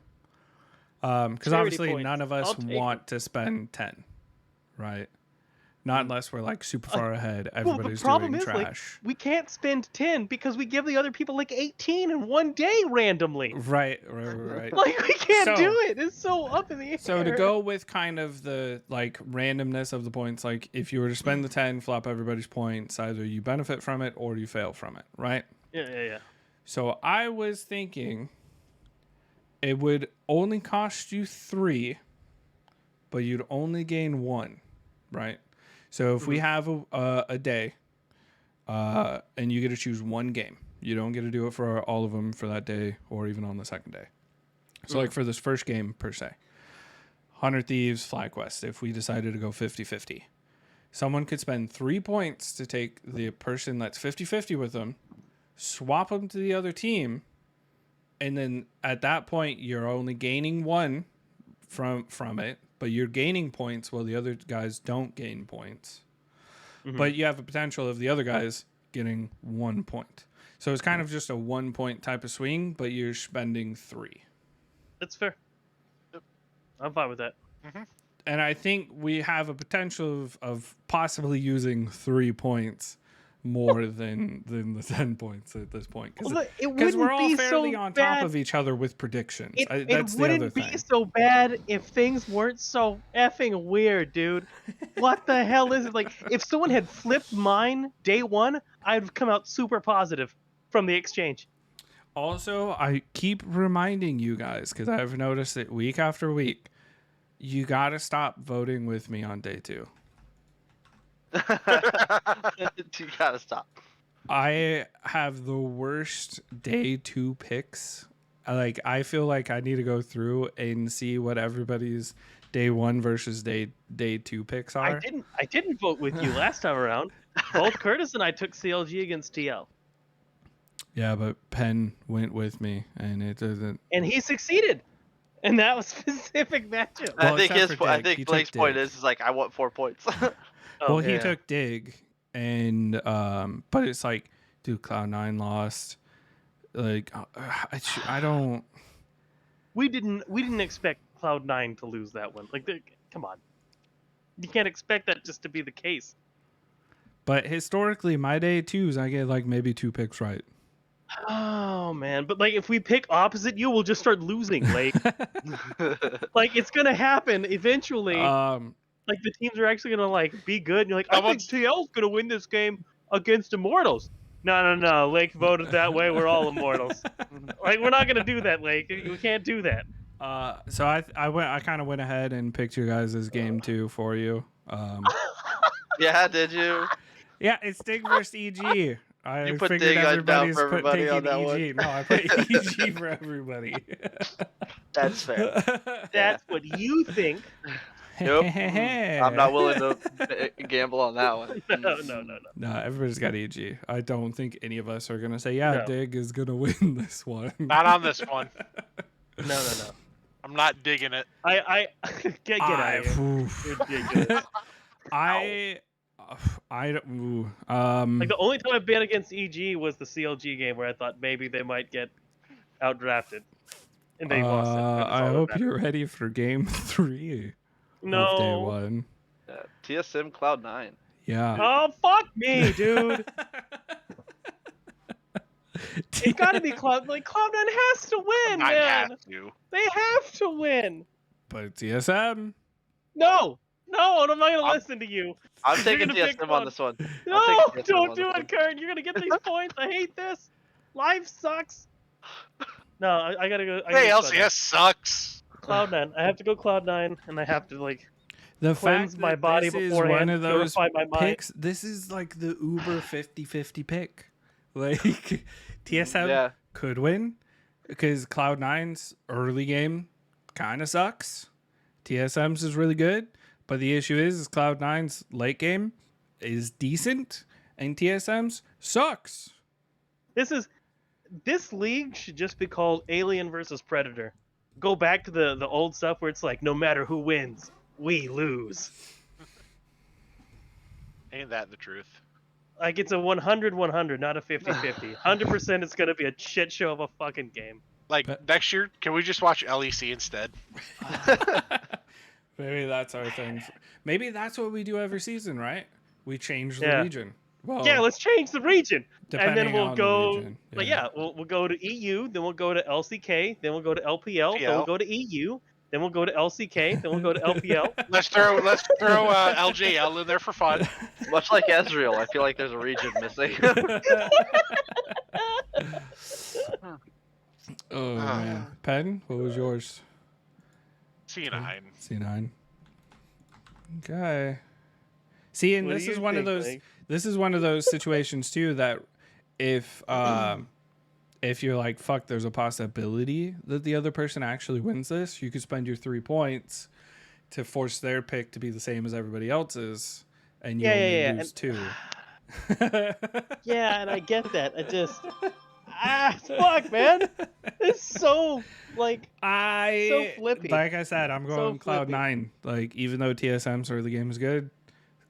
Because Charity obviously points. none of I'll us take want to spend 10, right? Not unless we're like super far ahead. Well, the Everybody's problem doing is, like, trash. we can't spend 10 because we give the other people like 18 in one day randomly. Right. Like, we can't So- do it. It's so up in the air. So to go with kind of the like randomness of the points, like if you were to spend the 10, flop everybody's points, either you benefit from it or you fail from it, right? Yeah. So I was thinking it would only cost you 3, but you'd only gain 1, right? So if we have a day, and you get to choose one game, you don't get to do it for all of them for that day or even on the second day. So like for this first game per se, 100 Thieves, Flag Quest, if we decided to go 50-50, someone could spend 3 points to take the person that's 50-50 with them, swap them to the other team, and then at that point you're only gaining 1 from it, but you're gaining points while the other guys don't gain points. But you have a potential of the other guys getting 1 point. So it's kind of just a 1 point type of swing, but you're spending 3. That's fair. Yep. I'm fine with that. And I think we have a potential of possibly using 3 points more than the 10 points at this point. Well, look, it Because we're wouldn't all be fairly so on bad. top of each other with predictions. It That's the other wouldn't thing. be so bad if things weren't so effing weird, dude. What the hell is it? Like, if someone had flipped mine day one, I'd have come out super positive from the exchange. Also, I keep reminding you guys, because I've noticed it week after week, you got to stop voting with me on day 2. You gotta stop. I have the worst day 2 picks. I feel like I need to go through and see what everybody's day 1 versus day 2 picks are. I didn't vote with you last time around. Both Curtis and I took CLG against TL. Yeah, but Penn went with me, and it doesn't. And he succeeded. And that was specific matchup. Well, I think except for Dig. He think Blake's took point Dig. is like I want 4 points. Well, he yeah. took Dig, and but it's like, dude, Cloud9 lost. Like, I don't. We didn't expect Cloud9 to lose that one. Like, come on. You can't expect that just to be the case. But historically, my day 2s, I get like maybe 2 picks right. Oh man, but like if we pick opposite you, we'll just start losing. Like, like it's gonna happen eventually. Like the teams are actually gonna like be good. And you're like, I think TL's gonna win this game against Immortals. No. Lake voted that way. We're all Immortals. Like we're not gonna do that, Lake. We can't do that. So I kind of went ahead and picked your guys' game 2 for you. Yeah, did you? Yeah, it's Dig versus EG. I You put figured Dig on down everybody's for everybody taking on that EG. one. No, I put EG for everybody. That's fair. That's what you think. Nope. I'm not willing to gamble on that one. No. No, everybody's got EG. I don't think any of us are gonna say, yeah, No. Dig is gonna win this one. Not on this one. No. I'm not digging it. I get out of here. Oof. You're ridiculous. I don't. Ooh, Like the only time I bet against EG was the CLG game where I thought maybe they might get outdrafted, and they lost it. That's I all that hope matters. you're ready for game 3 of day No. 1. TSM Cloud9. Yeah. Oh fuck me, dude! It's got to be Cloud. Like Cloud9 has to win, I man. have to. They have to win. But TSM. No, I'm not gonna listen to you. I'm You're taking gonna pick TSM one. on this one. No, I'll take TSM don't on do this it, Kurt. You're gonna get these points. I hate this. Life sucks. No, I gotta go. Hey, LCS sucks. Cloud9. I have to go Cloud9, and I have to like The cleanse fact my that body this is beforehand, one of those purify my mind. picks, this is like the Uber 50-50 pick. Like TSM Yeah. could win, because Cloud9's early game kind of sucks. TSM's is really good, but the issue is Cloud9's late game is decent, and TSM's sucks. This league should just be called Alien versus Predator. Go back to the old stuff where it's like, no matter who wins, we lose. Ain't that the truth? Like, it's a 100-100, not a 50-50. 100% it's going to be a shit show of a fucking game. Like, next year, can we just watch LEC instead? Maybe that's our thing. Maybe that's what we do every season, right? We change the Yeah. region. Well, Yeah, let's change the region. And then depending we'll on go... the region. Like, yeah, we'll go to EU, then we'll go to LCK, then we'll go to LPL, then we'll go to EU, then we'll go to LCK, then we'll go to LPL. Let's throw LJL in there for fun. Much like Ezreal, I feel like there's a region missing. Oh, man. Pen, what was yours? C9. C9. Okay. See, and What do this is you one of think, those. Mike? This is one of those situations too that if you're like, fuck, there's a possibility that the other person actually wins this, you could spend your 3 points to force their pick to be the same as everybody else's, and you only lose two. Yeah, and I get that. I just... fuck, man. It's so, like... so flippy. Like I said, I'm going So flippy. Cloud9. Like, even though TSM's early game is good,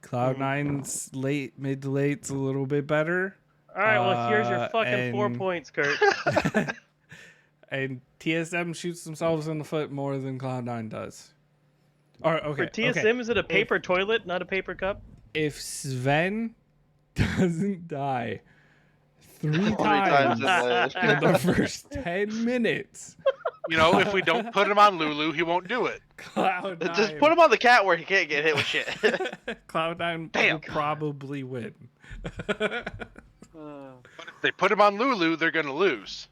Cloud9's mid to late's a little bit better. All right, well, here's your fucking 4 points, Kurt. And TSM shoots themselves in the foot more than Cloud9 does. Or For TSM, is it a paper toilet, not a paper cup? If Sven doesn't die 3 times times in in the first 10 minutes, You know, if we don't put him on Lulu, he won't do it. Cloud9, Just put him on the cat where he can't get hit with shit. Cloud9 will probably win. But if they put him on Lulu, they're gonna lose.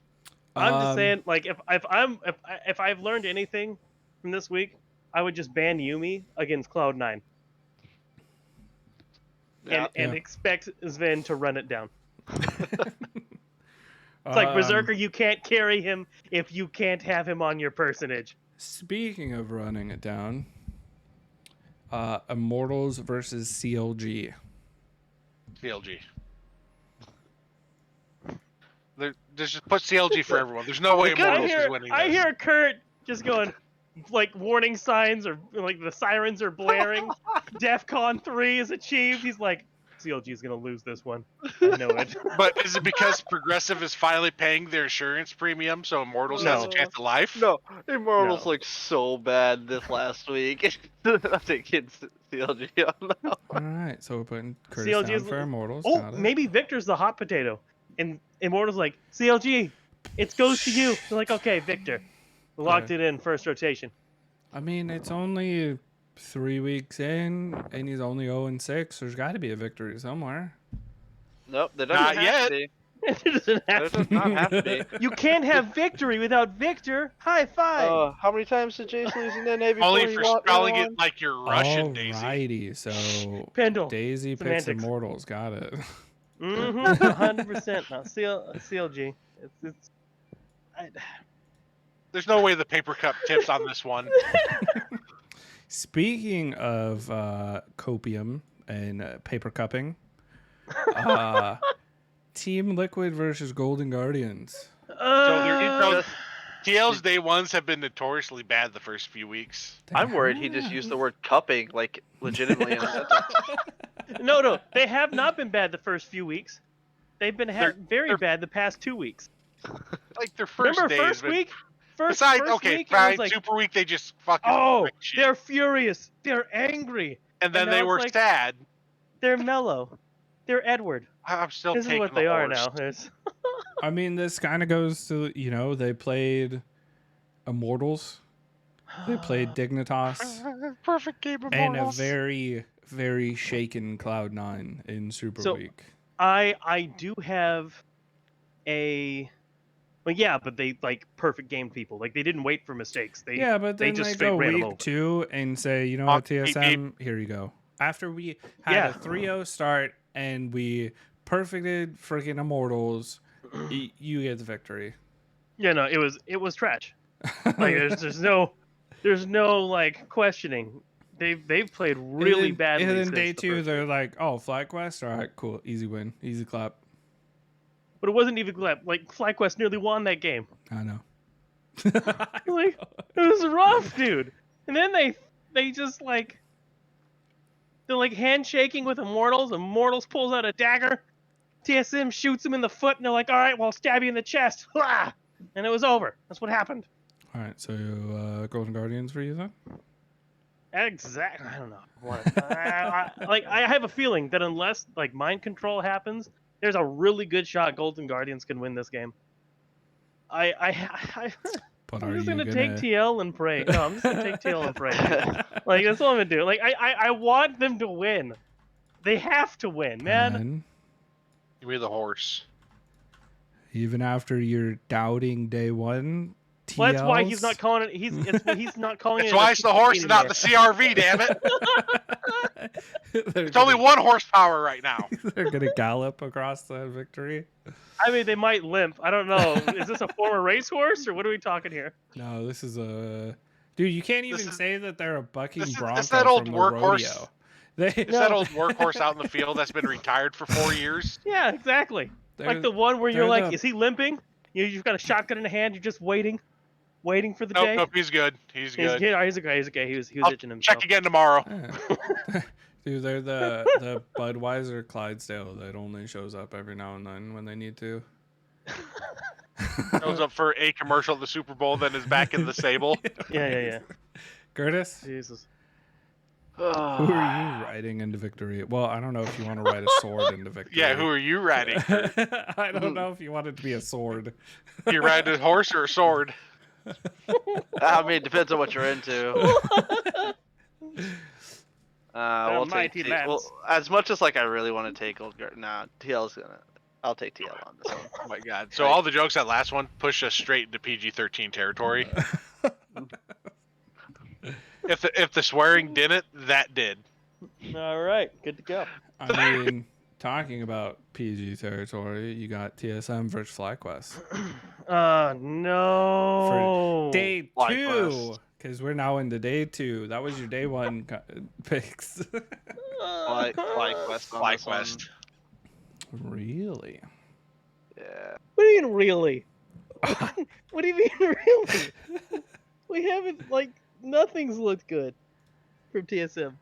I'm just saying, like, if I've learned anything from this week, I would just ban Yumi against Cloud9 Yeah. and expect Sven to run it down. It's like Berserker, you can't carry him if you can't have him on your personage. Speaking of running it down, Immortals versus CLG. CLG. Just put CLG for everyone. There's no way Immortals is winning this. I hear Kurt just going, like, warning signs or like the sirens are blaring. DEFCON 3 is achieved. He's like, CLG is gonna lose this one. I know it. But is it because Progressive is finally paying their insurance premium so Immortals has a chance of life? No, Immortals No. looked so bad this last week. I'm taking CLG on now. All right, so we're putting Curtis CLG down is- for Immortals. Oh, Got it. maybe Victor's the hot potato. And Immortal's like, CLG, it goes to you. They're like, okay, Victor. We locked it in first rotation. I mean, it's only 3 weeks in, and he's only 0-6. There's got to be a victory somewhere. Nope, there doesn't Not have yet. to be. It doesn't There have does not have to be. You can't have victory without Victor. High five. How many times did Jace lose in NA before Only he for won? spelling it like you're Russian, Daisy. Alrighty, so Pendle. Daisy picks Semantics. Immortals. Got it. 100%. Now, CLG. It's There's no way the paper cup tips on this one. Speaking of copium and paper cupping, Team Liquid versus Golden Guardians. TL's day ones have been notoriously bad the first few weeks. I'm worried he just used the word cupping, like, legitimately in a sentence. No, they have not been bad the first few weeks. They've been very bad the past 2 weeks. Like their first Remember day first has been... week? First okay, week, it fine. was like, Super week, they just fucking wreck shit. they're furious. They're angry. And then now they it's were like- sad. They're mellow. They're Edward. I'm still This is taking what the they are horse. now. There's- I mean, this kind of goes to, they played Immortals. They played Dignitas. Perfect game of And a Immortals. very, very shaken Cloud9 in Super So- Week. I do have a... Well, yeah, but they, like, perfect game people. Like, they didn't wait for mistakes. They But they then just they straight go ran 'em week over. 2 and say, you know what, beep, beep. TSM, here you go. After we had a 3-0 start and we perfected freaking Immortals, you get the victory. Yeah, no, it was trash. Like there's no like questioning. They've played really badly. And then since day the 2, first they're week. like, oh, FlyQuest? All right, cool. Easy win. Easy clap. But it wasn't even like FlyQuest nearly won that game. I know. Like it was rough, dude. And then they just like they're like handshaking with Immortals. Immortals pulls out a dagger. TSM shoots him in the foot, and they're like, "All right, well, I'll stab you in the chest." And it was over. That's what happened. All right, so Golden Guardians for you then? Exactly. I don't know. I have a feeling that unless like mind control happens, there's a really good shot Golden Guardians can win this game. But I'm are just you gonna take TL and pray. No, I'm just gonna take TL and pray. Like that's all I'm gonna do. Like I want them to win. They have to win, man. And Give me the horse. even after you're doubting day 1, TLs? Well, that's why he's not calling it. He's not calling it. That's why it's the horse and not the CRV, damn it. It's only 1 horsepower right now. They're gonna gallop across the victory. I mean, they might limp. I don't know. Is this a former racehorse or what are we talking here? No, this is a dude. You can't even say that they're a bucking bronco It's that old from the workhorse. rodeo. It's that old workhorse out in the field that's been retired for 4 years. Yeah, exactly. Like They're- the one where you're they're like, the- is he limping? You've got a shotgun in the hand. You're just waiting for the day. Nope, he's good. He's good. He's okay. He's okay. He was I'll itching himself. check again tomorrow. Yeah. Dude, they're the Budweiser Clydesdale that only shows up every now and then when they need to. Goes up for a commercial at the Super Bowl, then is back in the stable. Yeah. Curtis, Jesus. who are you riding into victory? Well, I don't know if you want to ride a sword into victory. Yeah, who are you riding? I don't know if you want it to be a sword. You riding a horse or a sword? I mean, it depends on what you're into. We'll take mighty T- well, as much as like I really want to take Old Guard, nah, TL's gonna. I'll take TL on this one. Oh my god. So all the jokes that last one push us straight into PG-13 territory. If the swearing didn't, that did. All right, good to go. I mean, talking about PG territory, you got TSM versus FlyQuest. No. For day FlyQuest. 2, because we're now into day 2. That was your day 1 picks. FlyQuest on this one. FlyQuest. Really? Yeah. What do you mean, really? What do you mean, really? We haven't, like, nothing's looked good from TSM.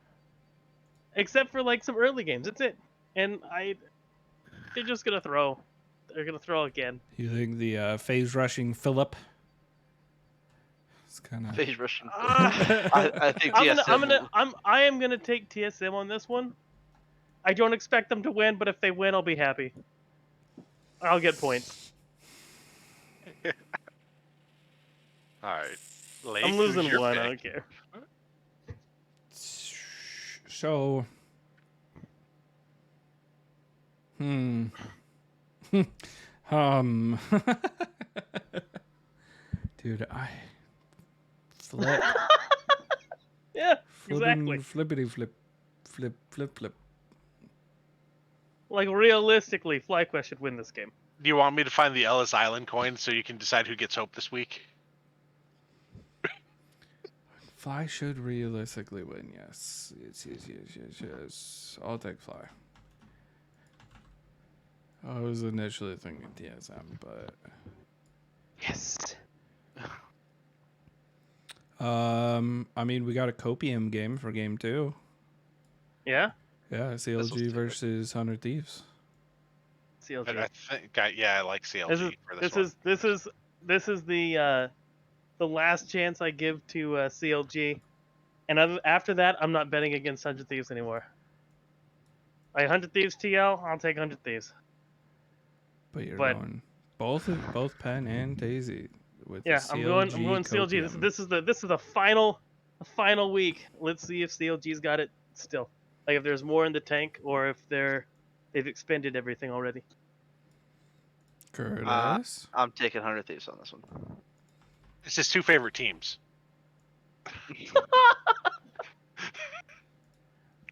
Except for, like, some early games. That's it. And they're just going to throw. They're going to throw again. You think the phase rushing Philip? It's kind of. Phase rushing. I think TSM. I am going to take TSM on this one. I don't expect them to win, but if they win, I'll be happy. I'll get points. All right. Lake, I'm losing who's your one. pick? I don't care. So. Dude, I flip. Yeah, exactly. Flippity flip. Flip. Like, realistically, FlyQuest should win this game. Do you want me to find the Ellis Island coin so you can decide who gets hope this week? Fly should realistically win, yes. Yes. I'll take Fly. I was initially thinking TSM, but Yes. I mean, we got a Copium game for game 2. Yeah? Yeah, CLG versus 100 Thieves. CLG. I think, I like CLG for this one. This is the last chance I give to CLG, and after that, I'm not betting against 100 Thieves anymore. Like 100 Thieves TL, I'll take 100 Thieves. But you're But- going both Penn and Daisy with Yeah, the I'm going CLG. Copium. This is the final week. Let's see if CLG's got it still. Like if there's more in the tank, or if they've expended everything already. Curtis. I'm taking 100 Thieves on this one. It's his 2 favorite teams.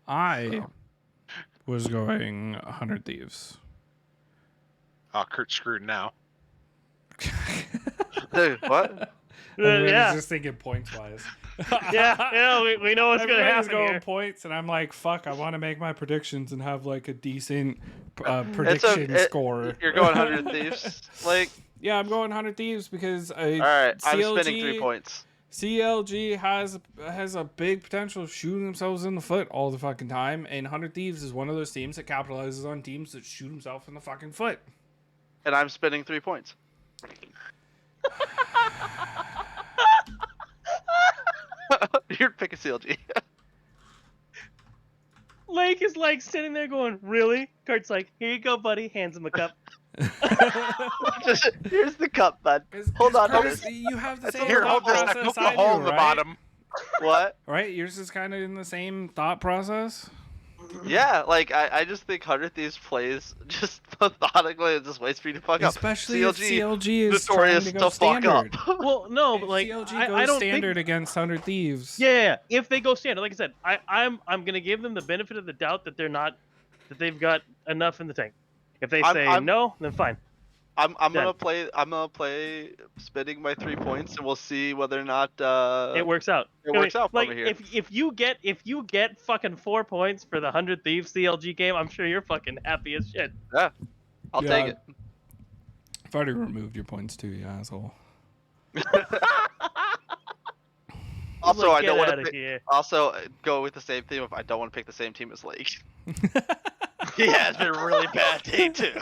I was going 100 Thieves. Oh, Kurt's screwed now. Dude, what? Everybody's Yeah. just thinking points wise. Yeah, we know what's gonna Everybody's happen going here. points, and I'm like, fuck, I want to make my predictions and have like a decent It's prediction score. You're going 100 Thieves. Like, Yeah, I'm going 100 Thieves because all right, I'm spending CLG 3 points. CLG has a big potential of shooting themselves in the foot all the fucking time, and 100 Thieves is one of those teams that capitalizes on teams that shoot himself in the fucking foot. And I'm spending 3 points. You're picking CLG. Lake is like sitting there going, "Really?" Kurt's like, "Here you go, buddy." Hands him a cup. Just, here's the cup, bud. 'Cause Hold on to Curtis, this. you have the It's same Here, thought hold this. I process poked I a hole do, in the right? bottom. What? Right? Yours is kind of in the same thought process. Yeah, like I just think 100 Thieves plays just methodically and just waits for you to fuck Especially up. if CLG is notorious trying to go to fuck standard. up. Well, no, If but like CLG I goes don't standard think. against 100 Thieves. Yeah, if they go standard, like I said, I'm gonna give them the benefit of the doubt that they've got enough in the tank. If they say I'm- no, then fine. I'm Done. gonna play spending my 3 points, and we'll see whether or not It works out. it works out for like me here. if you get fucking 4 points for the 100 Thieves CLG game, I'm sure you're fucking happy as shit. I'll Yeah. take it. I've already removed your points too, you asshole. Also, Like, I don't get want outta to here. also go with the same theme if I don't want to pick the same team as Lake. Yeah, it's been a really bad day too.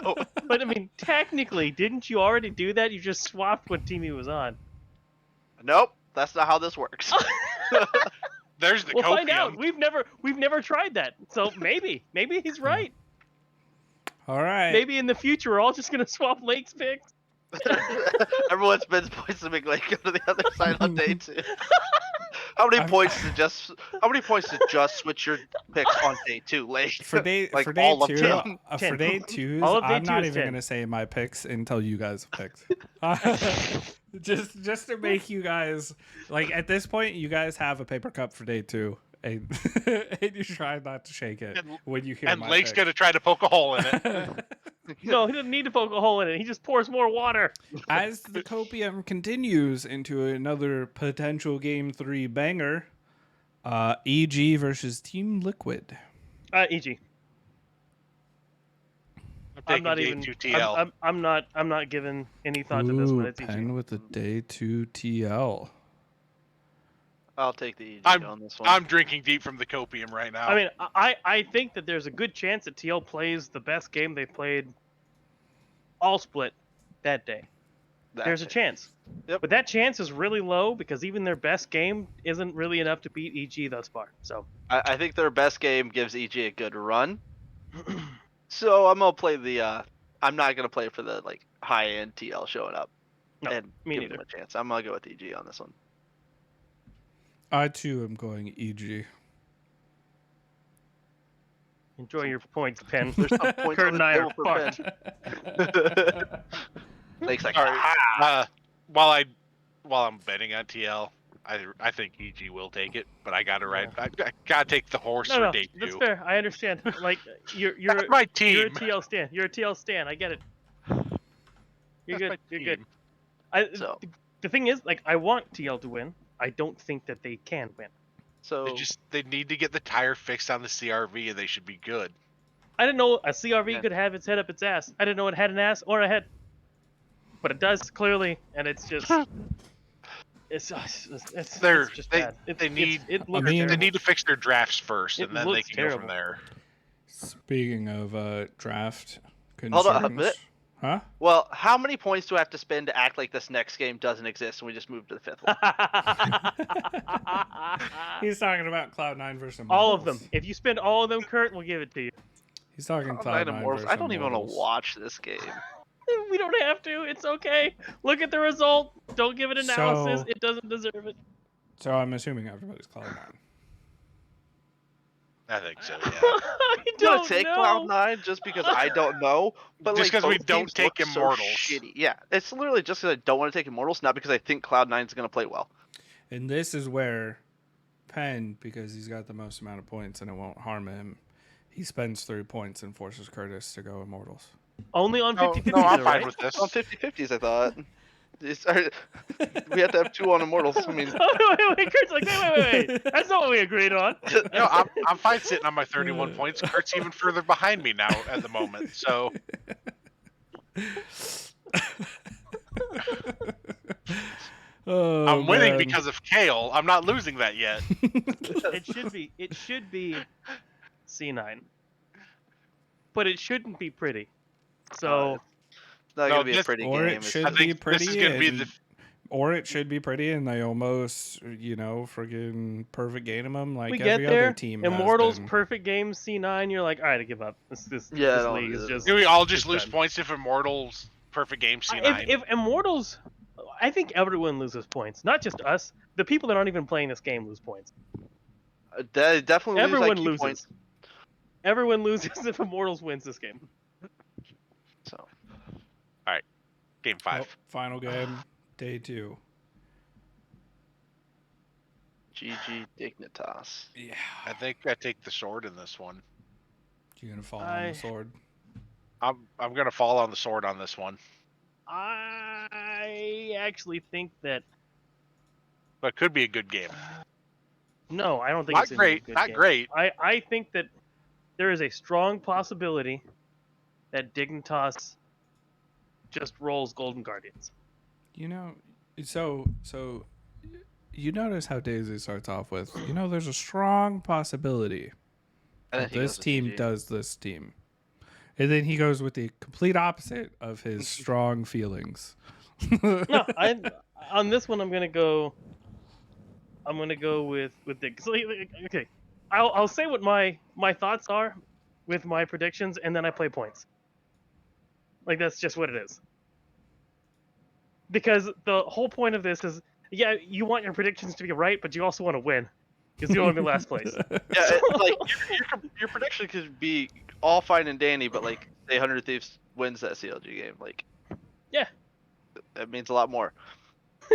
But I mean, technically, didn't you already do that? You just swapped what team he was on. Nope, that's not how this works. There's the We'll find out. copium. We've never tried that. So maybe he's right. All right. Maybe in the future we're all just gonna swap Lake's picks. Everyone spends points to make Lake go to the other side on day 2. How many points to just switch your picks on day 2, Lake? For day Like for day all of 2, 10. for day 2s, All of day I'm 2 not is even 10. gonna say my picks until you guys have picked. just to make you guys like at this point, you guys have a paper cup for day 2, and, and you try not to shake it when you hear And my Lake's pick. gonna try to poke a hole in it. No, he doesn't need to poke a hole in it. He just pours more water. As the copium continues into another potential game 3 banger, EG versus Team Liquid. EG. I'm I'm taking not day even. 2 TL. I'm not giving any thought to this one. It's Pen EG. with the day 2 TL. I'll take the EG on this one. I'm drinking deep from the copium right now. I mean, I think that there's a good chance that TL plays the best game they played all split that day. There's a chance. Yep. But that chance is really low because even their best game isn't really enough to beat EG thus far. So I think their best game gives EG a good run. So I'm gonna play the. I'm not gonna play for the like high end TL showing up. No, and me give neither. them a chance. I'm gonna go with EG on this one. I too am going EG. enjoy your points, Pen. There's some points Kurt on and the I table are for fucked. Ben. Lake's like, Sorry. "Ah." While I'm betting on TL, I think EG will take it, but I gotta ride. I gotta take the horse for No, day 2. that's fair. I understand. Like you're That's my you're a team. TL stan. You're a TL stan. I get it. You're That's good. my You're good. team. So, The thing is, like, I want TL to win. I don't think that they can win. so They need to get the tire fixed on the CRV, and they should be good. I didn't know a CRV Yeah. could have its head up its ass. I didn't know it had an ass or a head, but it does clearly, and it's just it's just bad. they need- It looks mean- They terrible. need to fix their drafts first, It and then they looks can go from terrible. there. Speaking of draft concerns, Hold on a bit. huh? well, how many points do I have to spend to act like this next game doesn't exist and we just move to the 5th one? He's talking about Cloud9 versus all of Immortals. them. If you spend all of them, Kurt, we'll give it to you. He's talking Cloud9 Cloud9 Immortals. versus I don't even want to Immortals. watch this game. We don't have to. It's okay. Look at the result. Don't give it analysis. So- It doesn't deserve it. So I'm assuming everybody's Cloud9. I think so. Yeah. I I'm don't gonna take know. Cloud9 just because I don't know. But Just like, 'cause we both don't teams take look so Immortals. shitty. Yeah, it's literally just because I don't want to take Immortals, not because I think Cloud9 is gonna play well. And this is where Penn, because he's got the most amount of points and it won't harm him, he spends 3 points and forces Curtis to go Immortals. Only on 50-50, No, I'm though, fine right? with this. On 50-50s, I thought. We have to have 2 on Immortals. I mean, wait, Kurt's like, wait. That's not what we agreed on. You know, I'm fine sitting on my 31 points. Kurt's even further behind me now at the moment. So Oh, I'm winning man. because because of Kale. I'm not losing that yet. It should be C9, but it shouldn't be pretty. So it's not No, gonna be a this- pretty or game. it It's should I be think pretty. this is gonna be and- the Or it should be pretty, and they almost, friggin' perfect game them like we every get there. other team. has Immortals been. perfect game C9. You're like, all right, I give up. This I don't league is do just. Do we all just it's lose done. points if Immortals perfect game C9? If Immortals, I think everyone loses points, not just us. The people that aren't even playing this game lose points. They definitely lose Everyone IQ loses. points. Everyone loses if Immortals wins this game. So Game 5. Oh, final game, day 2. GG Dignitas. Yeah. I think I take the sword in this one. You're gonna fall on I- the sword. I'm gonna fall on the sword on this one. I actually think that But it could be a good game. no, I don't think Not it's gonna be a great, good not game. great. I think that there is a strong possibility that Dignitas just rolls Golden Guardians. So you notice how Daisy starts off with, there's a strong possibility And then that he goes this with team GG. does this team. And then he goes with the complete opposite of his strong feelings. No, on this one I'm gonna go with Dig. So, okay, I'll say what my thoughts are with my predictions, and then I play points. Like that's just what it is. Because the whole point of this is, yeah, you want your predictions to be right, but you also want to win, because you don't want to be last place. Yeah, like your prediction could be all fine and dandy, but like say 100 Thieves wins that CLG game, like Yeah. that means a lot more.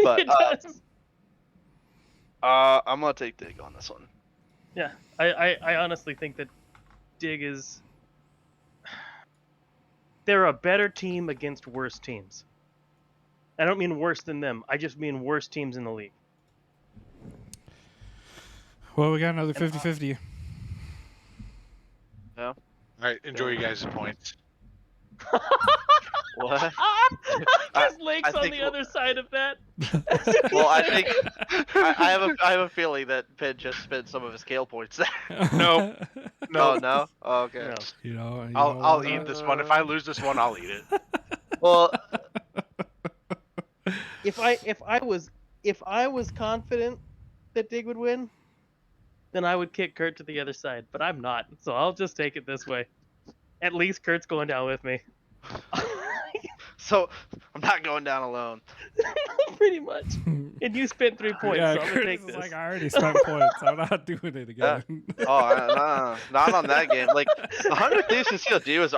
But It does. I'm gonna take Dig on this one. Yeah, I honestly think that Dig is. They're a better team against worse teams. I don't mean worse than them. I just mean worse teams in the league. Well, we got another 50-50. Yeah. All right, enjoy you guys' points. What? Just Lake's I on think the other side of that. Well, I think I have a feeling that Pin just spent some of his Kale points there. No. Oh no. Oh, okay. No. I'll eat this one. If I lose this one, I'll eat it. Well, If I was confident that Dig would win, then I would kick Kurt to the other side. But I'm not, so I'll just take it this way. At least Kurt's going down with me. so I'm not going down alone. Pretty much. And you spent 3 points, Yeah, so I'm gonna Curtis take is this. like, I already spent points. I'm not doing it again. Oh, not on that game. Like 100 Thieves and CLG was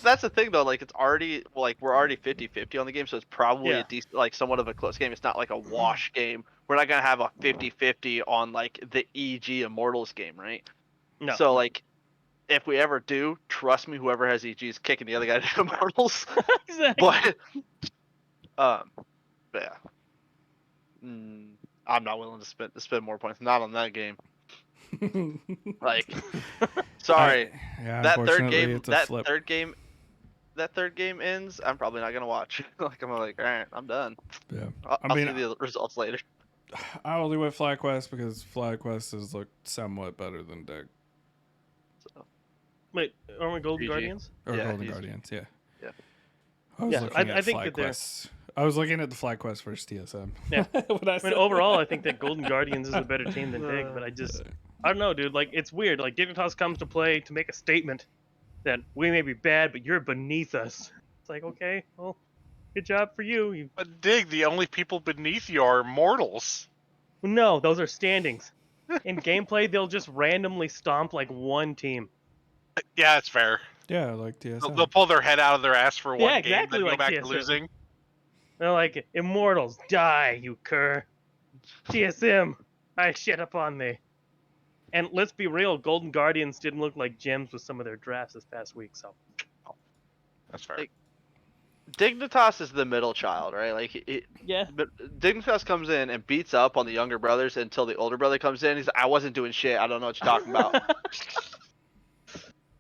that's the thing though. Like it's already we're already 50-50 on the game, so it's probably Yeah. a decent somewhat of a close game. It's not like a wash game. We're not gonna have a 50-50 on like the EG Immortals game, right? No. So if we ever do, trust me, whoever has EG is kicking the other guy to Immortals. Exactly. But yeah. I'm not willing to spend more points. Not on that game. Sorry. Yeah, that third unfortunately, game it's a flip. that third game ends, I'm probably not gonna watch. I'm like, all right, I'm done. Yeah. I'll see the results later. I only went FlyQuest because FlyQuest has looked somewhat better than Dig. So, Wait, aren't we Golden GG. Guardians? Or Yeah, Golden he's- Guardians, yeah. yeah. I was Yeah, looking at I think that they're- FlyQuest. I was looking at the FlyQuest versus TSM. Yeah. When I I said mean, overall, I think that Golden Guardians is a better team than Dig, but I don't know, dude. Like, it's weird. Like, Dignitas comes to play to make a statement that we may be bad, but you're beneath us. It's like, okay, well, good job for you. But Dig, the only people beneath you are mortals. No, those are standings. In gameplay, they'll just randomly stomp like one team. Yeah, it's fair. Yeah, like TSM. They'll pull their head out of their ass for one Yeah, game, exactly then go like back TSM. to losing. They're like, Immortals, die, you cur. TSM, I shit upon thee. And let's be real, Golden Guardians didn't look like gems with some of their drafts this past week, so. That's fair. Hey, Dignitas is the middle child, right? Like, Yeah. but Dignitas comes in and beats up on the younger brothers until the older brother comes in. He's like, I wasn't doing shit. I don't know what you're talking about.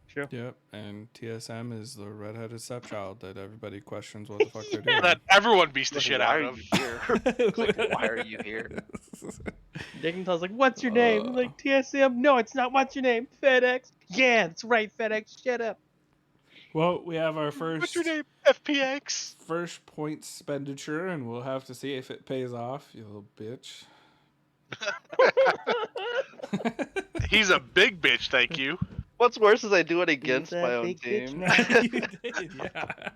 True. Yep, and TSM is the redheaded stepchild that everybody questions what the fuck they're doing. That everyone beats the Like, shit why out are of. you here? It's like, why are you here? Dignitas like, what's your name? I'm like, TSM? No, it's not. What's your name? FedEx? Yeah, that's right, FedEx. Shut up. Well, we have our What's first your name? FPX. point expenditure, and we'll have to see if it pays off, you little bitch. He's a big bitch, thank you. What's worse is I do it against He's a my own big bitch team. now. You did, yeah.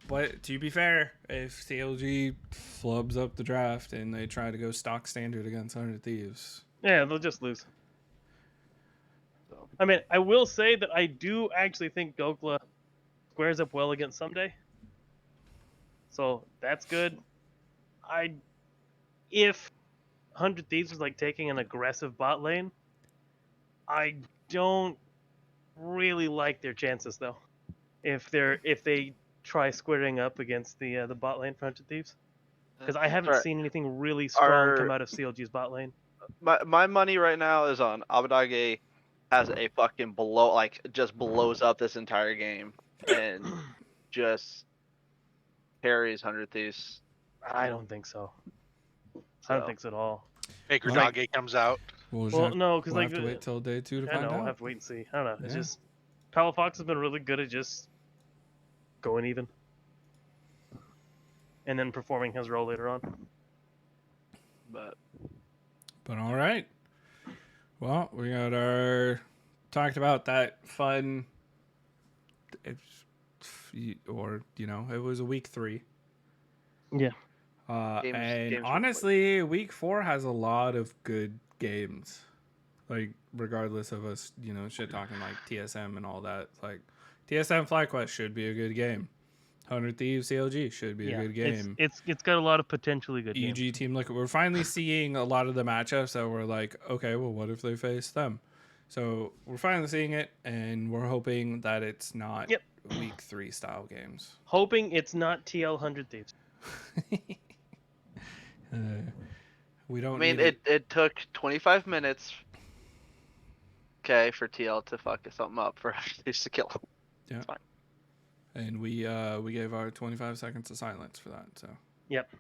But to be fair, if CLG flubs up the draft and they try to go stock standard against 100 Thieves, Yeah, they'll just lose. I mean, I will say that I do actually think Dokla squares up well against Someday. So that's good. If 100 Thieves was like taking an aggressive bot lane, I don't really like their chances though. If they try squaring up against the bot lane for 100 Thieves, because I haven't Alright, seen anything really strong Are- come out of CLG's bot lane. my money right now is on Abadage has a fucking just blows up this entire game and just carries 100 Thieves. I don't think so. I don't think so at all. Baker Well, Doggy comes out. Well, no, because we'll like have to wait till day 2 to I find know, we'll out. have to wait and see. I don't know. It's Yeah. just Palafox has been really good at just going even, and then performing his role later on. But All right. Well, we got our talked about that fun. It was a week 3. Yeah. And games were honestly, week 4 has a lot of good games. Like, regardless of us, shit talking like TSM and all that. Like, TSM FlyQuest should be a good game. 100 Thieves CLG should be a good game. It's got a lot of potentially good EG games. Team Liquid. We're finally seeing a lot of the matchups that we're like, okay, well, what if they face them? So we're finally seeing it, and we're hoping that it's not week 3 style games. Hoping it's not TL 100 Thieves. We don't. I mean, it took 25 minutes. Okay, for TL to fuck something up for us to kill him. Yeah. It's fine. And we gave our 25 seconds of silence for that. So. Yep.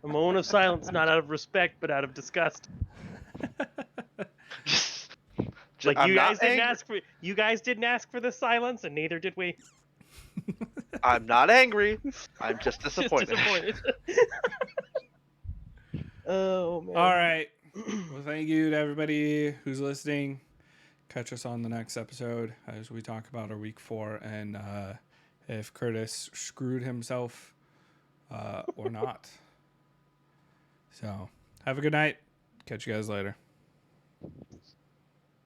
A moment of silence, not out of respect, but out of disgust. Like I'm you not guys didn't ask for the silence, and neither did we. I'm not angry. I'm just Just disappointed. disappointed. Oh man. All right. Well, thank you to everybody who's listening. Catch us on the next episode as we talk about our week 4 and if Curtis screwed himself or not. So, have a good night. Catch you guys later.